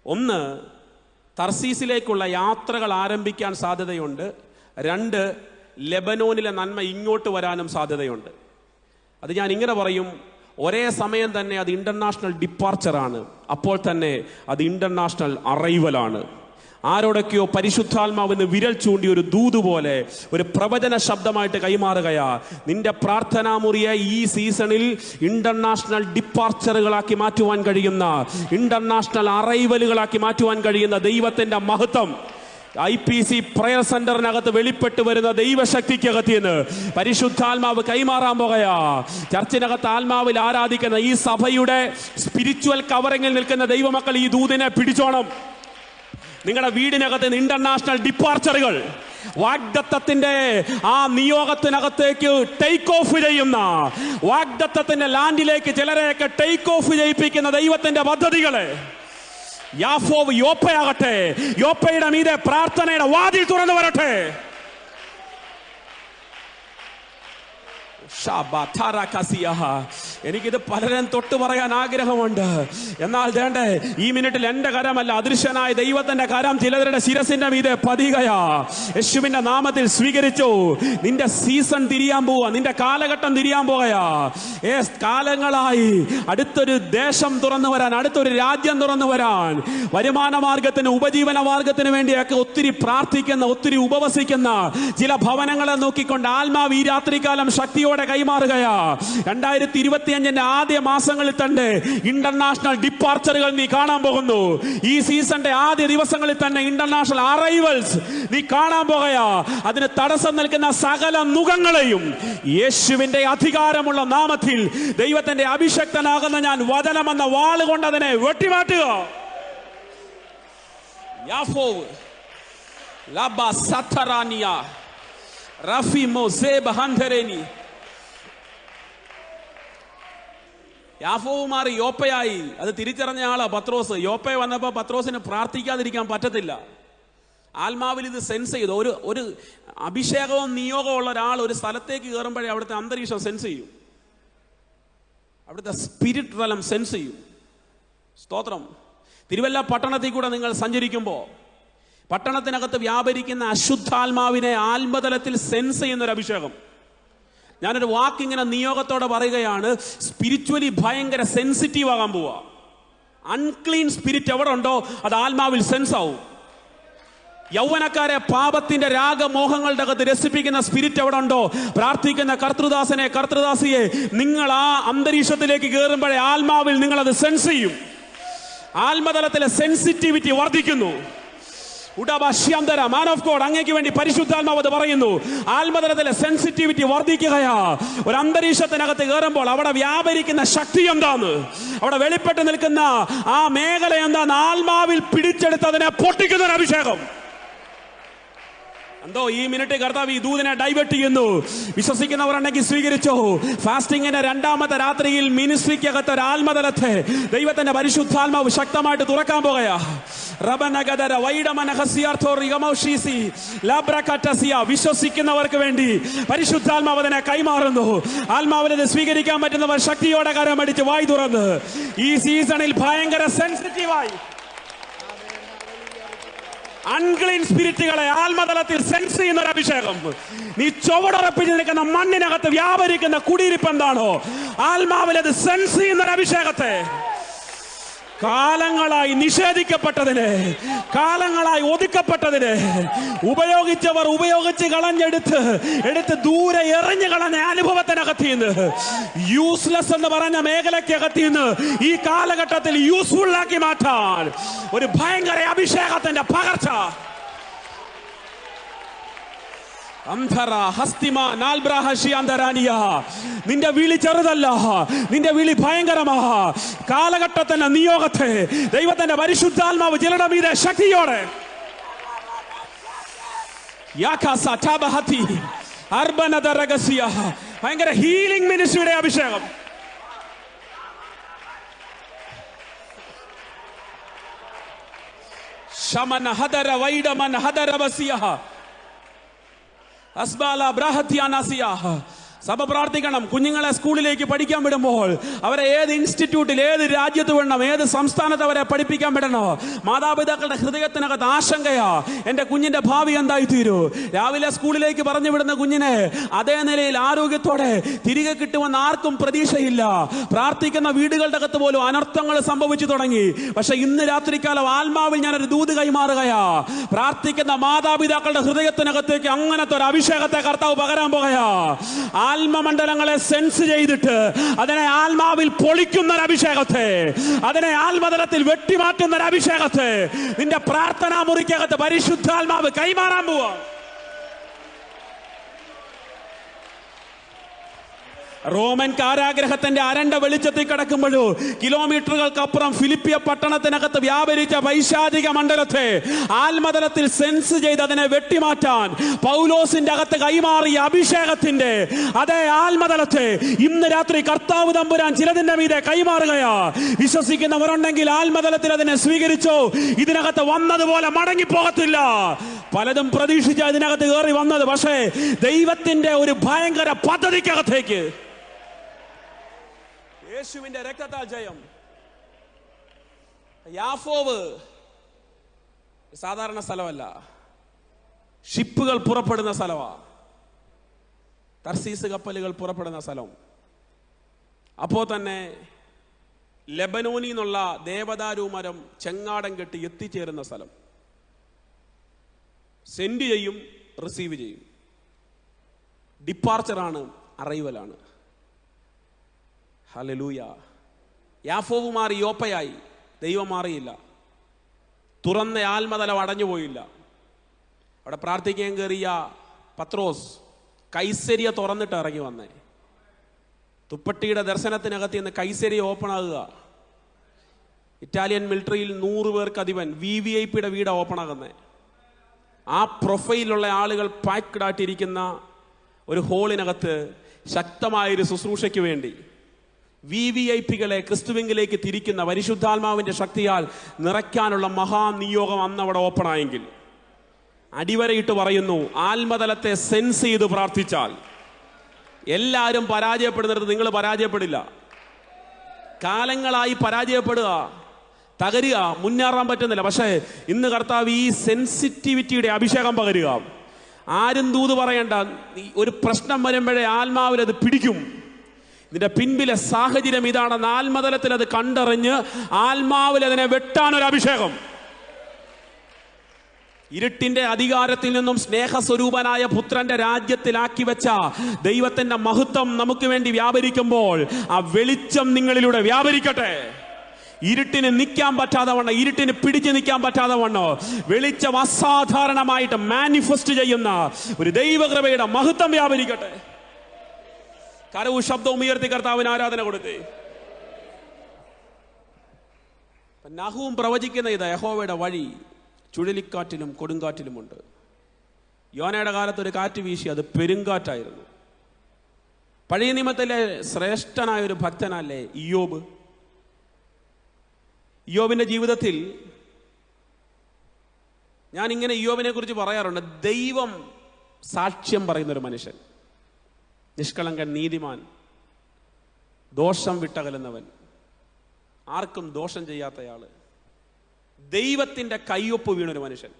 ഒന്ന്, തർസീസിലേക്കുള്ള യാത്രകൾ ആരംഭിക്കാൻ സാധ്യതയുണ്ട്. 2, ലെബനോനിലെ നന്മ ഇങ്ങോട്ട് വരാനും സാധ്യതയുണ്ട്. അത് ഞാൻ ഇങ്ങനെ പറയും, ഒരേ സമയം തന്നെ അത് ഇന്റർനാഷണൽ ഡിപ്പാർച്ചറാണ്, അപ്പോൾ തന്നെ അത് ഇന്റർനാഷണൽ അറൈവലാണ്. ആരോടൊക്കെയോ പരിശുദ്ധാത്മാവെന്ന് വിരൽ ചൂണ്ടി ഒരു ദൂത് പോലെ ഒരു പ്രവചന ശബ്ദമായിട്ട് കൈമാറുകയാ. നിന്റെ പ്രാർത്ഥനാ മുറിയെ ഈ സീസണിൽ ഇന്റർനാഷണൽ ഡിപ്പാർച്ചറുകളാക്കി മാറ്റുവാൻ കഴിയുന്ന, ഇന്റർനാഷണൽ അറൈവലുകളാക്കി മാറ്റുവാൻ കഴിയുന്ന ദൈവത്തിന്റെ മഹത്വം IPC പ്രയർ സെന്ററിനകത്ത് വെളിപ്പെട്ട് വരുന്ന ദൈവശക്തിക്കകത്ത് നിന്ന് പരിശുദ്ധാത്മാവ് കൈമാറാൻ പോകയാ. ചർച്ചിനകത്ത് ആത്മാവിൽ ആരാധിക്കുന്ന ഈ സഭയുടെ സ്പിരിച്വൽ കവറിങ്ങിൽ നിൽക്കുന്ന ദൈവമക്കൾ ഈ ദൂതിനെ പിടിച്ചോണം. നിങ്ങളുടെ വീടിനകത്ത് ഇന്റർനാഷണൽ ഡിപ്പാർച്ചറുകൾ, വാഗ്ദത്തത്തിന്റെ ആ നിയോഗത്തിനകത്തേക്ക് ടേക്ക് ഓഫ് ചെയ്യുന്ന, വാഗ്ദത്തത്തിന്റെ ലാൻഡിലേക്ക് ചിലരെയൊക്കെ ടേക്ക് ഓഫ് ചെയ്യിപ്പിക്കുന്ന ദൈവത്തിന്റെ പദ്ധതികളെ, യാഫോവ് യോപ്പയാകട്ടെ, യോപ്പയുടെ മീതെ പ്രാർത്ഥനയുടെ വാതിൽ തുറന്നു വരട്ടെ. എനിക്കിത് പലരും തൊട്ട് പറയാൻ ആഗ്രഹമുണ്ട്. എന്നാൽ വേണ്ടേ, ഈ മിനിറ്റിൽ എന്റെ കരമല്ല, അദൃശ്യനായ ദൈവത്തിന്റെ കരം ചിലരുടെ ശിരസിന്റെ മീതെ പതികയാ. യേശുവിന്റെ നാമത്തിൽ സ്വീകരിച്ചു. നിന്റെ സീസൺ തിരിയാൻ പോവാ, നിന്റെ കാലഘട്ടം തിരിയാൻ പോകയാ. കാലങ്ങളായി അടുത്തൊരു ദേശം തുറന്നു വരാൻ, അടുത്തൊരു രാജ്യം തുറന്നു വരാൻ, വരുമാന മാർഗത്തിന്, ഉപജീവന മാർഗത്തിന് വേണ്ടിയൊക്കെ ഒത്തിരി പ്രാർത്ഥിക്കുന്ന, ഒത്തിരി ഉപവസിക്കുന്ന ചില ഭവനങ്ങളെ നോക്കിക്കൊണ്ട് ആത്മാവ് ഈ രാത്രികാലം ശക്തിയോടെ കൈമാറുകയാ. 2025 ആദ്യ മാസങ്ങളിൽ തന്നെ ഇന്റർനാഷണൽ ഡിപ്പാർച്ചറുകൾ നീ കാണാൻ പോകുന്നു. ഈ സീസണിന്റെ ആദ്യ ദിവസങ്ങളിൽ തന്നെ ഇന്റർനാഷണൽ അറൈവൽസ് നീ കാണാൻ പോകുകയാ. അതിന് തടസ്സം നിൽക്കുന്ന സകല നുഖങ്ങളെയും യേശുവിന്റെ അധികാരമുള്ള നാമത്തിൽ ദൈവത്തിന്റെ അഭിഷക്തനാകുന്ന ഞാൻ വചനമെന്ന വാളുകൊണ്ട് അതിനെ വെട്ടിമാറ്റുക. യാഫോവ് ലബ സത്തറാനിയ റഫി മോസേബ് ഹൻദരേനി. യാഫോവ് മാറി യോപ്പയായി. അത് തിരിച്ചറിഞ്ഞ ആളാ പത്രോസ്. യോപ്പയെ വന്നപ്പോൾ പത്രോസിന് പ്രാർത്ഥിക്കാതിരിക്കാൻ പറ്റത്തില്ല. ആത്മാവിൽ ഇത് സെൻസ് ചെയ്തു. ഒരു അഭിഷേകവും നിയോഗവും ഉള്ള ഒരാൾ ഒരു സ്ഥലത്തേക്ക് കയറുമ്പോഴേ അവിടുത്തെ അന്തരീക്ഷം സെൻസ് ചെയ്യും, അവിടുത്തെ സ്പിരിറ്റ് തലം സെൻസ് ചെയ്യും. സ്തോത്രം. തിരുവല്ല പട്ടണത്തിൽ കൂടെ നിങ്ങൾ സഞ്ചരിക്കുമ്പോൾ പട്ടണത്തിനകത്ത് വ്യാപരിക്കുന്ന അശുദ്ധാത്മാവിനെ ആത്മതലത്തിൽ സെൻസ് ചെയ്യുന്നൊരു അഭിഷേകം. ഞാനൊരു വാക്കിങ്ങനെ നിയോഗത്തോടെ പറയുകയാണ്, സ്പിരിച്വലി ഭയങ്കര സെൻസിറ്റീവ് ആകാൻ പോവാ. അൺക്ലീൻ സ്പിരിറ്റ് എവിടെ ഉണ്ടോ അത് ആത്മാവിൽ സെൻസ് ആവും. യൗവനക്കാരെ പാപത്തിന്റെ രാഗമോഹങ്ങളുടെ അകത്ത് രസിപ്പിക്കുന്ന സ്പിരിറ്റ് എവിടെ ഉണ്ടോ, പ്രാർത്ഥിക്കുന്ന കർത്തൃദാസനെ, കർത്തൃദാസിയെ നിങ്ങൾ ആ അന്തരീക്ഷത്തിലേക്ക് കയറുമ്പോഴേ ആത്മാവിൽ നിങ്ങൾ അത് സെൻസ് ചെയ്യും. ആത്മതലത്തിലെ സെൻസിറ്റിവിറ്റി വർദ്ധിക്കുന്നു. മാൻ ഓഫ് ഗോഡ്, അങ്ങേക്ക് വേണ്ടി പരിശുദ്ധാത്മാവ് അത് പറയുന്നു. ആത്മതലത്തിലെ സെൻസിറ്റിവിറ്റി വർദ്ധിക്കുകയാ. ഒരു അന്തരീക്ഷത്തിനകത്ത് കയറുമ്പോൾ അവിടെ വ്യാപരിക്കുന്ന ശക്തി എന്താന്ന്, അവിടെ വെളിപ്പെട്ട് നിൽക്കുന്ന ആ മേഖല എന്താന്ന് ആത്മാവിൽ പിടിച്ചെടുത്തതിനെ പൊട്ടിക്കുന്ന ഒരു അഭിഷേകം. എന്തോ ഈ മിനിറ്റ് കർത്താവ് ഈ ദൂതനെ ഡൈവേർട്ട് ചെയ്യുന്നു. വിശ്വസിക്കുന്നവരുണ്ടെങ്കിൽ സ്വീകരിച്ചോ. ഫാസ്റ്റിംഗിന്റെ 2ാമത്തെ രാത്രിയിൽ മിനിസ്ട്രിക്കകത്ത് ഒരു ആത്മതലത്തെ ദൈവത്തിന്റെ പരിശുദ്ധാത്മാവ് ശക്തമായിട്ട് തുറക്കാൻ പോകുകയാ. വിശ്വസിക്കുന്നവർക്ക് വേണ്ടി പരിശുദ്ധാത്മാവ് അതിനെ കൈമാറുന്നു. ആത്മാവിനെ സ്വീകരിക്കാൻ പറ്റുന്നവർ ശക്തിയോടെ കരം അടിച്ച് വായി തുറന്ന് ഈ സീസണിൽ ഭയങ്കര സെൻസിറ്റീവായി അൺക്ലീൻ സ്പിരിറ്റുകളെ ആത്മതലത്തിൽ സെൻസ് ചെയ്യുന്ന ഒരു അഭിഷേകം. നീ ചുവടുറപ്പിച്ച് നിൽക്കുന്ന മണ്ണിനകത്ത് വ്യാപരിക്കുന്ന കുടിയിരിപ്പ് എന്താണോ ആത്മാവിൽ അത് സെൻസ് ചെയ്യുന്ന ഒരു അഭിഷേകത്തെ, കാലങ്ങളായി നിഷേധിക്കപ്പെട്ടതിന്, കാലങ്ങളായി ഒതുക്കപ്പെട്ടതിന്, ഉപയോഗിച്ചവർ ഉപയോഗിച്ച് എടുത്ത് ദൂരെ എറിഞ്ഞു കളഞ്ഞ അനുഭവത്തിനകത്തിന്ന്, യൂസ്ലെസ് എന്ന് പറഞ്ഞ മേഖലയ്ക്കകത്തിന്ന് ഈ കാലഘട്ടത്തിൽ യൂസ്ഫുൾ ആക്കി മാറ്റാൻ ഒരു ഭയങ്കര അഭിഷേകത്തിന്റെ പകർച്ച. നിന്റെ വിളി ചെറുതല്ല, നിന്റെ വിളി ഭയങ്കരമാ. കാലഘട്ടത്തിന്റെ നിയോഗത്തെ ദൈവത്തിന്റെ പരിശുദ്ധാത്മാവ് ചിലരുടെ മീതെ ശക്തിയോടെ ഭയങ്കര ഹീലിംഗ് മിനിസ്ട്രിയുടെ അഭിഷേകം. ശമന ഹദര വൈഡമൻ ഹദര വസിയഹ അസ്ബാല ബ്രഹത്യാനസിയഹ. സഭ പ്രാർത്ഥിക്കണം. കുഞ്ഞുങ്ങളെ സ്കൂളിലേക്ക് പഠിക്കാൻ വിടുമ്പോൾ അവരെ ഏത് ഇൻസ്റ്റിറ്റ്യൂട്ടിൽ, ഏത് രാജ്യത്ത് വിടണം, ഏത് സംസ്ഥാനത്ത് അവരെ പഠിപ്പിക്കാൻ വിടണോ, മാതാപിതാക്കളുടെ ഹൃദയത്തിനകത്ത് ആശങ്കയാ, എൻ്റെ കുഞ്ഞിന്റെ ഭാവി എന്തായി തീരൂ. രാവിലെ സ്കൂളിലേക്ക് പറഞ്ഞു വിടുന്ന കുഞ്ഞിനെ അതേ നിലയിൽ ആരോഗ്യത്തോടെ തിരികെ കിട്ടുമെന്ന് ആർക്കും പ്രതീക്ഷയില്ല. പ്രാർത്ഥിക്കുന്ന വീടുകളുടെ അകത്ത് പോലും അനർത്ഥങ്ങൾ സംഭവിച്ചു തുടങ്ങി. പക്ഷെ ഇന്ന് രാത്രികാലം ആത്മാവിൽ ഞാനൊരു ദൂത് കൈമാറുകയാ. പ്രാർത്ഥിക്കുന്ന മാതാപിതാക്കളുടെ ഹൃദയത്തിനകത്തേക്ക് അങ്ങനത്തെ ഒരു അഭിഷേകത്തെ കർത്താവ് പകരാൻ പോകുകയാ. ആത്മമണ്ഡലങ്ങളെ സെൻസ് ചെയ്തിട്ട് അതിനെ ആത്മാവിൽ പൊളിക്കുന്ന ഒരു അഭിഷേകത്തെ, അതിനെ ആത്മതലത്തിൽ വെട്ടിമാറ്റുന്ന ഒരു അഭിഷേകത്തെ നിന്റെ പ്രാർത്ഥനാ മുറിക്കകത്ത് പരിശുദ്ധാത്മാവ് കൈമാറാൻ പോവാ. റോമൻ കാരാഗ്രഹത്തിന്റെ അരണ്ട വെളിച്ചത്തിൽ കിടക്കുമ്പോഴോ കിലോമീറ്ററുകൾക്കപ്പുറം ഫിലിപ്പിയ പട്ടണത്തിനകത്ത് വ്യാപരിച്ച വൈശാചിക മണ്ഡലത്തെ ആത്മതലത്തിൽ സെൻസ് ചെയ്ത് അതിനെ വെട്ടിമാറ്റാൻ പൗലോസിന്റെ അകത്ത് കൈമാറിയ അഭിഷേകത്തിന്റെ അതേ ആത്മതലത്തെ ഇന്ന് രാത്രി കർത്താവ് തമ്പുരാൻ ചിലതിന്റെ മീതെ കൈമാറുകയാ. വിശ്വസിക്കുന്നവരുണ്ടെങ്കിൽ ആത്മതലത്തിൽ അതിനെ സ്വീകരിച്ചോ. ഇതിനകത്ത് വന്നതുപോലെ മടങ്ങിപ്പോകത്തില്ല. പലതും പ്രതീക്ഷിച്ച ഇതിനകത്ത് കയറി വന്നത്, പക്ഷേ ദൈവത്തിന്റെ ഒരു ഭയങ്കര പദ്ധതിക്കകത്തേക്ക് യേശുവിന്റെ രക്തത്താൽ ജയം. യാഫോവ് സാധാരണ സ്ഥലമല്ല, ഷിപ്പുകൾ പുറപ്പെടുന്ന സ്ഥലമാ. തർസീസ് കപ്പലുകൾ പുറപ്പെടുന്ന സ്ഥലം. അപ്പോ തന്നെ ലെബനോനിൽ നിന്നുള്ള ദേവദാരു മരം ചെങ്ങാടം കെട്ടി എത്തിച്ചേരുന്ന സ്ഥലം. സെൻഡ് ചെയ്യും, റിസീവ് ചെയ്യും. ഡിപ്പാർച്ചറാണ്, അറൈവലാണ്. ഹല്ലേലൂയ. യാഫോവ് മാറി യോപ്പയായി, ദൈവം മാറിയില്ല. തുറന്ന ആത്മതലം അടഞ്ഞുപോയില്ല. അവിടെ പ്രാർത്ഥിക്കാൻ കയറിയ പത്രോസ് കൈസരിയ തുറന്നിട്ട് ഇറങ്ങി വന്നേ. തുപ്പട്ടിയുടെ ദർശനത്തിനകത്ത് നിന്ന് കൈസരിയ ഓപ്പൺ ആകുക. ഇറ്റാലിയൻ മിലിറ്ററിയിൽ 100 പേർക്ക് അധിപൻ VVIPയുടെ വീട് ഓപ്പൺ ആകുന്നത്. ആ പ്രൊഫൈലുള്ള ആളുകൾ പാക്ഡ് ആയിട്ടിരിക്കുന്ന ഒരു ഹോളിനകത്ത് ശക്തമായൊരു ശുശ്രൂഷയ്ക്ക് വേണ്ടി VVIPകളെ ക്രിസ്തുവിങ്കിലേക്ക് തിരിക്കുന്ന പരിശുദ്ധാത്മാവിന്റെ ശക്തിയാൽ നിറയ്ക്കാനുള്ള മഹാനിയോഗം അന്ന് അവിടെ ഓപ്പൺ ആയെങ്കിൽ, അടിവരയിട്ട് പറയുന്നു, ആത്മതലത്തെ സെൻസ് ചെയ്ത് പ്രാർത്ഥിച്ചാൽ എല്ലാവരും പരാജയപ്പെടുന്നിടത്ത് നിങ്ങൾ പരാജയപ്പെടില്ല. കാലങ്ങളായി പരാജയപ്പെടുക, തകരുക, മുന്നേറാൻ പറ്റുന്നില്ല. പക്ഷേ ഇന്ന് കർത്താവ് ഈ സെൻസിറ്റിവിറ്റിയുടെ അഭിഷേകം പകരുക. ആരും ദൂത് പറയണ്ട. ഒരു പ്രശ്നം വരുമ്പോഴേ ആത്മാവിൽ അത് പിടിക്കും. ഇതിന്റെ പിൻപിലെ സാഹചര്യം ഇതാണെന്ന് ആത്മതലത്തിൽ അത് കണ്ടറിഞ്ഞ് ആത്മാവിൽ അതിനെ വെട്ടാനൊരു അഭിഷേകം. ഇരുട്ടിന്റെ അധികാരത്തിൽ നിന്നും സ്നേഹസ്വരൂപനായ പുത്രന്റെ രാജ്യത്തിലാക്കി വെച്ച ദൈവത്തിന്റെ മഹത്വം നമുക്ക് വേണ്ടി വ്യാപരിക്കുമ്പോൾ ആ വെളിച്ചം നിങ്ങളിലൂടെ വ്യാപരിക്കട്ടെ. ഇരുട്ടിന് നിൽക്കാൻ പറ്റാതെ വണ്ണം, ഇരുട്ടിന് പിടിച്ചു നിൽക്കാൻ പറ്റാതെ വണ്ണം വെളിച്ചം അസാധാരണമായിട്ട് മാനിഫെസ്റ്റ് ചെയ്യുന്ന ഒരു ദൈവകൃപയുടെ മഹത്വം വ്യാപരിക്കട്ടെ. കരവും ശബ്ദവും ഉയർത്തി കർത്താവിന് ആരാധന കൊടുത്തേ. നഹൂം പ്രവചിക്കുന്ന ഇത് യഹോവയുടെ വഴി ചുഴലിക്കാറ്റിലും കൊടുങ്കാറ്റിലുമുണ്ട്. യോനയുടെ കാലത്ത് ഒരു കാറ്റ് വീശി, അത് പെരുങ്കാറ്റായിരുന്നു. പഴയ നിയമത്തിലെ ശ്രേഷ്ഠനായ ഒരു ഭക്തനല്ലേ ഇയ്യോബ്. ഇയ്യോബിന്റെ ജീവിതത്തിൽ ഞാൻ ഇങ്ങനെ ഇയ്യോബിനെ കുറിച്ച് പറയാറുണ്ട്. ദൈവം സാക്ഷ്യം പറയുന്നൊരു മനുഷ്യൻ, നിഷ്കളങ്കൻ, നീതിമാൻ, ദോഷം വിട്ടകലുന്നവൻ, ആർക്കും ദോഷം ചെയ്യാത്തയാള്, ദൈവത്തിന്റെ കയ്യൊപ്പ് വീണൊരു മനുഷ്യൻ.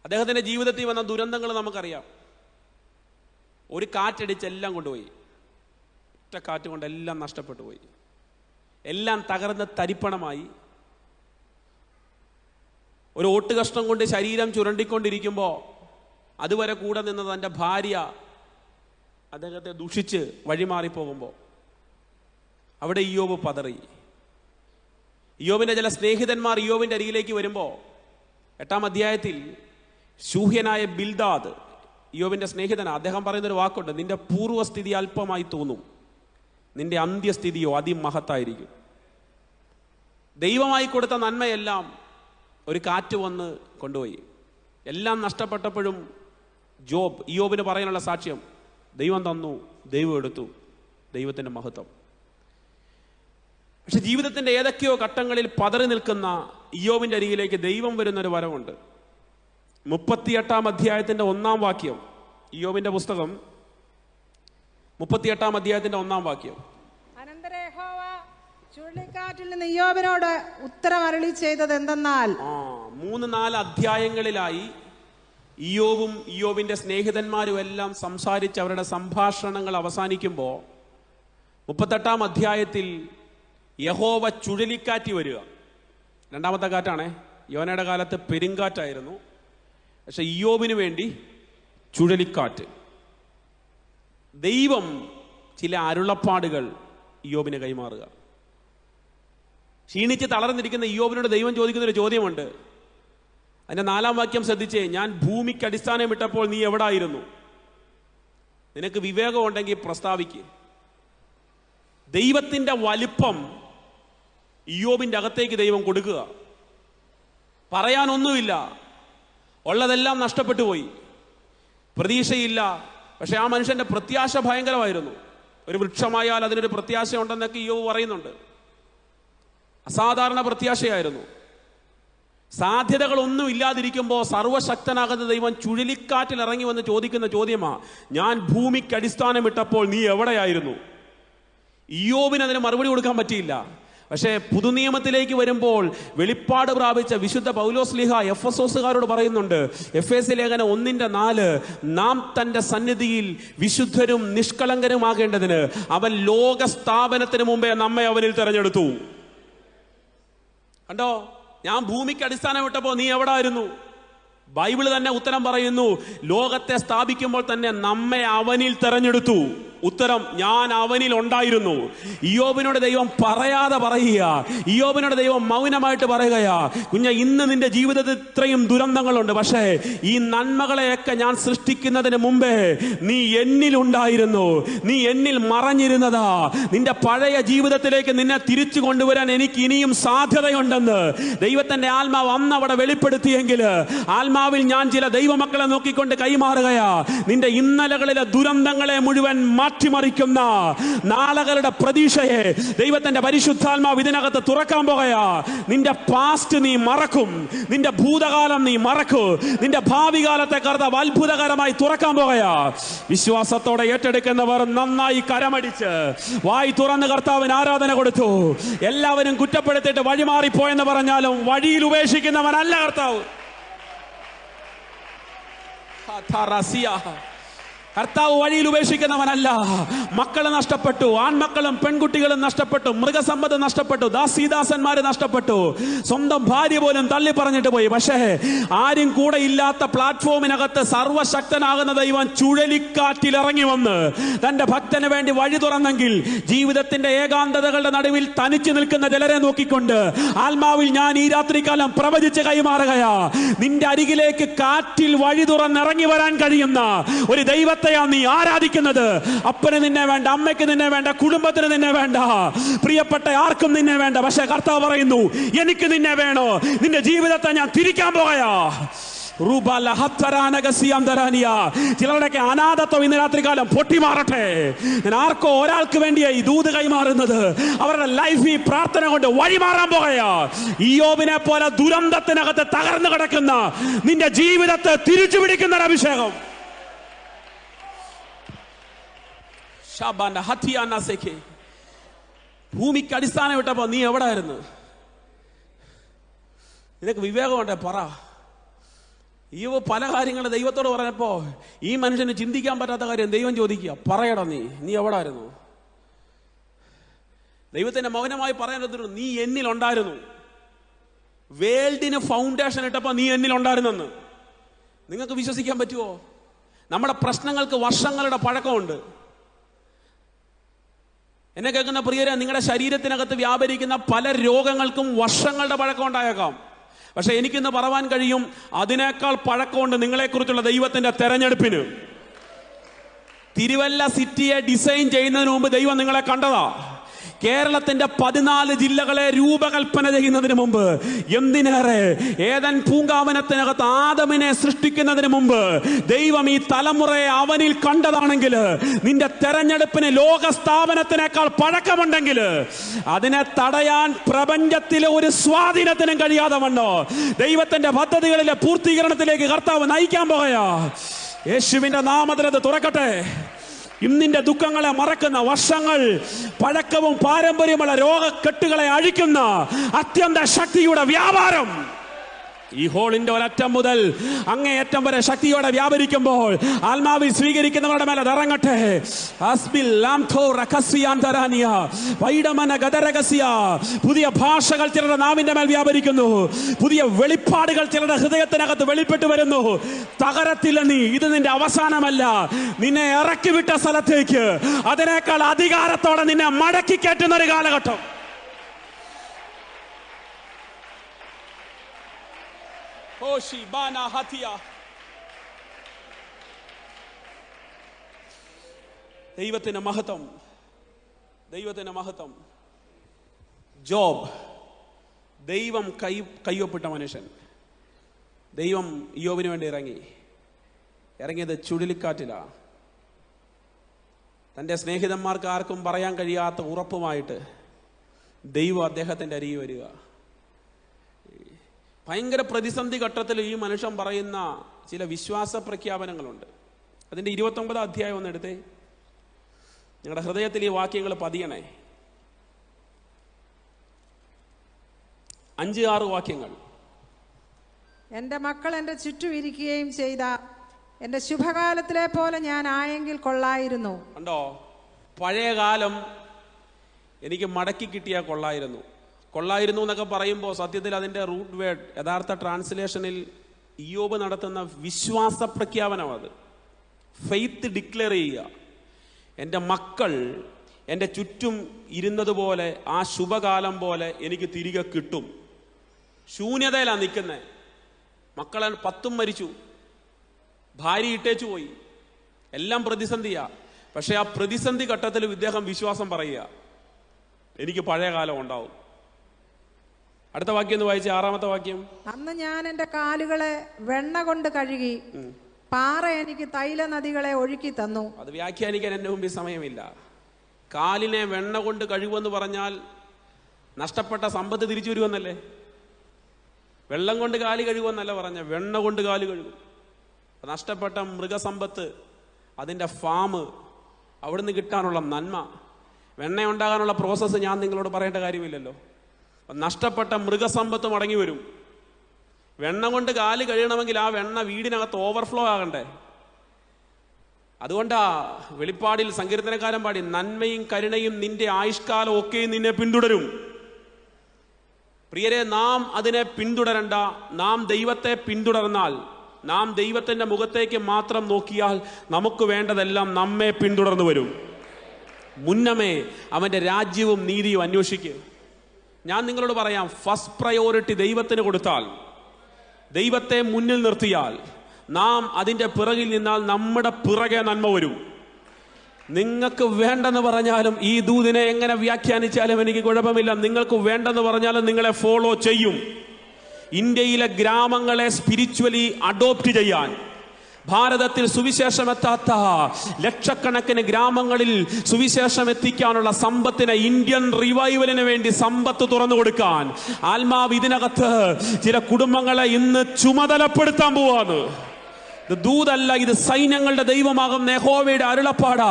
അദ്ദേഹത്തിന്റെ ജീവിതത്തിൽ വന്ന ദുരന്തങ്ങൾ നമുക്കറിയാം. ഒരു കാറ്റടിച്ച് എല്ലാം കൊണ്ടുപോയി. ഒറ്റ കാറ്റ് കൊണ്ട് എല്ലാം നഷ്ടപ്പെട്ടു പോയി. എല്ലാം തകർന്ന് തരിപ്പണമായി. ഒരു ഓട്ടുകഷ്ണം കൊണ്ട് ശരീരം ചുരണ്ടിക്കൊണ്ടിരിക്കുമ്പോൾ അതുവരെ കൂടെ നിന്നത് തൻ്റെ ഭാര്യ അദ്ദേഹത്തെ ദുഷിച്ച് വഴിമാറിപ്പോകുമ്പോൾ അവിടെ ഇയ്യോബ് പതറി. ഇയ്യോബിന്റെ ചില സ്നേഹിതന്മാർ ഇയ്യോബിന്റെ അരികിലേക്ക് വരുമ്പോൾ 8-ാം അധ്യായത്തിൽ ശൂഹ്യനായ ബിൽദാദ് ഇയ്യോബിന്റെ സ്നേഹിതനാണ്. അദ്ദേഹം പറയുന്നൊരു വാക്കുണ്ട്, നിന്റെ പൂർവ്വസ്ഥിതി അല്പമായി തോന്നും, നിന്റെ അന്ത്യസ്ഥിതിയോ അതിമഹത്തായിരിക്കും. ദൈവമായി കൊടുത്ത നന്മയെല്ലാം ഒരു കാറ്റ് വന്ന് കൊണ്ടുപോയി. എല്ലാം നഷ്ടപ്പെട്ടപ്പോഴും ഇയ്യോബിന് പറയാനുള്ള സാക്ഷ്യം, ദൈവം തന്നു, ദൈവം എടുത്തു, ദൈവത്തിന്റെ മഹത്വം. പക്ഷെ ജീവിതത്തിന്റെ ഏതൊക്കെയോ ഘട്ടങ്ങളിൽ പതറി നിൽക്കുന്ന ഇയ്യോബിന്റെ അരികിലേക്ക് ദൈവം വരുന്നൊരു വരവുണ്ട്. 38 അധ്യായത്തിന്റെ 1 വാക്യം, ഇയ്യോബിന്റെ പുസ്തകം 38 അധ്യായത്തിന്റെ 1 വാക്യം. അനന്തരം യഹോവ ചുഴലിക്കാറ്റിൽ നിന്ന് ഇയ്യോബിനോട് ഉത്തരം അരുളി ചെയ്തത് എന്തെന്നാൽ, 3-4 അധ്യായങ്ങളിലായി ഇയ്യോബും ഇയ്യോബിന്റെ സ്നേഹിതന്മാരും എല്ലാം സംസാരിച്ച് അവരുടെ സംഭാഷണങ്ങൾ അവസാനിക്കുമ്പോൾ 38 അധ്യായത്തിൽ യഹോവ ചുഴലിക്കാറ്റ് വരിക. 2ാമത്തെ കാറ്റാണേ. യോനയുടെ കാലത്ത് പെരുങ്കാറ്റായിരുന്നു, പക്ഷെ ഇയ്യോബിന് വേണ്ടി ചുഴലിക്കാറ്റ്. ദൈവം ചില അരുളപ്പാടുകൾ ഇയ്യോബിന് കൈമാറുക. ക്ഷീണിച്ച് തളർന്നിരിക്കുന്ന ഇയ്യോബിനോട് ദൈവം ചോദിക്കുന്നൊരു ചോദ്യമുണ്ട്. അതിന്റെ 4-ാം വാക്യം ശ്രദ്ധിച്ചേ. ഞാൻ ഭൂമിക്ക് അടിസ്ഥാനം ഇട്ടപ്പോൾ നീ എവിടായിരുന്നു? നിനക്ക് വിവേകം ഉണ്ടെങ്കിൽ പ്രസ്താവിക്ക്. ദൈവത്തിന്റെ വലിപ്പം ഇയ്യോബിന്റെ അകത്തേക്ക് ദൈവം കൊടുക്കുക. പറയാനൊന്നുമില്ല, ഉള്ളതെല്ലാം നഷ്ടപ്പെട്ടു പോയി, പ്രതീക്ഷയില്ല. പക്ഷെ ആ മനുഷ്യന്റെ പ്രത്യാശ ഭയങ്കരമായിരുന്നു. ഒരു വൃക്ഷമായാൽ അതിനൊരു പ്രത്യാശ ഉണ്ടെന്നൊക്കെ ഇയ്യോബ് പറയുന്നുണ്ട്. അസാധാരണ പ്രത്യാശയായിരുന്നു. സാധ്യതകളൊന്നും ഇല്ലാതിരിക്കുമ്പോൾ സർവശക്തനാകുന്ന ദൈവം ചുഴലിക്കാറ്റിൽ ഇറങ്ങി വന്ന് ചോദിക്കുന്ന ചോദ്യമാ, ഞാൻ ഭൂമിക്ക് അടിസ്ഥാനമിട്ടപ്പോൾ നീ എവിടെയായിരുന്നു? ഇയ്യോബിന് അതിന് മറുപടി കൊടുക്കാൻ പറ്റിയില്ല. പക്ഷേ പുതുനിയമത്തിലേക്ക് വരുമ്പോൾ വെളിപ്പാട് പ്രാപിച്ച വിശുദ്ധ പൗലോസ്ലീഹ എഫെസോസുകാരോട് പറയുന്നുണ്ട്, എഫേസ്യ ലേഖനം 1:4, നാം തന്റെ സന്നിധിയിൽ വിശുദ്ധരും നിഷ്കളങ്കരുമാകേണ്ടതിന് അവൻ ലോക സ്ഥാപനത്തിന് മുമ്പേ നമ്മെ അവനിൽ തെരഞ്ഞെടുത്തു. കണ്ടോ, ഞാൻ ഭൂമിക്ക് അടിസ്ഥാനം ഇട്ടപ്പോൾ നീ എവിടായിരുന്നു? ബൈബിള് തന്നെ ഉത്തരം പറയുന്നു, ലോകത്തെ സ്ഥാപിക്കുമ്പോൾ തന്നെ നമ്മെ അവനിൽ തെരഞ്ഞെടുത്തു. ഉത്തരം, ഞാൻ അവനിൽ ഉണ്ടായിരുന്നു. ഇയ്യോബിനോട് ദൈവം പറയാതെ പറയുക, ഇയ്യോബിനോട് ദൈവം മൗനമായിട്ട് പറയുകയാ, കുഞ്ഞ, ഇന്ന് നിന്റെ ജീവിതത്തിൽ ഇത്രയും ദുരന്തങ്ങളുണ്ട്, പക്ഷേ ഈ നന്മകളെയൊക്കെ ഞാൻ സൃഷ്ടിക്കുന്നതിന് മുമ്പേ നീ എന്നിലുണ്ടായിരുന്നു, നീ എന്നിൽ മറഞ്ഞിരുന്നതാ. നിന്റെ പഴയ ജീവിതത്തിലേക്ക് നിന്നെ തിരിച്ചു കൊണ്ടുവരാൻ എനിക്ക് ഇനിയും സാധ്യതയുണ്ടെന്ന് ദൈവത്തിന്റെ ആത്മാവ് അന്ന് അവിടെ വെളിപ്പെടുത്തിയെങ്കിൽ ആത്മാവിൽ ഞാൻ ചില ദൈവമക്കളെ നോക്കിക്കൊണ്ട് കൈമാറുകയാ. നിന്റെ ഇന്നലകളിലെ ദുരന്തങ്ങളെ മുഴുവൻ മാറ്റിമറിക്കുന്ന നാളുകളുടെ പ്രതീക്ഷയെ ദൈവത്തിന്റെ പരിശുദ്ധാത്മാവ് ഇതിനകത്ത് തുറക്കാൻ പോകുകയാ. നിന്റെ പാസ്റ്റ് നീ മറക്കും, നിന്റെ ഭൂതകാലം നീ മറക്കും, നിന്റെ ഭാവി കാലത്തെ കർത്താവ് അത്ഭുതകരമായി തുറക്കാൻ പോകുകയാ. വിശ്വാസത്തോടെ ഏറ്റെടുക്കുന്നവർ നന്നായി കരമടിച്ച് വായി തുറന്ന് കർത്താവിന് ആരാധന കൊടുത്തു. എല്ലാവരും കുറ്റപ്പെടുത്തിയിട്ട് വഴിമാറിപ്പോയെന്ന് പറഞ്ഞാലും വഴിയിൽ ഉപേക്ഷിക്കുന്നവനല്ല കർത്താവ്. കർത്താവ് വഴിയിൽ ഉപേക്ഷിക്കുന്നവനല്ല. മക്കൾ നഷ്ടപ്പെട്ടു, ആൺമക്കളും പെൺകുട്ടികളും നഷ്ടപ്പെട്ടു, മൃഗസമ്പത്ത് നഷ്ടപ്പെട്ടു, ദാസീദാസന്മാര് നഷ്ടപ്പെട്ടു, സ്വന്തം ഭാര്യ പോലും തള്ളി പറഞ്ഞിട്ട് പോയി. പക്ഷേ ആരും കൂടെ ഇല്ലാത്ത പ്ലാറ്റ്ഫോമിനകത്ത് സർവശക്തനാകുന്ന ദൈവം ചുഴലിക്കാറ്റിൽ ഇറങ്ങി വന്ന് തന്റെ ഭക്തന് വേണ്ടി വഴി തുറന്നെങ്കിൽ ജീവിതത്തിന്റെ ഏകാന്തതകളുടെ നടുവിൽ തനിച്ചു നിൽക്കുന്ന ചിലരെ നോക്കിക്കൊണ്ട് ആത്മാവിൽ ഞാൻ ഈ രാത്രികാലം പ്രവചിച്ച് കൈമാറുകയാ. നിന്റെ അരികിലേക്ക് കാറ്റിൽ വഴി തുറന്നിറങ്ങി വരാൻ കഴിയുന്ന ഒരു ദൈവത്തെ നീ ആരാധിക്കുന്നത്. അപ്പന് നിന്നെ വേണ്ട, അമ്മയ്ക്ക് നിന്നെ വേണ്ട, കുടുംബത്തിന് നിന്നെ വേണ്ട, പ്രിയപ്പെട്ട ആർക്കും നിന്നെ വേണ്ട. പക്ഷെ കർത്താവ് പറയുന്നു, എനിക്ക് നിന്നെ വേണോ? നിന്റെ ജീവിതത്തെ ഞാൻ തിരിക്കാൻ പോകയാ. ചിലരുടെയൊക്കെ അനാഥത്വം ഇന്ന് രാത്രികാലം പൊട്ടിമാറട്ടെ. ഞാൻ ആർക്കോ ഒരാൾക്ക് വേണ്ടിയായി ഈ ദൂത് കൈമാറുന്നത്. അവരുടെ ലൈഫ് ഈ പ്രാർത്ഥന കൊണ്ട് വഴിമാറാൻ പോകയാ. ഇയ്യോബിനെ പോലെ ദുരന്തത്തിനകത്ത് തകർന്നു കിടക്കുന്ന നിന്റെ ജീവിതത്തെ തിരിച്ചു പിടിക്കുന്ന ഒരു അഭിഷേകം. ഭൂമിക്ക് അടിസ്ഥാനം ഇട്ടപ്പോ നീ എവിടായിരുന്നു? നിനക്ക് വിവേകമുണ്ടേ പറ. ഈ പല കാര്യങ്ങൾ ദൈവത്തോട് പറഞ്ഞപ്പോ ഈ മനുഷ്യന് ചിന്തിക്കാൻ പറ്റാത്ത കാര്യം ദൈവം ചോദിക്കുക, പറയടാ നീ എവിടായിരുന്നു? ദൈവത്തിന്റെ മൗനമായി പറയാൻ, നീ എന്നിലുണ്ടായിരുന്നു. വേൾഡിന് ഫൗണ്ടേഷൻ ഇട്ടപ്പോ നീ എന്നിലുണ്ടായിരുന്നെന്ന് നിങ്ങൾക്ക് വിശ്വസിക്കാൻ പറ്റുമോ? നമ്മുടെ പ്രശ്നങ്ങൾക്ക് വർഷങ്ങളുടെ പഴക്കമുണ്ട്. എന്നെ കേൾക്കുന്ന പ്രിയരെ, നിങ്ങളുടെ ശരീരത്തിനകത്ത് വ്യാപരിക്കുന്ന പല രോഗങ്ങൾക്കും വർഷങ്ങളുടെ പഴക്കം ഉണ്ടായേക്കാം. പക്ഷെ എനിക്കിന്ന് പറയാൻ കഴിയും, അതിനേക്കാൾ പഴക്കമുണ്ട് നിങ്ങളെക്കുറിച്ചുള്ള ദൈവത്തിന്റെ തെരഞ്ഞെടുപ്പിന്. തിരുവല്ല സിറ്റിയെ ഡിസൈൻ ചെയ്യുന്നതിന് മുമ്പ് ദൈവം നിങ്ങളെ കണ്ടതാ. കേരളത്തിന്റെ 14 ജില്ലകളെ രൂപകൽപ്പന ചെയ്യുന്നതിന് മുമ്പ്, എന്തിനേറെ ഏദൻ പൂങ്കാവനത്തിനകത്ത് ആദമിനെ സൃഷ്ടിക്കുന്നതിന് മുമ്പ് ദൈവം ഈ തലമുറയെ അവനിൽ കണ്ടതാണെങ്കിൽ, നിന്റെ തെരഞ്ഞെടുപ്പിന് ലോകസ്ഥാപനത്തിനേക്കാൾ പഴക്കമുണ്ടെങ്കിൽ അതിനെ തടയാൻ പ്രപഞ്ചത്തിലെ ഒരു സ്വാധീനത്തിനും കഴിയാതെ വണ്ണോ ദൈവത്തിന്റെ പദ്ധതികളിലെ പൂർത്തീകരണത്തിലേക്ക് കർത്താവ് നയിക്കാൻ പോകയാ. യേശുവിന്റെ നാമത്തിൽ അത് തുറക്കട്ടെ. ഇന്നിന്റെ ദുഃഖങ്ങളെ മറക്കുന്ന, വർഷങ്ങൾ പഴക്കവും പാരമ്പര്യമുള്ള രോഗക്കെട്ടുകളെ അഴിക്കുന്ന അത്യന്ത ശക്തിയുടെ വ്യാപാരം ഈ ഹോളിന്റെ ഒരറ്റം മുതൽ അങ്ങേയറ്റം വരെ ശക്തിയോടെ വ്യാപരിക്കുമ്പോൾ ആത്മാവിൽ സ്വീകരിക്കുന്നവരുടെ മേലെ ഇറങ്ങട്ടെ. പുതിയ ഭാഷകൾ ചിലരുടെ നാവിന്റെ മേൽ വ്യാപരിക്കുന്നു. പുതിയ വെളിപ്പാടുകൾ ചിലരുടെ ഹൃദയത്തിനകത്ത് വെളിപ്പെട്ടു വരുന്നു. തകരത്തില്ല നീ, ഇത് നിന്റെ അവസാനമല്ല. നിന്നെ ഇറക്കി വിട്ട സ്ഥലത്തേക്ക് അതിനേക്കാൾ അധികാരത്തോടെ നിന്നെ മടക്കി കയറ്റുന്ന ഒരു കാലഘട്ടം. ദൈവത്തിന് മഹത്വം, ദൈവത്തിന് മഹത്വം. ജോബ്, ദൈവം കയ്യൊപ്പിട്ട മനുഷ്യൻ. ദൈവം യോബിന് വേണ്ടി ഇറങ്ങിയത് ചുഴലിക്കാറ്റിലാണ്. തൻ്റെ സ്നേഹിതന്മാർക്ക് ആർക്കും പറയാൻ കഴിയാത്ത ഉറപ്പുമായിട്ട് ദൈവം അദ്ദേഹത്തിൻ്റെ അരികെ വരിക. ഭയങ്കര പ്രതിസന്ധി ഘട്ടത്തിൽ ഈ മനുഷ്യൻ പറയുന്ന ചില വിശ്വാസ പ്രഖ്യാപനങ്ങളുണ്ട്. അതിൻ്റെ 29 അധ്യായം ഒന്ന് എടുത്തേ. നിങ്ങളുടെ ഹൃദയത്തിൽ ഈ വാക്യങ്ങൾ പതിയണേ. 5-6 വാക്യങ്ങൾ. എൻ്റെ മക്കൾ എൻ്റെ ചുറ്റും ഇരിക്കുകയും ചെയ്ത എൻ്റെ ശുഭകാലത്തിലെ പോലെ ഞാൻ ആയെങ്കിൽ കൊള്ളായിരുന്നു. കണ്ടോ, പഴയ കാലം എനിക്ക് മടക്കി കിട്ടിയാൽ കൊള്ളായിരുന്നു എന്നൊക്കെ പറയുമ്പോൾ സത്യത്തിൽ അതിൻ്റെ റൂട്ട് വേർഡ്, യഥാർത്ഥ ട്രാൻസ്ലേഷനിൽ ഇയ്യോബ് നടത്തുന്ന വിശ്വാസ പ്രഖ്യാപനം. അത് ഫെയ്ത്ത് ഡിക്ലെയർ ചെയ്യുക. എൻ്റെ മക്കൾ എൻ്റെ ചുറ്റും ഇരുന്നതുപോലെ ആ ശുഭകാലം പോലെ എനിക്ക് തിരികെ കിട്ടും. ശൂന്യതയിലാണ് നിൽക്കുന്നത്. മക്കളെ 10 മരിച്ചു, ഭാര്യ ഇട്ടേച്ചു പോയി, എല്ലാം പ്രതിസന്ധിയാ. പക്ഷെ ആ പ്രതിസന്ധി ഘട്ടത്തിൽ ഇദ്ദേഹം വിശ്വാസം പറയുക, എനിക്ക് പഴയ കാലം ഉണ്ടാവും. അടുത്ത വാക്യം ഒന്ന് വായിച്ച 6-ാമത്തെ വാക്യം. അന്ന് ഞാൻ എൻ്റെ കാലുകളെ വെണ്ണ കൊണ്ട് കഴുകി, പാറ എനിക്ക് തൈല നദികളെ ഒഴുക്കി തന്നു. അത് വ്യാഖ്യാനിക്കാൻ എൻ്റെ മുമ്പിൽ സമയമില്ല. കാലിനെ വെണ്ണ കൊണ്ട് കഴുകുമെന്ന് പറഞ്ഞാൽ നഷ്ടപ്പെട്ട സമ്പത്ത് തിരിച്ചു വരുമെന്നല്ലേ. വെള്ളം കൊണ്ട് കാല് കഴുകുമെന്നല്ല പറഞ്ഞ, വെണ്ണ കൊണ്ട് കാല് കഴുകും. നഷ്ടപ്പെട്ട മൃഗസമ്പത്ത്, അതിൻ്റെ ഫാം, അവിടുന്ന് കിട്ടാനുള്ള നന്മ, വെണ്ണ ഉണ്ടാകാനുള്ള പ്രോസസ്സ് ഞാൻ നിങ്ങളോട് പറയേണ്ട കാര്യമില്ലല്ലോ. നഷ്ടപ്പെട്ട മൃഗസമ്പത്ത് മടങ്ങി വരും. വെണ്ണ കൊണ്ട് കാല് കഴിയണമെങ്കിൽ ആ വെണ്ണ വീടിനകത്ത് ഓവർഫ്ലോ ആകണ്ടേ. അതുകൊണ്ടാ വെളിപ്പാടിൽ സങ്കീർത്തനക്കാരൻ പാടി, നന്മയും കരുണയും നിന്റെ ആയുഷ്കാലം ഒക്കെയും നിന്നെ പിന്തുടരും. പ്രിയരെ, നാം അതിനെ പിന്തുടരണ്ട. നാം ദൈവത്തെ പിന്തുടർന്നാൽ, നാം ദൈവത്തിന്റെ മുഖത്തേക്ക് മാത്രം നോക്കിയാൽ നമുക്ക് വേണ്ടതെല്ലാം നമ്മെ പിന്തുടർന്നു വരും. മുന്നമേ അവന്റെ രാജ്യവും നീതിയും അന്വേഷിക്കുക. ഞാൻ നിങ്ങളോട് പറയാം, ഫസ്റ്റ് പ്രയോറിറ്റി ദൈവത്തിന് കൊടുത്താൽ, ദൈവത്തെ മുന്നിൽ നിർത്തിയാൽ, നാം അതിൻ്റെ പിറകിൽ നിന്നാൽ നമ്മുടെ പിറകെ നന്മ വരും. നിങ്ങൾക്ക് വേണ്ടെന്ന് പറഞ്ഞാലും, ഈ ദൂതിനെ എങ്ങനെ വ്യാഖ്യാനിച്ചാലും എനിക്ക് കുഴപ്പമില്ല, നിങ്ങൾക്ക് വേണ്ടെന്ന് പറഞ്ഞാലും നിങ്ങളെ ഫോളോ ചെയ്യും. ഇന്ത്യയിലെ ഗ്രാമങ്ങളെ സ്പിരിച്വലി അഡോപ്റ്റ് ചെയ്യാൻ, ഭാരതത്തിൽ സുവിശേഷം എത്താത്ത ലക്ഷക്കണക്കിന് ഗ്രാമങ്ങളിൽ സുവിശേഷം എത്തിക്കാനുള്ള സമ്പത്തിനെ, ഇന്ത്യൻ റിവൈവലിന് വേണ്ടി സമ്പത്ത് തുറന്നു കൊടുക്കാൻ ആത്മാവ് ഇതിനകത്ത് ചില കുടുംബങ്ങളെ ഇന്ന് ചുമതലപ്പെടുത്താൻ പോവാണ്. ഇത് ദൂതല്ല, ഇത് സൈന്യങ്ങളുടെ ദൈവമാകും യഹോവയുടെ അരുളപ്പാടാ.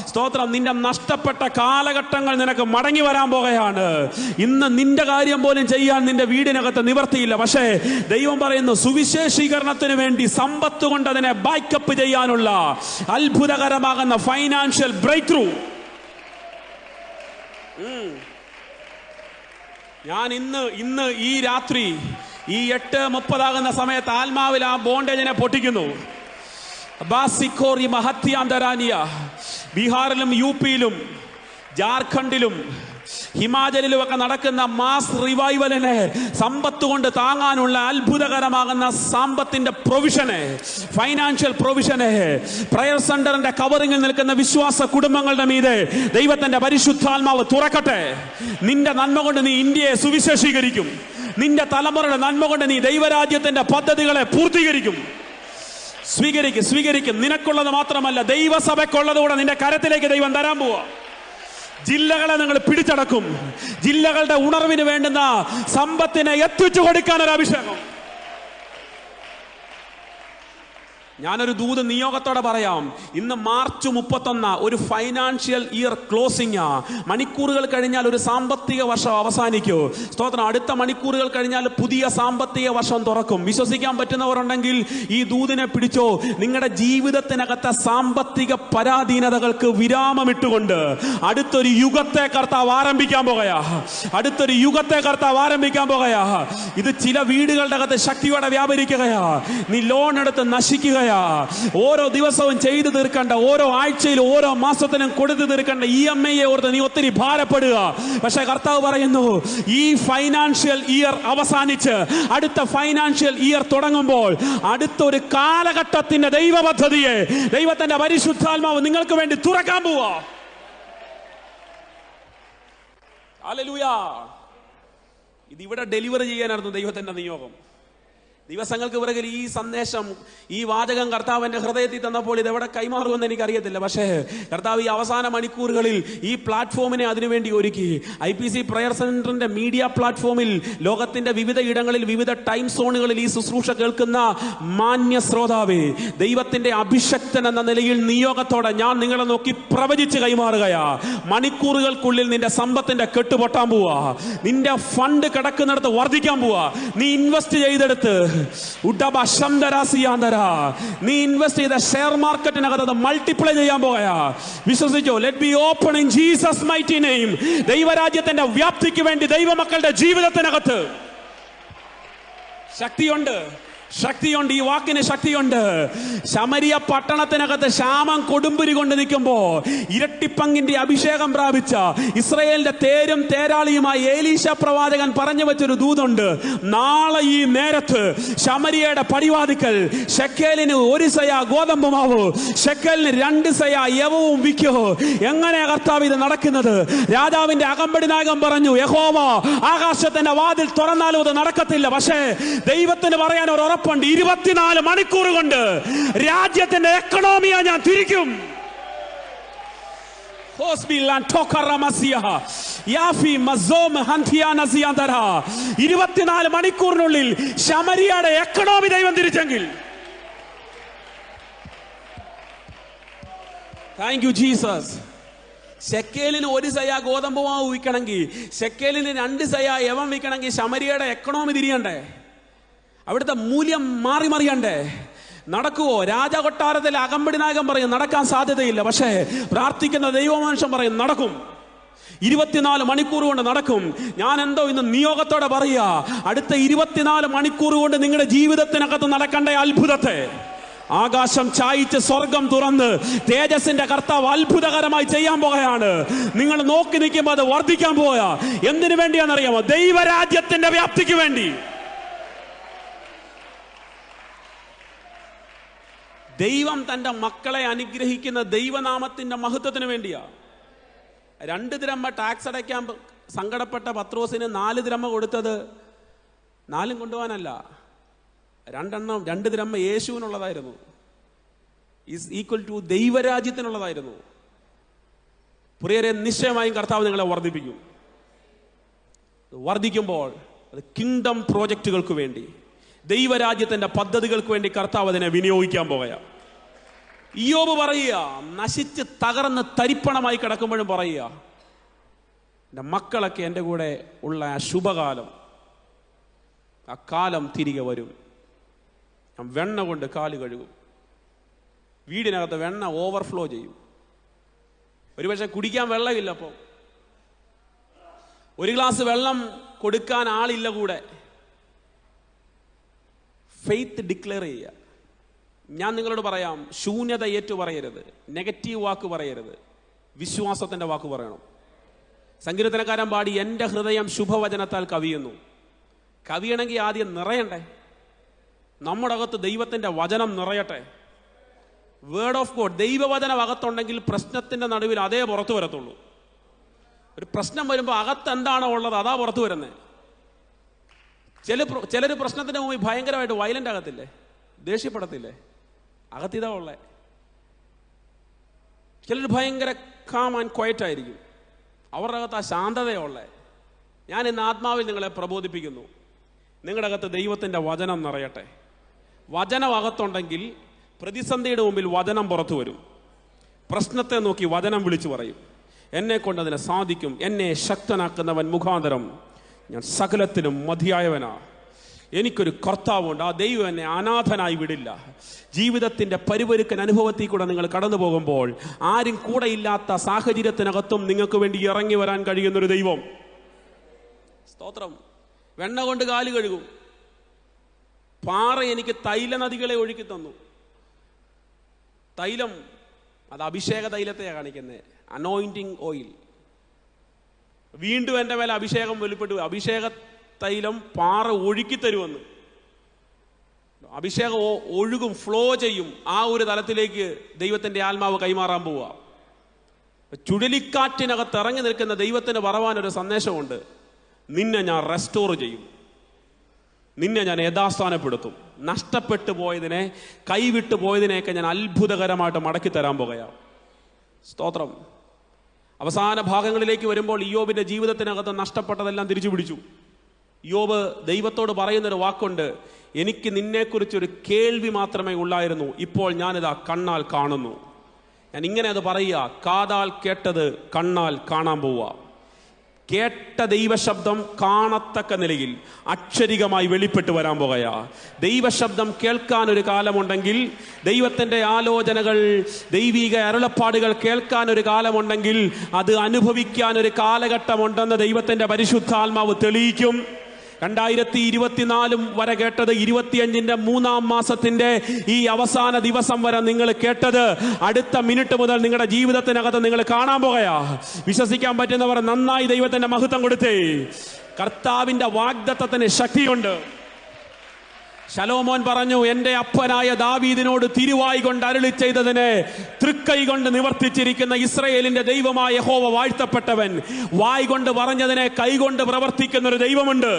സ്തോത്രം. നിന്റെ നഷ്ടപ്പെട്ട കാലഘട്ടങ്ങൾ നിനക്ക് മടങ്ങി വരാൻ പോകുകയാണ്. ഇന്ന് നിന്റെ കാര്യം പോലും ചെയ്യാൻ നിന്റെ വീടിനകത്ത് നിവർത്തിയില്ല. പക്ഷേ ദൈവം പറയുന്നു, സുവിശേഷീകരണത്തിന് വേണ്ടി സമ്പത്ത് കൊണ്ട് അതിനെ ബാക്കപ്പ് ചെയ്യാനുള്ള അത്ഭുതകരമാകുന്ന ഫൈനാൻഷ്യൽ ബ്രേക്ക് ത്രൂ. ഞാൻ ഇന്ന് ഈ രാത്രി ഈ 8:30 സമയത്ത് ആത്മാവിൽ ആ ബോണ്ടേജിനെ പൊട്ടിക്കുന്നു. ബീഹാറിലും UP-യിലും ജാർഖണ്ഡിലും ഹിമാചലിലുമൊക്കെ നടക്കുന്ന മാസ് റിവൈവലിനെ സമ്പത്ത് കൊണ്ട് താങ്ങാനുള്ള അത്ഭുതകരമാകുന്ന സാമ്പത്തിന്റെ പ്രൊവിഷനെ, ഫൈനാൻഷ്യൽ പ്രൊവിഷനെ പ്രയർ സെന്ററിന്റെ കവറിങ്ങിൽ നിൽക്കുന്ന വിശ്വാസ കുടുംബങ്ങളുടെ മീതെ ദൈവത്തിന്റെ പരിശുദ്ധാത്മാവ് തുറക്കട്ടെ. നിന്റെ നന്മ കൊണ്ട് നീ ഇന്ത്യയെ സുവിശേഷീകരിക്കും. നിന്റെ തലമുറയുടെ നന്മ കൊണ്ട് നീ ദൈവരാജ്യത്തിന്റെ പദ്ധതികളെ പൂർത്തീകരിക്കും. സ്വീകരിക്കും. നിനക്കുള്ളത് മാത്രമല്ല, ദൈവസഭയ്ക്കുള്ളതുകൂടെ നിന്റെ കരത്തിലേക്ക് ദൈവം തരാൻ പോവാ. ജില്ലകളെ നിങ്ങൾ പിടിച്ചടക്കും. ജില്ലകളുടെ ഉണർവിന് വേണ്ടുന്ന സമ്പത്തിനെ എത്തിച്ചു കൊടുക്കാൻ ഒരു അഭിഷേകം. ഞാനൊരു ദൂത് നിയോഗത്തോടെ പറയാം. ഇന്ന് മാർച്ച് 31 ഒരു ഫൈനാൻഷ്യൽ ഇയർ ക്ലോസിംഗ്. മണിക്കൂറുകൾ കഴിഞ്ഞാൽ ഒരു സാമ്പത്തിക വർഷം അവസാനിക്കൂ. സ്തോത്രം. അടുത്ത മണിക്കൂറുകൾ കഴിഞ്ഞാൽ പുതിയ സാമ്പത്തിക വർഷം തുറക്കും. വിശ്വസിക്കാൻ പറ്റുന്നവരുണ്ടെങ്കിൽ ഈ ദൂതിനെ പിടിച്ചോ. നിങ്ങളുടെ ജീവിതത്തിനകത്തെ സാമ്പത്തിക പരാധീനതകൾക്ക് വിരാമമിട്ടുകൊണ്ട് അടുത്തൊരു യുഗത്തെ കർത്താവ് ആരംഭിക്കാൻ പോകുകയാ. ഇത് ചില വീടുകളുടെ അകത്ത് ശക്തിയോടെ വ്യാപരിക്കുകയാ. നീ ലോൺ എടുത്ത് നശിക്കുകയാ. ഓരോ ദിവസവും ചെയ്തു തീർക്കേണ്ട, ഓരോ ആഴ്ചയിലും ഓരോ മാസത്തിനും കൊടുത്തു തീർക്കേണ്ട EMI ഓർത്ത് നീ ഒത്തിരി ഭാരപ്പെടുക. പക്ഷെ കർത്താവ് പറയുന്നു, ഈ ഫൈനാൻഷ്യൽ ഇയർ അവസാനിച്ച് അടുത്ത ഫൈനാൻഷ്യൽ ഇയർ തുടങ്ങുമ്പോൾ അടുത്തൊരു കാലഘട്ടത്തിന്റെ ദൈവ പദ്ധതിയെ ദൈവത്തിന്റെ പരിശുദ്ധാത്മാവ് നിങ്ങൾക്ക് വേണ്ടി തുറക്കാൻ പോവാ. ഹല്ലേലൂയ. ഇതിവിടെ ഡെലിവറി ചെയ്യാനായിരുന്നു ദൈവത്തിന്റെ നിയോഗം. ദിവസങ്ങൾക്ക് പിറകിൽ ഈ സന്ദേശം, ഈ വാചകം കർത്താവ് എൻ്റെ ഹൃദയത്തിൽ തന്നപ്പോൾ ഇതെവിടെ കൈമാറുമെന്ന് എനിക്കറിയത്തില്ല. പക്ഷേ കർത്താവ് ഈ അവസാന മണിക്കൂറുകളിൽ ഈ പ്ലാറ്റ്ഫോമിനെ അതിനുവേണ്ടി ഒരുക്കി. IPC പ്രയർ സെന്ററിന്റെ മീഡിയ പ്ലാറ്റ്ഫോമിൽ ലോകത്തിന്റെ വിവിധ ഇടങ്ങളിൽ, വിവിധ ടൈം സോണുകളിൽ ഈ ശുശ്രൂഷ കേൾക്കുന്ന മാന്യ ശ്രോതാവേ, ദൈവത്തിന്റെ അഭിഷക്തൻ എന്ന നിലയിൽ നിയോഗത്തോടെ ഞാൻ നിങ്ങളെ നോക്കി പ്രവചിച്ച് കൈമാറുകയാ. മണിക്കൂറുകൾക്കുള്ളിൽ നിന്റെ സമ്പത്തിന്റെ കെട്ടുപൊട്ടാൻ പോവാ. നിന്റെ ഫണ്ട് കിടക്കുന്നിടത്ത് വർദ്ധിക്കാൻ പോവാ. നീ ഇൻവെസ്റ്റ് ചെയ്തെടുത്ത് നീ ഇൻവെസ്റ്റ് ചെയ്ത ഷെയർ മാർക്കറ്റിനകത്ത് മൾട്ടിപ്ലൈ ചെയ്യാൻ പോകയാ. വിശ്വസിച്ചോ. Let be open in Jesus mighty name. ദൈവരാജ്യത്തിന്റെ വ്യാപ്തിക്ക് വേണ്ടി ദൈവമക്കളുടെ ജീവിതത്തിനകത്ത് ശക്തിയുണ്ട്. ഈ വാക്കിന് ശക്തിയുണ്ട്. ശമരിയ പട്ടണത്തിനകത്ത് ക്ഷാമം കൊടുമ്പുരി കൊണ്ട് നിൽക്കുമ്പോ ഇരട്ടിപ്പങ്കിന്റെ അഭിഷേകം പ്രാപിച്ച ഇസ്രായേലിന്റെ തേരും തേരാളിയുമായി ഏലീശ പ്രവാചകൻ പറഞ്ഞു വെച്ചൊരു ദൂതുണ്ട്. നാളെ ഈ നേരത്ത് ശമരിയയുടെ പടിവാതിക്കൽ ഷെക്കേലിന് 1 സയ ഗോതമ്പ് മാവ്, ഷെക്കേലിന് 2 സയ യവവും വിൽക്കോ. എങ്ങനെയാ കർത്താവ് ഇത് നടക്കുന്നത്? രാജാവിന്റെ അകമ്പടി നായകൻ പറഞ്ഞു, യഹോവ ആകാശത്തിന്റെ വാതിൽ തുറന്നാലും അത് നടക്കത്തില്ല. പക്ഷേ ദൈവത്തിന് പറയാൻ ഒരു 24 മണിക്കൂർ കൊണ്ട് രാജ്യത്തിന്റെ എക്കണോമിയെ ഞാൻ തിരിക്കും. 24 മണിക്കൂറിനുള്ളിൽ ശമരിയയുടെ എക്കണോമി ദൈവം തിരിച്ചെങ്കിൽ, താങ്ക് യു ജീസസ്. ഷെക്കേലിന് 1 സയ ഗോതമ്പ് മാവ് വിൽക്കണമെങ്കിൽ, ഷെക്കേലിന് 2 സയ യവം വിൽക്കണമെങ്കിൽ ശമരിയയുടെ എക്കണോമി തിരിയണ്ടേ? അവിടുത്തെ മൂല്യം മാറിമറിയണ്ടേ? നടക്കുവോ? രാജകൊട്ടാരത്തിലെ അകമ്പടി നായകൻ പറയും നടക്കാൻ സാധ്യതയില്ല. പക്ഷേ പ്രാർത്ഥിക്കുന്ന ദൈവമനുഷ്യൻ പറയും നടക്കും. 24 മണിക്കൂർ കൊണ്ട് നടക്കും. ഞാൻ എന്തോ ഇന്ന് നിയോഗത്തോടെ പറയുക, അടുത്ത 24 മണിക്കൂർ കൊണ്ട് നിങ്ങളുടെ ജീവിതത്തിനകത്ത് നടക്കേണ്ട അത്ഭുതത്തെ ആകാശം ചായിച്ച് സ്വർഗം തുറന്ന് തേജസ്സിന്റെ കർത്താവ് അത്ഭുതകരമായി ചെയ്യാൻ പോകുകയാണ്. നിങ്ങൾ നോക്കി നിൽക്കുമ്പോൾ അത് വർദ്ധിക്കാൻ പോവുക. എന്തിനു വേണ്ടിയാണെന്നറിയാമോ? ദൈവരാജ്യത്തിന്റെ വ്യാപ്തിക്ക് വേണ്ടി. ദൈവം തന്റെ മക്കളെ അനുഗ്രഹിക്കുന്ന ദൈവനാമത്തിന്റെ മഹത്വത്തിന് വേണ്ടിയാ. 2 ദിരഹ്മ ടാക്സ് അടയ്ക്കാൻ സങ്കടപ്പെട്ട പത്രോസിന് 4 ദിരഹ്മ കൊടുത്തത് 4 കൊണ്ടുപോകാനല്ല, 2 ദിരഹ്മ യേശുവിനുള്ളതായിരുന്നു. ഈസ് ഈക്വൽ ടു ദൈവരാജ്യത്തിനുള്ളതായിരുന്നു. പ്രിയരെ, നിശ്ചയമായും കർത്താവ് നിങ്ങളെ വർദ്ധിപ്പിക്കും. വർദ്ധിക്കുമ്പോൾ അത് കിങ്ഡം പ്രോജക്റ്റുകൾക്ക് വേണ്ടി, ദൈവരാജ്യത്തിന്റെ പദ്ധതികൾക്ക് വേണ്ടി കർത്താവ് അതിനെ വിനിയോഗിക്കാൻ പോകുക. ഇയ്യോബ് പറയുക, നശിച്ച് തകർന്ന് തരിപ്പണമായി കിടക്കുമ്പോഴും പറയുക, എൻ്റെ മക്കളൊക്കെ എൻ്റെ കൂടെ ഉള്ള ആ ശുഭകാലം, ആ കാലം തിരികെ വരും. ഞാൻ വെണ്ണ കൊണ്ട് കാല് കഴുകും. വീടിനകത്ത് വെണ്ണ ഓവർഫ്ലോ ചെയ്യും. ഒരുപക്ഷെ കുടിക്കാൻ വെള്ളമില്ല. അപ്പോൾ 1 ഗ്ലാസ് വെള്ളം കൊടുക്കാൻ ആളില്ല കൂടെ. ഫെയ്ത്ത് ഡിക്ലെയർ ചെയ്യുക. ഞാൻ നിങ്ങളോട് പറയാം, ശൂന്യത ഏറ്റു പറയരുത്, നെഗറ്റീവ് വാക്ക് പറയരുത്, വിശ്വാസത്തിന്റെ വാക്ക് പറയണം. സങ്കീർത്തനക്കാരൻ പാടി, എൻ്റെ ഹൃദയം ശുഭവചനത്താൽ കവിയുന്നു. കവിയണമെങ്കിൽ ആദ്യം നിറയണ്ടേ? നമ്മുടെ അകത്ത് ദൈവത്തിൻ്റെ വചനം നിറയട്ടെ. വേർഡ് ഓഫ് ഗോഡ്, ദൈവവചനം അകത്തുണ്ടെങ്കിൽ പ്രശ്നത്തിൻ്റെ നടുവിൽ അതേ പുറത്തു വരത്തുള്ളൂ. ഒരു പ്രശ്നം വരുമ്പോൾ അകത്ത് എന്താണോ ഉള്ളത് അതാ പുറത്തു വരുന്നത്. ചിലർ പ്രശ്നത്തിൻ്റെ മുമ്പിൽ ഭയങ്കരമായിട്ട് വയലൻ്റ് ആകത്തില്ലേ, ദേഷ്യപ്പെടത്തില്ലേ? അകത്തിതാ ഉള്ളേ. ചിലർ ഭയങ്കര കാം ആൻഡ് ക്വയറ്റ് ആയിരിക്കും, അവരുടെ അകത്ത് ആ ശാന്തതയുള്ളേ. ഞാൻ ഇന്ന് ആത്മാവിൽ നിങ്ങളെ പ്രബോധിപ്പിക്കുന്നു, നിങ്ങളുടെ അകത്ത് ദൈവത്തിൻ്റെ വചനം നിറയട്ടെ. വചനം അകത്തുണ്ടെങ്കിൽ പ്രതിസന്ധിയുടെ മുമ്പിൽ വചനം പുറത്തു വരും. പ്രശ്നത്തെ നോക്കി വചനം വിളിച്ചു പറയും, എന്നെ കൊണ്ട് അതിനെ സാധിക്കും, എന്നെ ശക്തനാക്കുന്നവൻ മുഖാന്തരം ഞാൻ സകലത്തിനും മതിയായവനാ. എനിക്കൊരു കർത്താവുണ്ട്, ആ ദൈവം എന്നെ അനാഥനായി വിടില്ല. ജീവിതത്തിൻ്റെ പരിപരുക്കൻ അനുഭവത്തിൽ കൂടെ നിങ്ങൾ കടന്നു പോകുമ്പോൾ ആരും കൂടെ ഇല്ലാത്ത സാഹചര്യത്തിനകത്തും നിങ്ങൾക്ക് വേണ്ടി ഇറങ്ങി വരാൻ കഴിയുന്നൊരു ദൈവം. സ്തോത്രം. വെണ്ണ കൊണ്ട് കാല് കഴുകും. പാറ എനിക്ക് തൈല നദികളെ ഒഴുക്കി തന്നു. തൈലം അത് അഭിഷേക തൈലത്തെയാണ് കാണിക്കുന്നത്, അനോയിന്റിങ് ഓയിൽ. വീണ്ടും എൻ്റെ മേലെ അഭിഷേകം വെളിപ്പെട്ടു. അഭിഷേക തൈലം പാറ ഒഴുക്കി തരുമെന്ന്. അഭിഷേകം ഒഴുകും, ഫ്ലോ ചെയ്യും. ആ ഒരു തലത്തിലേക്ക് ദൈവത്തിൻ്റെ ആത്മാവ് കൈമാറാൻ പോവുക. ചുഴലിക്കാറ്റിനകത്ത് ഇറങ്ങി നിൽക്കുന്ന ദൈവത്തിന് പറവാനൊരു സന്ദേശമുണ്ട്, നിന്നെ ഞാൻ റെസ്റ്റോർ ചെയ്യും, നിന്നെ ഞാൻ യഥാസ്ഥാനപ്പെടുത്തും. നഷ്ടപ്പെട്ടു പോയതിനെ, കൈവിട്ടു പോയതിനെയൊക്കെ ഞാൻ അത്ഭുതകരമായിട്ട് മടക്കി തരാൻ പോകുകയാണ്. സ്തോത്രം. അവസാന ഭാഗങ്ങളിലേക്ക് വരുമ്പോൾ ഇയ്യോബിന്റെ ജീവിതത്തിനകത്ത് നഷ്ടപ്പെട്ടതെല്ലാം തിരിച്ചു പിടിച്ചു. ഇയ്യോബ് ദൈവത്തോട് പറയുന്നൊരു വാക്കുണ്ട്, എനിക്ക് നിന്നെക്കുറിച്ചൊരു കേൾവി മാത്രമേ ഉള്ളായിരുന്നു, ഇപ്പോൾ ഞാനിതാ കണ്ണാൽ കാണുന്നു. ഞാൻ ഇങ്ങനെ അത് പറയുക, കാതാൽ കേട്ടത് കണ്ണാൽ കാണാൻ പോവുക. കേട്ട ദൈവശബ്ദം കാണത്തക്ക നിലയിൽ അക്ഷരികമായി വെളിപ്പെട്ട് വരാൻ പോകുകയാ. ദൈവശബ്ദം കേൾക്കാൻ ഒരു കാലമുണ്ടെങ്കിൽ, ദൈവത്തിൻ്റെ ആലോചനകൾ, ദൈവിക അരുളപ്പാടുകൾ കേൾക്കാൻ ഒരു കാലമുണ്ടെങ്കിൽ, അത് അനുഭവിക്കാൻ ഒരു കാലഘട്ടമുണ്ടെന്ന് ദൈവത്തിൻ്റെ പരിശുദ്ധാത്മാവ് തെളിയിക്കും. 2024 വരെ കേട്ടത്, 25ന്റെ 3-ാം മാസത്തിന്റെ ഈ അവസാന ദിവസം വരെ നിങ്ങൾ കേട്ടത് അടുത്ത മിനിറ്റ് മുതൽ നിങ്ങളുടെ ജീവിതത്തിനകത്ത് നിങ്ങൾ കാണാൻ പോകുകയാ. വിശ്വസിക്കാൻ പറ്റുന്നവർ നന്നായി ദൈവത്തിന്റെ മഹത്വം കൊടുത്തേ. കർത്താവിന്റെ വാഗ്ദത്തത്തിന് ശക്തിയുണ്ട്. ശലോമോൻ പറഞ്ഞു, എൻ്റെ അപ്പനായ ദാവീദിനോട് തിരുവായി കൊണ്ട് അരുളി ചെയ്തതിനെ തൃക്കൈ കൊണ്ട് നിവർത്തിച്ചിരിക്കുന്ന ഇസ്രായേലിന്റെ ദൈവമായ യഹോവ വാഴ്ത്തപ്പെട്ടവൻ. വായ് കൊണ്ട് പറഞ്ഞതിനെ കൈകൊണ്ട് പ്രവർത്തിക്കുന്ന ഒരു ദൈവമുണ്ട്.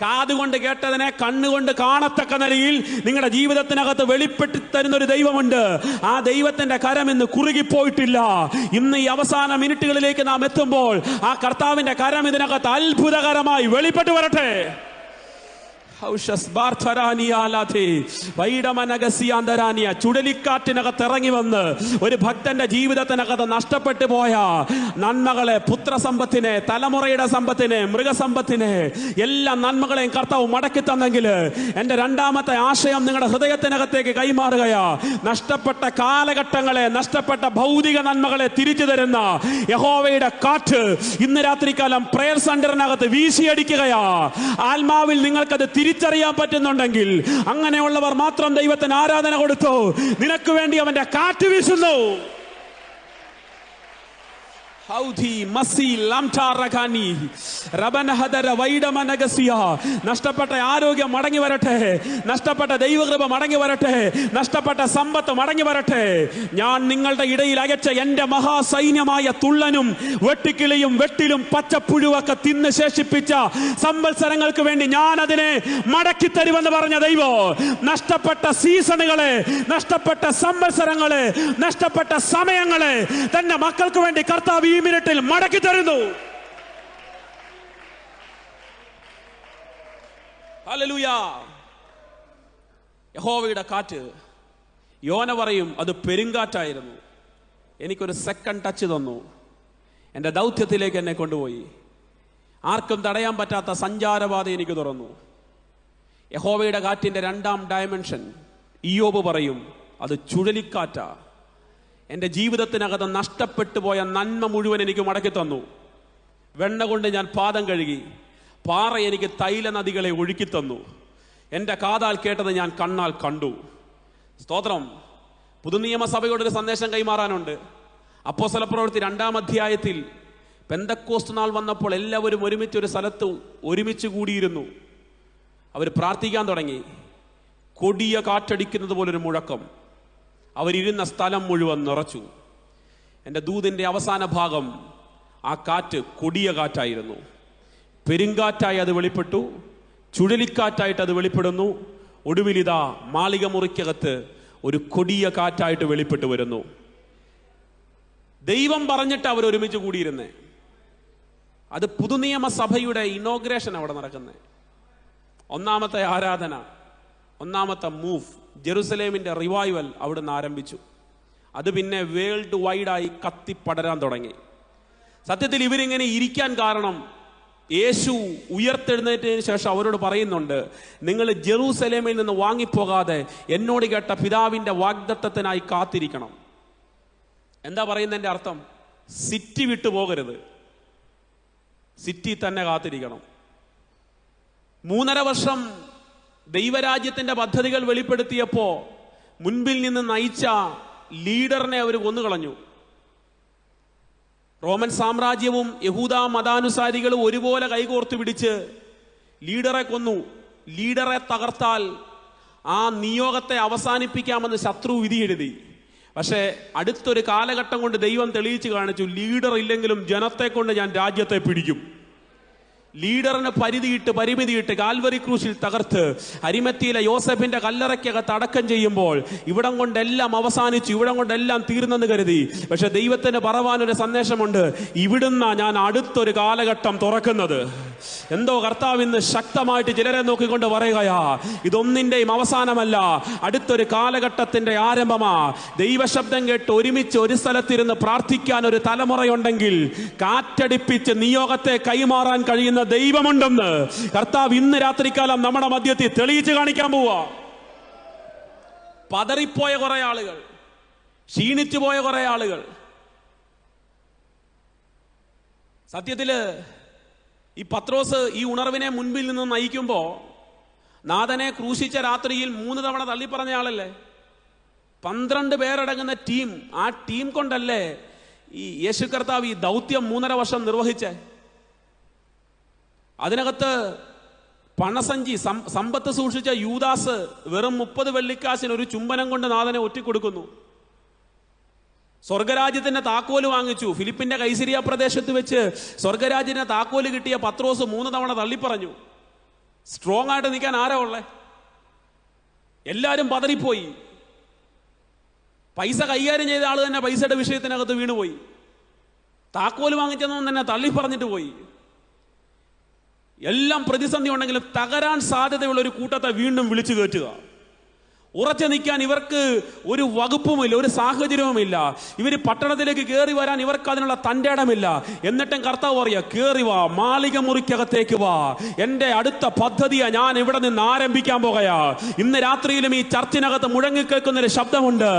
കാതുകൊണ്ട് കേട്ടതിനെ കണ്ണുകൊണ്ട് കാണത്തക്ക നിലയിൽ നിങ്ങളുടെ ജീവിതത്തിനകത്ത് വെളിപ്പെട്ടി തരുന്ന ഒരു ദൈവമുണ്ട്. ആ ദൈവത്തിന്റെ കരം ഇന്ന് കുറുകിപ്പോയിട്ടില്ല. ഇന്ന് ഈ അവസാന മിനിറ്റുകളിലേക്ക് നാം എത്തുമ്പോൾ ആ കർത്താവിന്റെ കരം ഇതിനകത്ത് അത്ഭുതകരമായി വെളിപ്പെട്ടു വരട്ടെ. ചുഴലിക്കാറ്റിനകത്ത് ഇറങ്ങി വന്ന് ഒരു ഭക്തന്റെ ജീവിതത്തിനകത്ത് നഷ്ടപ്പെട്ടു പോയ നന്മകളെ, പുത്രസമ്പത്തിനെ, തലമുറയുടെ സമ്പത്തിനെ, മൃഗസമ്പത്തിനെ, എല്ലാ നന്മകളെയും കർത്താവ് മടക്കി തന്നെങ്കിൽ എന്റെ രണ്ടാമത്തെ ആശയം നിങ്ങളുടെ ഹൃദയത്തിനകത്തേക്ക് കൈമാറുകയാ. നഷ്ടപ്പെട്ട കാലഘട്ടങ്ങളെ, നഷ്ടപ്പെട്ട ഭൗതിക നന്മകളെ തിരിച്ചു തരുന്ന യഹോവയുടെ കാറ്റ് ഇന്ന് രാത്രികാലം പ്രയർ സെന്ററിനകത്ത് വീശിയടിക്കുകയാ. ആത്മാവിൽ നിങ്ങൾക്കത് തിരിച്ചറിയാൻ പറ്റുന്നുണ്ടെങ്കിൽ അങ്ങനെയുള്ളവർ മാത്രം ദൈവത്തിന് ആരാധന കൊടുത്തു. നിനക്ക് വേണ്ടി അവന്റെ കാറ്റ് വീശുന്നു. നഷ്ടപ്പെട്ട ആരോഗ്യം മടങ്ങി വരട്ടെ, നഷ്ടപ്പെട്ട ദൈവകൃപ മടങ്ങി വരട്ടെ, നഷ്ടപ്പെട്ട സമ്പത്ത് മടങ്ങി വരട്ടെ. ഞാൻ നിങ്ങളുടെ ഇടയിൽ അയച്ച എന്റെ മഹാസൈന്യമായ തുള്ളനും വെട്ടിക്കിളിയും വെട്ടിലും പച്ചപ്പുഴുവൊക്കെ തിന്ന് ശേഷിപ്പിച്ച സംവത്സരങ്ങൾക്ക് വേണ്ടി ഞാൻ അതിനെ മടക്കി തരുമെന്ന് പറഞ്ഞ ദൈവം നഷ്ടപ്പെട്ട സീസണുകളെ, നഷ്ടപ്പെട്ട സംവത്സരങ്ങളെ, നഷ്ടപ്പെട്ട സമയങ്ങളെ തന്റെ മക്കൾക്ക് വേണ്ടി കർത്താവ് ഈ മിനിറ്റിൽ മടക്കി തരുന്നു. ഹല്ലേലൂയ. യഹോവയുടെ കാറ്റ്. യോന പറയും, അത് പെരുങ്കാറ്റായിരുന്നു. എനിക്കൊരു സെക്കൻഡ് ടച്ച് തന്നു, എൻ്റെ ദൗത്യത്തിലേക്ക് എന്നെ കൊണ്ടുപോയി. ആർക്കും തടയാൻ പറ്റാത്ത സഞ്ചാരപാത എനിക്ക് തുറന്നു. യഹോവയുടെ കാറ്റിന്റെ 2-ാം ഡയമെൻഷൻ ഇയ്യോബ് പറയും, അത് ചുഴലിക്കാറ്റാ. എൻ്റെ ജീവിതത്തിനകത്ത് നഷ്ടപ്പെട്ടു പോയ നന്മ മുഴുവൻ എനിക്ക് മടക്കി തന്നു. വെണ്ണ കൊണ്ട് ഞാൻ പാദം കഴുകി, പാറ എനിക്ക് തൈല നദികളെ ഒഴുക്കി തന്നു. എൻ്റെ കാതാൽ കേട്ടത് ഞാൻ കണ്ണാൽ കണ്ടു. സ്തോത്രം. പുതുനിയമസഭയോടൊരു സന്ദേശം കൈമാറാനുണ്ട്. അപ്പോസ്തലപ്രവൃത്തി 2-ാം അധ്യായത്തിൽ പെന്തക്കോസ്ത് നാൾ വന്നപ്പോൾ എല്ലാവരും ഒരുമിച്ച് ഒരു സ്ഥലത്ത് ഒരുമിച്ച് കൂടിയിരുന്നു. അവർ പ്രാർത്ഥിക്കാൻ തുടങ്ങി. കൊടിയ കാറ്റടിക്കുന്നത് പോലൊരു മുഴക്കം അവരിരുന്ന സ്ഥലം മുഴുവൻ നിറച്ചു. എൻ്റെ ദൂതിൻ്റെ അവസാന ഭാഗം ആ കാറ്റ് കൊടിയ കാറ്റായിരുന്നു. പെരുങ്കാറ്റായി അത് വെളിപ്പെട്ടു, ചുഴലിക്കാറ്റായിട്ട് അത് വെളിപ്പെടുന്നു. ഒടുവിലിതാ മാളിക മുറിക്കകത്ത് ഒരു കൊടിയ കാറ്റായിട്ട് വെളിപ്പെട്ടു വരുന്നു. ദൈവം പറഞ്ഞിട്ട് അവർ ഒരുമിച്ച് കൂടിയിരുന്നേ. അത് പുതുനിയമസഭയുടെ ഇനോഗ്രേഷൻ അവിടെ നടക്കുന്നത്. ഒന്നാമത്തെ ആരാധന, ഒന്നാമത്തെ മൂവ്, ജെറുസലേമിന്റെ റിവൈവൽ അവിടുന്ന് ആരംഭിച്ചു. അത് പിന്നെ വേൾഡ് വൈഡായി കത്തിപ്പടരാൻ തുടങ്ങി. സത്യത്തിൽ ഇവരിങ്ങനെ ഇരിക്കാൻ കാരണം യേശു ഉയർത്തെഴുന്നേറ്റതിന് ശേഷം അവരോട് പറയുന്നുണ്ട്, നിങ്ങൾ ജെറൂസലേമിൽ നിന്ന് വാങ്ങിപ്പോകാതെ എന്നോട് കേട്ട പിതാവിന്റെ വാഗ്ദത്തത്തിനായി കാത്തിരിക്കണം. എന്താ പറയുന്നതിന്റെ അർത്ഥം? സിറ്റി വിട്ടു പോകരുത്, സിറ്റി തന്നെ കാത്തിരിക്കണം. 3.5 വർഷം ദൈവരാജ്യത്തിന്റെ പദ്ധതികൾ വെളിപ്പെടുത്തിയപ്പോ മുൻപിൽ നിന്ന് നയിച്ച ലീഡറിനെ അവർ കൊന്നുകളഞ്ഞു. റോമൻ സാമ്രാജ്യവും യഹൂദ മതാനുസാരികളും ഒരുപോലെ കൈകോർത്തു പിടിച്ച് ലീഡറെ കൊന്നു. ലീഡറെ തകർത്താൽ ആ നിയോഗത്തെ അവസാനിപ്പിക്കാമെന്ന് ശത്രു വിധി എഴുതി. പക്ഷേ അടുത്തൊരു കാലഘട്ടം കൊണ്ട് ദൈവം തെളിയിച്ചു കാണിച്ചു, ലീഡർ ഇല്ലെങ്കിലും ജനത്തെ കൊണ്ട് ഞാൻ രാജ്യത്തെ പിടിക്കും. ലീഡറിന് പരിമിതിയിട്ട് കാൽവരി ക്രൂശിൽ തകർത്ത് അരിമത്തിയിലെ യോസഫിന്റെ കല്ലറയ്ക്കകത്ത് അടക്കം ചെയ്യുമ്പോൾ ഇവിടം കൊണ്ടെല്ലാം അവസാനിച്ചു, ഇവിടം കൊണ്ടെല്ലാം തീർന്നെന്ന് കരുതി. പക്ഷെ ദൈവത്തിന് പറവാനൊരു സന്ദേശമുണ്ട്, ഇവിടുന്ന് ഞാൻ അടുത്തൊരു കാലഘട്ടം തുറക്കുന്നത്. എന്തോ കർത്താവ് ഇന്ന് ശക്തമായിട്ട് ചിലരെ നോക്കിക്കൊണ്ട് പറയുകയാ, ഇതൊന്നിന്റെയും അവസാനമല്ല, അടുത്തൊരു കാലഘട്ടത്തിന്റെ ആരംഭമാ. ദൈവശബ്ദം കേട്ട് ഒരുമിച്ച് ഒരു സ്ഥലത്തിരുന്ന് പ്രാർത്ഥിക്കാൻ ഒരു തലമുറയുണ്ടെങ്കിൽ കാറ്റടിപ്പിച്ച് നിയോഗത്തെ കൈമാറാൻ കഴിയുന്ന ദൈവമുണ്ടെന്ന് കർത്താവ് ഇന്ന് രാത്രികാലം നമ്മുടെ മധ്യത്തിൽ തെളിയിച്ച് കാണിക്കാൻ പോവാ. പതറിപ്പോയ കുറെ ആളുകൾ, ക്ഷീണിച്ചു പോയ കുറെ ആളുകൾ, സത്യത്തില് ഈ പത്രോസ് ഈ ഉണർവിനെ മുൻപിൽ നിന്ന് നയിക്കുമ്പോ നാഥനെ ക്രൂശിച്ച രാത്രിയിൽ 3 തവണ തള്ളിപ്പറഞ്ഞ ആളല്ലേ. 12 പേരടങ്ങുന്ന ടീം, ആ ടീം കൊണ്ടല്ലേ ഈ യേശു കർത്താവ് ഈ ദൗത്യം 3.5 വർഷം നിർവഹിച്ചേ. അതിനകത്ത് പണസഞ്ചി സമ്പത്ത് സൂക്ഷിച്ച യൂദാസ് വെറും 30 വെള്ളിക്കാശിന് ഒരു ചുംബനം കൊണ്ട് നാഥനെ ഒറ്റിക്കൊടുക്കുന്നു. സ്വർഗരാജ്യത്തിന്റെ താക്കോല് വാങ്ങിച്ചു. ഫിലിപ്പിന്റെ കൈസരിയ പ്രദേശത്ത് വെച്ച് സ്വർഗരാജ്യത്തിന്റെ താക്കോല് കിട്ടിയ പത്രോസ് 3 തവണ തള്ളിപ്പറഞ്ഞു. സ്ട്രോങ് ആയിട്ട് നിൽക്കാൻ ആരാ ഉള്ളേ? എല്ലാരും പതറിപ്പോയി. പൈസ കൈകാര്യം ചെയ്ത ആള് തന്നെ പൈസയുടെ വിഷയത്തിനകത്ത് വീണുപോയി. താക്കോല് വാങ്ങിച്ചെന്നും തന്നെ തള്ളി പറഞ്ഞിട്ട് പോയി. എല്ലാം പ്രതിസന്ധി ഉണ്ടെങ്കിലും തകരാൻ സാധ്യതയുള്ള ഒരു കൂട്ടത്തെ വീണ്ടും വിളിച്ചു കയറ്റുക. ഉറച്ചു നിൽക്കാൻ ഇവർക്ക് ഒരു വകുപ്പുമില്ല, ഒരു സാഹചര്യവുമില്ല. ഇവര് പട്ടണത്തിലേക്ക് കയറി വരാൻ ഇവർക്ക് അതിനുള്ള തന്റെ ഇടമില്ല. എന്നിട്ടും കർത്താവ് പറയാ, കയറി വാ, മാളിക മുറിക്കകത്തേക്ക് വാ, എന്റെ അടുത്ത പദ്ധതിയാ ഞാൻ ഇവിടെ നിന്ന് ആരംഭിക്കാൻ പോകയാ. ഇന്ന് രാത്രിയിലും ഈ ചർച്ചിനകത്ത് മുഴങ്ങിക്കേൾക്കുന്ന ഒരു ശബ്ദമുണ്ട്,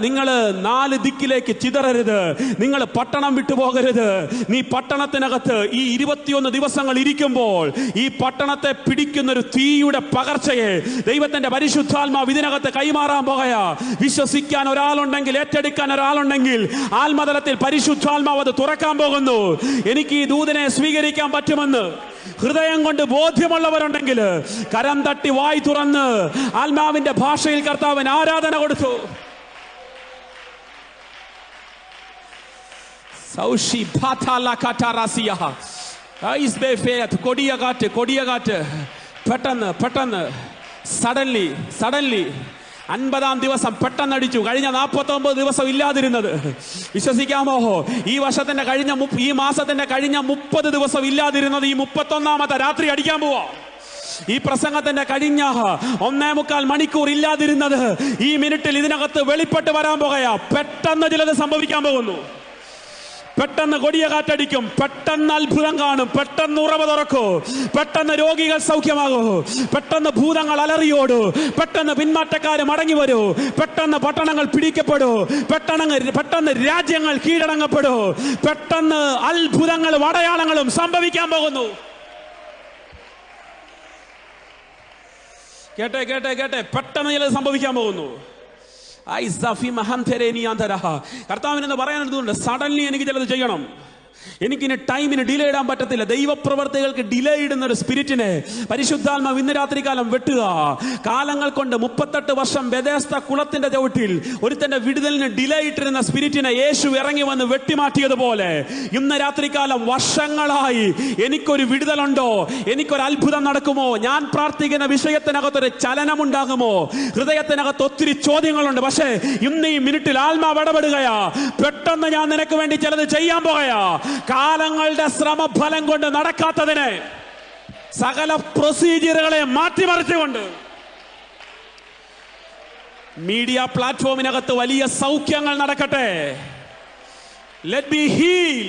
നിങ്ങള് 4 ദിക്കിലേക്ക് ചിതറരുത്, നിങ്ങൾ പട്ടണം വിട്ടുപോകരുത്. നീ പട്ടണത്തിനകത്ത് ഈ 21 ദിവസങ്ങൾ ഇരിക്കുമ്പോൾ ഈ പട്ടണത്തെ പിടിക്കുന്ന ഒരു തീയുടെ പകർച്ചയെ ദൈവത്തിന്റെ പരിശുദ്ധാത്മാവ് ഇതിനകത്ത് കൈമാറാൻ പോകയാ. വിശ്വസിക്കാൻ ഒരാളുണ്ടെങ്കിൽ, ഏറ്റെടുക്കാൻ ഒരാളുണ്ടെങ്കിൽ ആത്മതലത്തിൽ പരിശുദ്ധാത്മാവ് അത് തുറക്കാൻ പോകുന്നു. എനിക്ക് ഈ ദൂതനെ സ്വീകരിക്കാൻ പറ്റുമെന്ന് ഹൃദയം കൊണ്ട് ബോധ്യമുള്ളവരുണ്ടെങ്കിൽ കരം തട്ടി വായി തുറന്ന് ആത്മാവിന്റെ ഭാഷയിൽ കർത്താവിന് ആരാധന കൊടുത്തു. കൊടിയ കാറ്റ് പെട്ടെന്ന് സഡൻലി 50-ാം ദിവസം പെട്ടെന്നടിച്ചു. കഴിഞ്ഞ 49 ദിവസം ഇല്ലാതിരുന്നത് വിശ്വസിക്കാമോ? ഈ മാസത്തിന്റെ കഴിഞ്ഞ 30 ദിവസം ഇല്ലാതിരുന്നത് ഈ 31-ാമത്തെ രാത്രി അടിക്കാൻ പോവാ. ഈ പ്രസംഗത്തിന്റെ കഴിഞ്ഞ 1.25 മണിക്കൂർ ഇല്ലാതിരുന്നത് ഈ മിനിറ്റിൽ ഇതിനകത്ത് വെളിപ്പെട്ട് വരാൻ പോകയാ. പെട്ടെന്ന് ചിലത് സംഭവിക്കാൻ പോകുന്നു. പെട്ടെന്ന് കൊടിയ കാറ്റടിക്കും, പെട്ടെന്ന് അത്ഭുതം കാണും, പെട്ടെന്ന് ഉറവ തുറക്കൂ, പെട്ടെന്ന് രോഗികൾ സൗഖ്യമാകൂ, പെട്ടെന്ന് ഭൂതങ്ങൾ അലറിയോടൂ, പെട്ടെന്ന് പിന്മാറ്റക്കാര് മടങ്ങി വരൂ, പെട്ടെന്ന് പട്ടണങ്ങൾ പിടിക്കപ്പെടൂ, പെട്ടെന്ന് രാജ്യങ്ങൾ കീഴടങ്ങപ്പെടൂ, പെട്ടെന്ന് അത്ഭുതങ്ങളും അടയാളങ്ങളും സംഭവിക്കാൻ പോകുന്നു. കേട്ടെ, പെട്ടെന്ന് ചിലത് സംഭവിക്കാൻ പോകുന്നു. കർത്താവിനെന്ന് പറയാനുണ്ട്, സഡൻലി എനിക്ക് ചിലത് ചെയ്യണം. എനിക്കിനി ടൈമിന് ഡിലേ ഇടാൻ പറ്റത്തില്ല. ദൈവപ്രവർത്തികൾക്ക് ഡിലേ ഇടുന്ന ഒരു സ്പിരിറ്റിനെ പരിശുദ്ധാത്മാവ് ഇന്ന് രാത്രികാലം വെട്ടുക. കാലങ്ങൾ കൊണ്ട് 38 വർഷം ബെഥെസ്ദ കുളത്തിന്റെ ചവിട്ടിൽ ഒരുത്തന്റെ വിടുതലിന് ഡിലേ ഇട്ടിരുന്ന സ്പിരിറ്റിനെ യേശു ഇറങ്ങി വന്ന് വെട്ടിമാറ്റിയതുപോലെ ഇന്ന് രാത്രികാലം വർഷങ്ങളായി എനിക്കൊരു വിടുതലുണ്ടോ, എനിക്കൊരു അത്ഭുതം നടക്കുമോ, ഞാൻ പ്രാർത്ഥിക്കുന്ന വിഷയത്തിനകത്തൊരു ചലനമുണ്ടാകുമോ, ഹൃദയത്തിനകത്ത് ഒത്തിരി ചോദ്യങ്ങളുണ്ട്. പക്ഷേ ഇന്ന് ഈ മിനിറ്റിൽ ആത്മാവ് ഇടപെടുകയാ. പെട്ടെന്ന് ഞാൻ നിനക്ക് വേണ്ടി ചിലത് ചെയ്യാൻ പോകയാ. കാലങ്ങളുടെ ശ്രമഫലം കൊണ്ട് നടക്കാത്തതിനെ സകല പ്രൊസീജിയറുകളെ മാറ്റിമറിച്ചുകൊണ്ട് മീഡിയ പ്ലാറ്റ്ഫോമിനകത്ത് വലിയ സൗഖ്യങ്ങൾ നടക്കട്ടെ. Let be heal.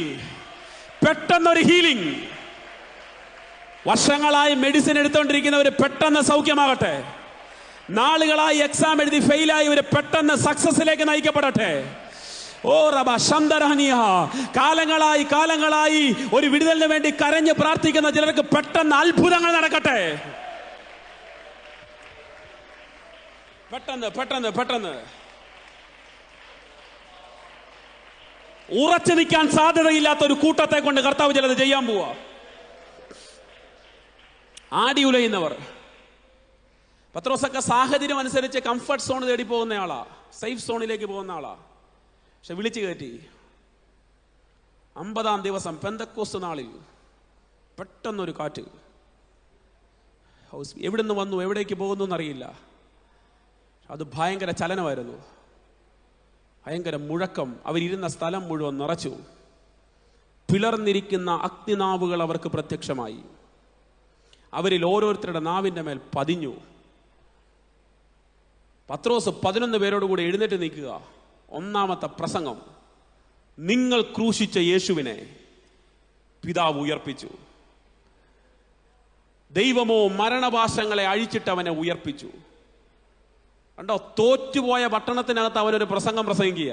പെട്ടെന്നൊരു ഹീലിംഗ്. വർഷങ്ങളായി മെഡിസിൻ എടുത്തുകൊണ്ടിരിക്കുന്നവർ പെട്ടെന്ന് സൗഖ്യമാകട്ടെ. നാളുകളായി എക്സാം എഴുതി ഫെയിലായി ഇവർ പെട്ടെന്ന് സക്സസിലേക്ക് നയിക്കപ്പെടട്ടെ. ഓ റബ ശംദരഹനിയ. കാലങ്ങളായി ഒരു വിടുതലിന് വേണ്ടി കരഞ്ഞ് പ്രാർത്ഥിക്കുന്ന ചിലർക്ക് പെട്ടെന്ന് അത്ഭുതങ്ങൾ നടക്കട്ടെ. പെട്ടെന്ന് ഉറച്ചു നിൽക്കാൻ സാധ്യതയില്ലാത്ത ഒരു കൂട്ടത്തെ കൊണ്ട് കർത്താവ് ചിലത് ചെയ്യാൻ പോവാ. ആടി ഉലയുന്നവർ. പത്രോസൊക്കെ സാഹചര്യം അനുസരിച്ച് കംഫർട്ട് സോൺ തേടി പോകുന്ന ആളാ, സേഫ് സോണിലേക്ക് പോകുന്ന ആളാ. പക്ഷെ വിളിച്ചു കയറ്റി 50-ാം ദിവസം പെന്തക്കോസ്ത് നാളിൽ പെട്ടെന്നൊരു കാറ്റ്. എവിടുന്ന് വന്നു, എവിടേക്ക് പോകുന്നു എന്നറിയില്ല. അത് ഭയങ്കര ചലനമായിരുന്നു, ഭയങ്കര മുഴക്കം. അവരിരുന്ന സ്ഥലം മുഴുവൻ നിറച്ചു. പിളർന്നിരിക്കുന്ന അഗ്നിനാവുകൾ അവർക്ക് പ്രത്യക്ഷമായി. അവരിൽ ഓരോരുത്തരുടെ നാവിൻ്റെ മേൽ പതിഞ്ഞു. പത്രോസ് 11 പേരോടുകൂടി എഴുന്നേറ്റ് നിൽക്കുക. ഒന്നാമത്തെ പ്രസംഗം, നിങ്ങൾ ക്രൂശിച്ച യേശുവിനെ പിതാവ് ഉയർപ്പിച്ചു. ദൈവമോ മരണപാശങ്ങളെ അഴിച്ചിട്ട് അവനെ ഉയർപ്പിച്ചു. കണ്ടോ, തോറ്റുപോയ പട്ടണത്തിനകത്ത് അവനൊരു പ്രസംഗം പ്രസംഗിക്കുക.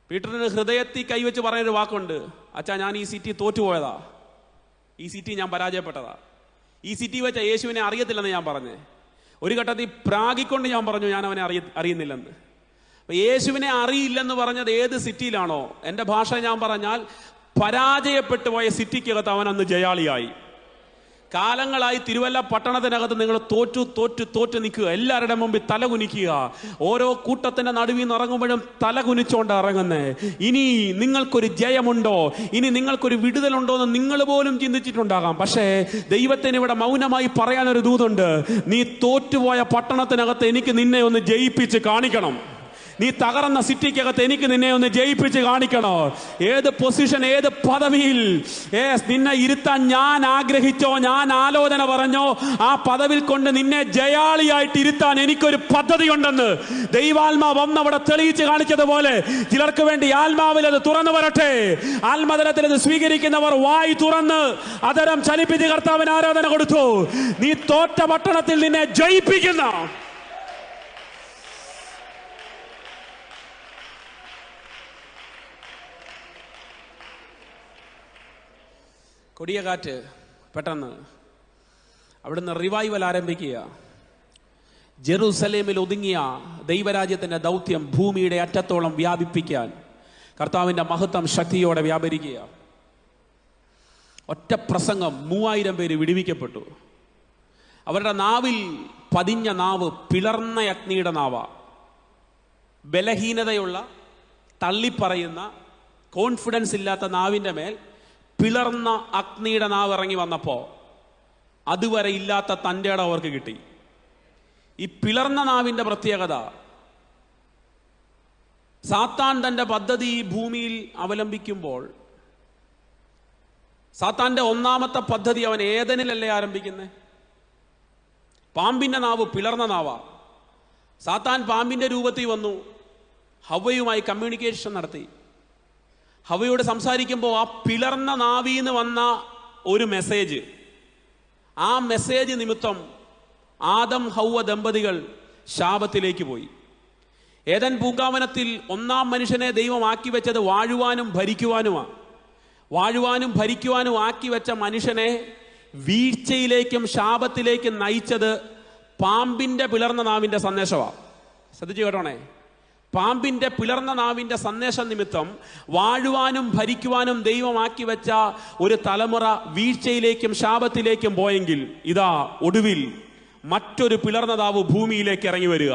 പീറ്ററിന് ഹൃദയത്തിൽ കൈവച്ച് പറയുന്നൊരു വാക്കുണ്ട്, അച്ഛാ ഞാൻ ഈ സിറ്റി തോറ്റുപോയതാ, ഈ സിറ്റി ഞാൻ പരാജയപ്പെട്ടതാ, ഈ സിറ്റി വെച്ച യേശുവിനെ അറിയത്തില്ലെന്ന് ഞാൻ പറഞ്ഞേ. ഒരു ഘട്ടത്തിൽ പ്രാഗിക്കൊണ്ട് ഞാൻ പറഞ്ഞു ഞാൻ അവനെ അറിയുന്നില്ലെന്ന്. യേശുവിനെ അറിയില്ലെന്ന് പറഞ്ഞത് ഏത് സിറ്റിയിലാണോ, എൻ്റെ ഭാഷ ഞാൻ പറഞ്ഞാൽ പരാജയപ്പെട്ടു പോയ സിറ്റിക്കകത്ത് അവൻ അന്ന് ജയാളിയായി. കാലങ്ങളായി തിരുവല്ല പട്ടണത്തിനകത്ത് നിങ്ങൾ തോറ്റു നിൽക്കുക. എല്ലാവരുടെ മുമ്പിൽ തല കുനിക്കുക. ഓരോ കൂട്ടത്തിന്റെ നടുവിൽ നിന്ന് ഇറങ്ങുമ്പോഴും തല കുനിച്ചോണ്ട് ഇറങ്ങുന്നേ. ഇനി നിങ്ങൾക്കൊരു ജയമുണ്ടോ, ഇനി നിങ്ങൾക്കൊരു വിടുതലുണ്ടോ എന്ന് നിങ്ങൾ പോലും ചിന്തിച്ചിട്ടുണ്ടാകാം. പക്ഷേ ദൈവത്തിന് ഇവിടെ മൗനമായി പറയാനൊരു ദൂതുണ്ട്. നീ തോറ്റുപോയ പട്ടണത്തിനകത്ത് എനിക്ക് നിന്നെ ഒന്ന് ജയിപ്പിച്ച് കാണിക്കണം. നീ തകർന്ന സിറ്റിക്കകത്ത് എനിക്ക് നിന്നെ ഒന്ന് ജയിപ്പിച്ച് കാണിക്കണോ. ഏത് പൊസിഷൻ, ഏത് പദവിയിൽ നിന്നെ ഇരുത്താൻ ഞാൻ ആഗ്രഹിച്ചോ, ഞാൻ ആലോചന പറഞ്ഞോ, ആ പദവിയിൽ കൊണ്ട് നിന്നെ ജയാളിയായിട്ട് ഇരുത്താൻ എനിക്കൊരു പദ്ധതി ഉണ്ടെന്ന് ദൈവാത്മാവ് വന്നവിടെ തെളിയിച്ച് കാണിച്ചതുപോലെ ചിലർക്ക് വേണ്ടി ആത്മാവിൽ അത് തുറന്നു വരട്ടെ. ആത്മതലത്തിൽ അത് സ്വീകരിക്കുന്നവർ വായി തുറന്ന് അതരം ചലിപ്പിച്ച് കർത്താവിന് ആരാധന കൊടുത്തു. നീ തോറ്റ പട്ടണത്തിൽ നിന്നെ ജയിപ്പിക്കുന്ന കൊടിയ കാറ്റ്. പെട്ടെന്ന് അവിടുന്ന് റിവൈവൽ ആരംഭിക്കുക. ജെറുസലേമിൽ ഒതുങ്ങിയ ദൈവരാജ്യത്തിൻ്റെ ദൗത്യം ഭൂമിയുടെ അറ്റത്തോളം വ്യാപിപ്പിക്കാൻ കർത്താവിൻ്റെ മഹത്വം ശക്തിയോടെ വ്യാപരിക്കുക. ഒറ്റ പ്രസംഗം 3000 പേര് വിടുവിക്കപ്പെട്ടു. അവരുടെ നാവിൽ പതിഞ്ഞ നാവ് പിളർന്ന അഗ്നിയുടെ നാവ. ബലഹീനതയുള്ള, തള്ളിപ്പറയുന്ന, കോൺഫിഡൻസ് ഇല്ലാത്ത നാവിൻ്റെ മേൽ പിളർന്ന അഗ്നിയുടെ നാവ് ഇറങ്ങി വന്നപ്പോൾ അതുവരെ ഇല്ലാത്ത തൻ്റെ ഇടം അവർക്ക് കിട്ടി. ഈ പിളർന്ന നാവിൻ്റെ പ്രത്യേകത, സാത്താൻ തൻ്റെ പദ്ധതി ഈ ഭൂമിയിൽ അവലംബിക്കുമ്പോൾ സാത്താൻ്റെ ഒന്നാമത്തെ പദ്ധതി അവൻ ഏദനിലല്ലേ ആരംഭിക്കുന്നത്? പാമ്പിൻ്റെ നാവ് പിളർന്ന നാവാ. സാത്താൻ പാമ്പിൻ്റെ രൂപത്തിൽ വന്നു, ഹവ്വയുമായി കമ്മ്യൂണിക്കേഷൻ നടത്തി. ഹവ്വയോട് സംസാരിക്കുമ്പോൾ ആ പിളർന്ന നാവിന്ന് വന്ന ഒരു മെസ്സേജ്, ആ മെസ്സേജ് നിമിത്തം ആദം ഹവ്വ ദമ്പതികൾ ശാപത്തിലേക്ക് പോയി. ഏദൻ പൂങ്കാവനത്തിൽ ഒന്നാം മനുഷ്യനെ ദൈവം ആക്കി വെച്ചത് വാഴുവാനും ഭരിക്കുവാനുമാണ്. വാഴുവാനും ഭരിക്കുവാനും ആക്കി വെച്ച മനുഷ്യനെ വീഴ്ചയിലേക്കും ശാപത്തിലേക്കും നയിച്ചത് പാമ്പിൻ്റെ പിളർന്ന നാവിൻ്റെ സന്ദേശമാണ്. ശ്രദ്ധിച്ചു കേട്ടോണേ. പാമ്പിന്റെ പിളർന്ന നാവിന്റെ സന്ദേശം നിമിത്തം വാഴുവാനും ഭരിക്കുവാനും ദൈവമാക്കി വെച്ച ഒരു തലമുറ വീഴ്ചയിലേക്കും ശാപത്തിലേക്കും പോയെങ്കിൽ ഇതാ ഒടുവിൽ മറ്റൊരു പിളർന്ന നാവ് ഭൂമിയിലേക്ക് ഇറങ്ങി വരിക.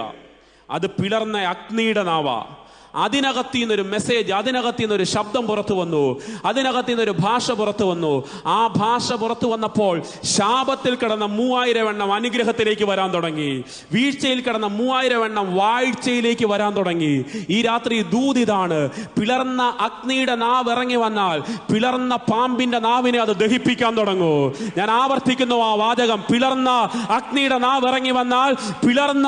അത് പിളർന്ന അഗ്നിയുടെ നാവ. അതിനകത്തു നിന്നൊരു മെസ്സേജ്, അതിനകത്തു നിന്നൊരു ശബ്ദം പുറത്തു വന്നു, അതിനകത്തു നിന്നൊരു ഭാഷ പുറത്തു വന്നു. ആ ഭാഷ പുറത്തു വന്നപ്പോൾ ശാപത്തിൽ കിടന്ന 3000 എണ്ണം അനുഗ്രഹത്തിലേക്ക് വരാൻ തുടങ്ങി. വീഴ്ചയിൽ കിടന്ന 3000 എണ്ണം വാഴ്ചയിലേക്ക് വരാൻ തുടങ്ങി. ഈ രാത്രി ദൂതിതാണ്, പിളർന്ന അഗ്നിയുടെ നാവ് ഇറങ്ങി വന്നാൽ പിളർന്ന പാമ്പിന്റെ നാവിനെ അത് ദഹിപ്പിക്കാൻ തുടങ്ങൂ. ഞാൻ ആവർത്തിക്കുന്നു ആ വാചകം, പിളർന്ന അഗ്നിയുടെ നാവ് ഇറങ്ങി വന്നാൽ പിളർന്ന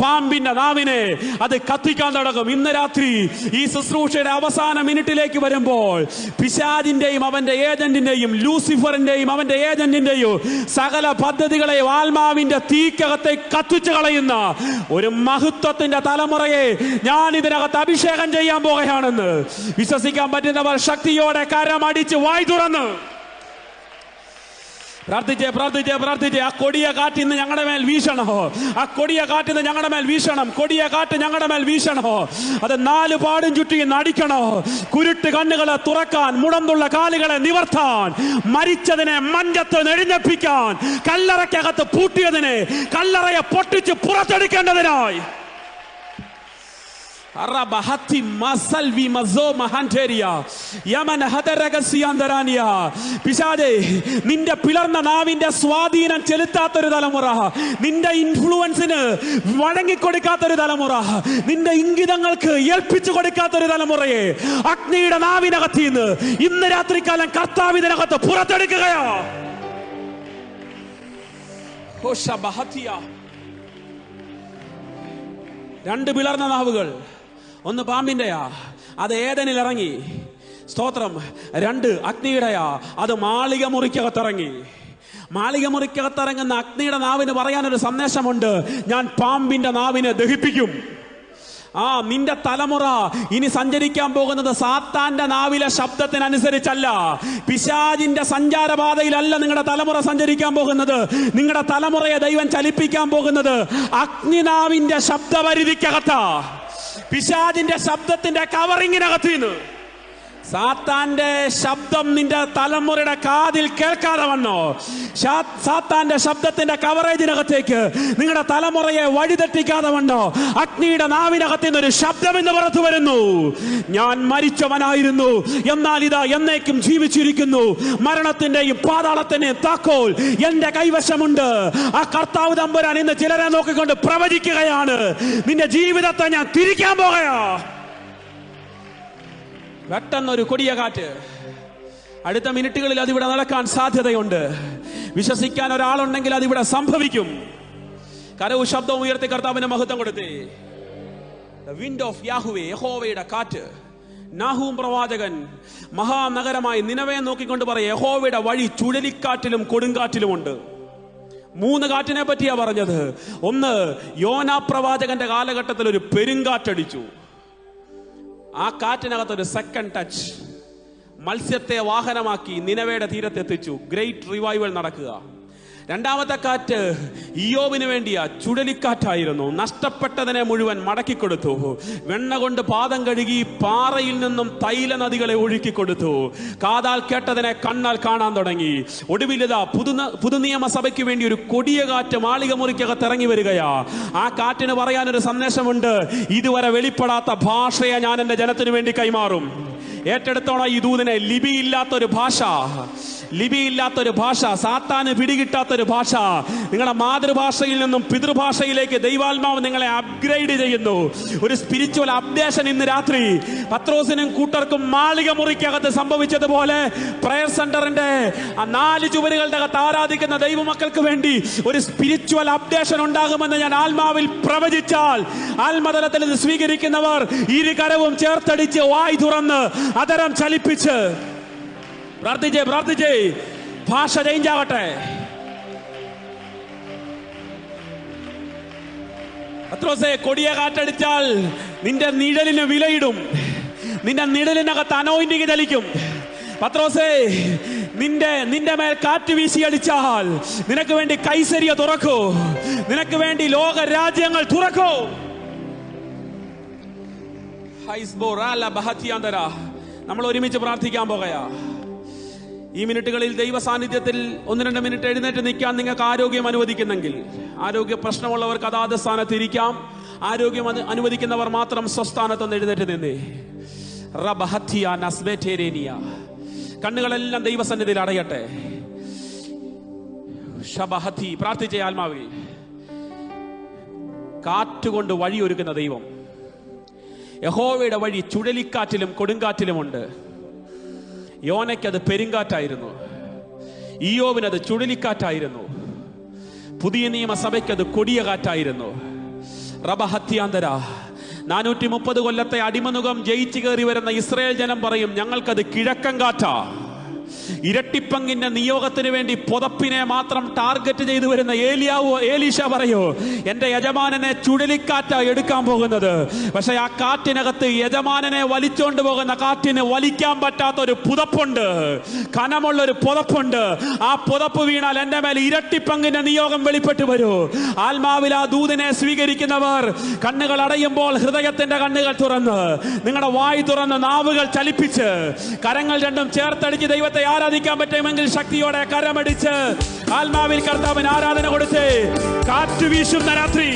പാമ്പിന്റെ നാവിനെ അത് കത്തിക്കാൻ തുടങ്ങും. ഇന്ന് രാത്രി ഈ ശുശ്രൂഷയുടെ അവസാന മിനിറ്റിലേക്ക് വരുമ്പോൾ പിശാചിന്റെയും അവന്റെ ഏജന്റിന്റെയും ലൂസിഫറിന്റെയും അവന്റെ ഏജന്റിന്റെയും സകല പദ്ധതികളെയും ആത്മാവിന്റെ തീക്കകത്തെ കത്തിച്ചു കളയുന്ന ഒരു മഹത്വത്തിന്റെ തലമുറയെ ഞാൻ ഇതിനകത്ത് അഭിഷേകം ചെയ്യാൻ പോകുകയാണെന്ന് വിശ്വസിക്കാൻ പറ്റുന്നവർ ശക്തിയോടെ കരമടിച്ച് വായ് തുറന്ന് പ്രാർത്ഥിച്ചേ. ആ കൊടിയ കാറ്റിന്ന് ഞങ്ങളുടെ മേൽ വീശണോ, ആ കൊടിയ കാറ്റിന്ന് ഞങ്ങളുടെ മേൽ വീശണം. കൊടിയ കാറ്റ് ഞങ്ങളുടെ മേൽ വീശണോ, അത് 4 പാടും ചുറ്റി നടിക്കണോ. കുരുട്ട് കണ്ണുകളെ തുറക്കാൻ, മുടന്തുള്ള കാലുകളെ നിവർത്താൻ, മരിച്ചതിനെ മഞ്ചത്ത് നെഴുന്നപ്പിക്കാൻ, കല്ലറയ്ക്കകത്ത് പൂട്ടിയതിനെ കല്ലറയെ പൊട്ടിച്ച് പുറത്തെടുക്കേണ്ടതിനായി പിശാചേ, നിന്റെ പിളർന്ന നാവിന്റെ സ്വാധീനം ചെലുത്താത്തൊരു തലമുറ, നിന്റെ ഇൻഫ്ലുവൻസിന് വഴങ്ങിക്കൊടുക്കാത്തൊരു തലമുറ, നിന്റെ ഇംഗിതങ്ങൾക്ക് ഏൽപ്പിച്ചു കൊടുക്കാത്തൊരു തലമുറയെ അഗ്നിയുടെ നാവിനകത്ത് നിന്ന് ഇന്ന് രാത്രികാലം കർത്താവ് ഇതിനകത്ത് പുറത്തെടുക്കുകയാ. രണ്ട് പിളർന്ന നാവുകൾ, ഒന്ന് പാമ്പിന്റെയാ, അത് ഏദനിൽ ഇറങ്ങി. സ്തോത്രം. 2 അഗ്നിയുടെയാ, അത് മാളിക മുറിക്കകത്തിറങ്ങി. മാളിക മുറിക്കകത്തിറങ്ങുന്ന അഗ്നിയുടെ നാവിന് പറയാനൊരു സന്ദേശമുണ്ട്, ഞാൻ പാമ്പിന്റെ നാവിനെ ദഹിപ്പിക്കും. നിന്റെ തലമുറ ഇനി സഞ്ചരിക്കാൻ പോകുന്നത് സാത്താന്റെ നാവിലെ ശബ്ദത്തിനനുസരിച്ചല്ല, പിശാചിന്റെ സഞ്ചാരപാതയിലല്ല നിങ്ങളുടെ തലമുറ സഞ്ചരിക്കാൻ പോകുന്നത്. നിങ്ങളുടെ തലമുറയെ ദൈവം ചലിപ്പിക്കാൻ പോകുന്നത് അഗ്നിനാവിന്റെ ശബ്ദപരിധിക്കകത്താ, പിശാചിന്റെ ശബ്ദത്തിന്റെ കവറിങ്ങിനകത്ത്. സാത്താന്റെ ശബ്ദം നിന്റെ തലമുറയുടെ കാതിൽ കേൾക്കാതെ വന്നോ, സാത്താന്റെ ശബ്ദത്തിന്റെ കവറേജിനകത്തേക്ക് നിങ്ങളുടെ തലമുറയെ വഴിതെറ്റിക്കാതെ വന്നോ, അഗ്നിയുടെ നാവിനകത്ത് നിന്നൊരു ശബ്ദം എന്ന് പുറത്തു വരുന്നു. ഞാൻ മരിച്ചവനായിരുന്നു, എന്നാൽ ഇതാ എന്നേക്കും ജീവിച്ചിരിക്കുന്നു. മരണത്തിന്റെയും പാതാളത്തിന്റെയും താക്കോൽ എന്റെ കൈവശമുണ്ട്. ആ കർത്താവ് തമ്പുരാൻ ഇന്ന് ചിലരെ നോക്കിക്കൊണ്ട് പ്രവചിക്കുകയാണ്, നിന്റെ ജീവിതത്തെ ഞാൻ തിരിക്കാൻ പോകുകയാ. പെട്ടെന്നൊരു കൊടിയ കാറ്റ്, അടുത്ത മിനിറ്റുകളിൽ അതിവിടെ നടക്കാൻ സാധ്യതയുണ്ട്. വിശ്വസിക്കാൻ ഒരാളുണ്ടെങ്കിൽ അതിവിടെ സംഭവിക്കും. കരവും ശബ്ദവും ഉയർത്തി കർത്താവിന് മഹത്വം കൊടുത്തേ. The wind of Yahweh, യഹോവയുടെ കാറ്റ്. നാഹൂം പ്രവാചകൻ മഹാനഗരമായി നിനവയെ നോക്കിക്കൊണ്ട് പറയും, യഹോവയുടെ വഴി ചുഴലിക്കാറ്റിലും കൊടുങ്കാറ്റിലുമുണ്ട്. 3 കാറ്റിനെ പറ്റിയാ പറഞ്ഞത്. ഒന്ന്, യോനാ പ്രവാചകന്റെ കാലഘട്ടത്തിൽ ഒരു പെരുങ്കാറ്റടിച്ചു. ആ കാറ്റിനകത്തൊരു സെക്കൻഡ് ടച്ച്, മത്സ്യത്തെ വാഹനമാക്കി നിനവയുടെ തീരത്തെത്തിച്ചു. ഗ്രേറ്റ് റിവൈവൽ നടക്കുക. രണ്ടാമത്തെ കാറ്റ് ഇയ്യോബിന് വേണ്ടിയാ, ചുഴലിക്കാറ്റായിരുന്നു. നഷ്ടപ്പെട്ടതിനെ മുഴുവൻ മടക്കിക്കൊടുത്തു. വെണ്ണ കൊണ്ട് പാദം കഴുകി പാറയിൽ നിന്നും തൈല നദികളെ ഒഴുക്കിക്കൊടുത്തു. കാതാൽ കേട്ടതിനെ കണ്ണാൽ കാണാൻ തുടങ്ങി. ഒടുവിലിതാ പുതുനിയമസഭയ്ക്ക് വേണ്ടി ഒരു കൊടിയ കാറ്റ് മാളിക മുറിക്കകത്ത് ഇറങ്ങി വരികയാ. ആ കാറ്റിന് പറയാനൊരു സന്ദേശമുണ്ട്, ഇതുവരെ വെളിപ്പെടാത്ത ഭാഷയെ ഞാൻ എന്റെ ജനത്തിനു വേണ്ടി കൈമാറും. ഏറ്റെടുത്തോണം ഈ ദൂതിനെ. ലിപിയില്ലാത്തൊരു ഭാഷ, ലിപിയില്ലാത്തൊരു ഭാഷ, സാത്താന് പിടികിട്ടാത്തൊരു ഭാഷ. നിങ്ങളുടെ മാതൃഭാഷയിൽ നിന്നും പിതൃഭാഷയിലേക്ക് ദൈവാത്മാവ് നിങ്ങളെ അപ്ഗ്രേഡ് ചെയ്യുന്നു. ഒരു സ്പിരിച്വൽ അപ്ഡേഷൻ ഇന്ന് രാത്രി പത്രോസിനും കൂട്ടർക്കും മാളിക മുറിക്കകത്ത് സംഭവിച്ചതുപോലെ പ്രയർ സെന്ററിന്റെ 4 ചുവരുകളുടെ അകത്ത് ആരാധിക്കുന്ന ദൈവമക്കൾക്ക് വേണ്ടി ഒരു സ്പിരിച്വൽ അപ്ഡേഷൻ ഉണ്ടാകുമെന്ന് ഞാൻ ആത്മാവിൽ പ്രവചിച്ചാൽ, ആത്മതലത്തിൽ ഇത് സ്വീകരിക്കുന്നവർ 2 കരവും ചേർത്തടിച്ച് വായ് തുറന്ന് അതരം ചലിപ്പിച്ച് പ്രാർത്ഥിച്ചേ. ഭാഷ ചേഞ്ച് ആകട്ടെ. പത്രോസേ, കൊടിയ കാറ്റടിച്ചാൽ നിന്റെ നിഴലിന് വിലയിടും. നിന്റെ നിഴലിനകത്ത് അനോയിന്റിങ് ചലിക്കും. പത്രോസേ, നിന്റെ മേൽ കാറ്റ് വീശി അടിച്ചാൽ നിനക്ക് വേണ്ടി കൈസരിയ തുറക്കൂ, നിനക്ക് വേണ്ടി ലോക രാജ്യങ്ങൾ തുറക്കൂ. നമ്മൾ ഒരുമിച്ച് പ്രാർത്ഥിക്കാൻ പോകയാ. ഈ മിനിറ്റുകളിൽ ദൈവ സാന്നിധ്യത്തിൽ 1-2 മിനിറ്റ് എഴുന്നേറ്റ് നിൽക്കാൻ നിങ്ങൾക്ക് ആരോഗ്യം അനുവദിക്കുന്നെങ്കിൽ, ആരോഗ്യ പ്രശ്നമുള്ളവർക്ക് അതാത് സ്ഥാനത്ത് ഇരിക്കാം. ആരോഗ്യം അനുവദിക്കുന്നവർ മാത്രം സ്വസ്ഥാനത്തൊന്ന് എഴുന്നേറ്റ് നിന്നേ. കണ്ണുകളെല്ലാം ദൈവസന്നിധിയിൽ അടയട്ടെ. പ്രാർത്ഥിച്ച ആത്മാവിൽ കാറ്റുകൊണ്ട് വഴിയൊരുക്കുന്ന ദൈവം. യഹോവയുടെ വഴി ചുഴലിക്കാറ്റിലും കൊടുങ്കാറ്റിലുമുണ്ട്. യോനയ്ക്കത് പെരുങ്കാറ്റായിരുന്നു, ഇയ്യോബിനത് ചുഴലിക്കാറ്റായിരുന്നു, പുതിയ നിയമസഭയ്ക്കത് കൊടിയ കാറ്റായിരുന്നു. റബഹത്യാന്തര 430 കൊല്ലത്തെ അടിമനുഖം ജയിച്ചു കയറി വരുന്ന ഇസ്രായേൽ ജനം പറയും, ഞങ്ങൾക്കത് കിഴക്കൻ കാറ്റാ. ഇരട്ടിപ്പങ്കിന്റെ നിയോഗത്തിന് വേണ്ടി പുതപ്പിനെ മാത്രം ടാർഗറ്റ് ചെയ്തു വരുന്ന ഏലീശ പറയൂ, എന്റെ യജമാനനെ ചുഴലിക്കാറ്റാ എടുക്കാൻ പോകുന്നത്. പക്ഷെ ആ കാറ്റിനകത്ത് യജമാനനെ വലിച്ചോണ്ട് പോകുന്ന കാറ്റിന് വലിക്കാൻ പറ്റാത്ത ഒരു പുതപ്പുണ്ട്, കനമുള്ളൊരു പുതപ്പുണ്ട്. ആ പുതപ്പ് വീണാൽ എന്റെ മേൽ ഇരട്ടിപ്പങ്കിന്റെ നിയോഗം വെളിപ്പെട്ടു വരൂ. ആത്മാവിൽ ആ ദൂതനെ സ്വീകരിക്കുന്നവർ കണ്ണുകൾ അടയുമ്പോൾ ഹൃദയത്തിന്റെ കണ്ണുകൾ തുറന്ന്, നിങ്ങളുടെ വായ് തുറന്ന്, നാവുകൾ ചലിപ്പിച്ച്, കരങ്ങൾ രണ്ടും ചേർത്തടിച്ച് ദൈവത്തെ ആരാധിക്കാൻ പറ്റുമെങ്കിൽ ശക്തിയോടെ കരമടിച്ച് ആത്മാവിൽ കർത്താവിന് ആരാധന കൊടുത്ത് കാറ്റ് വീശുന്ന രാത്രി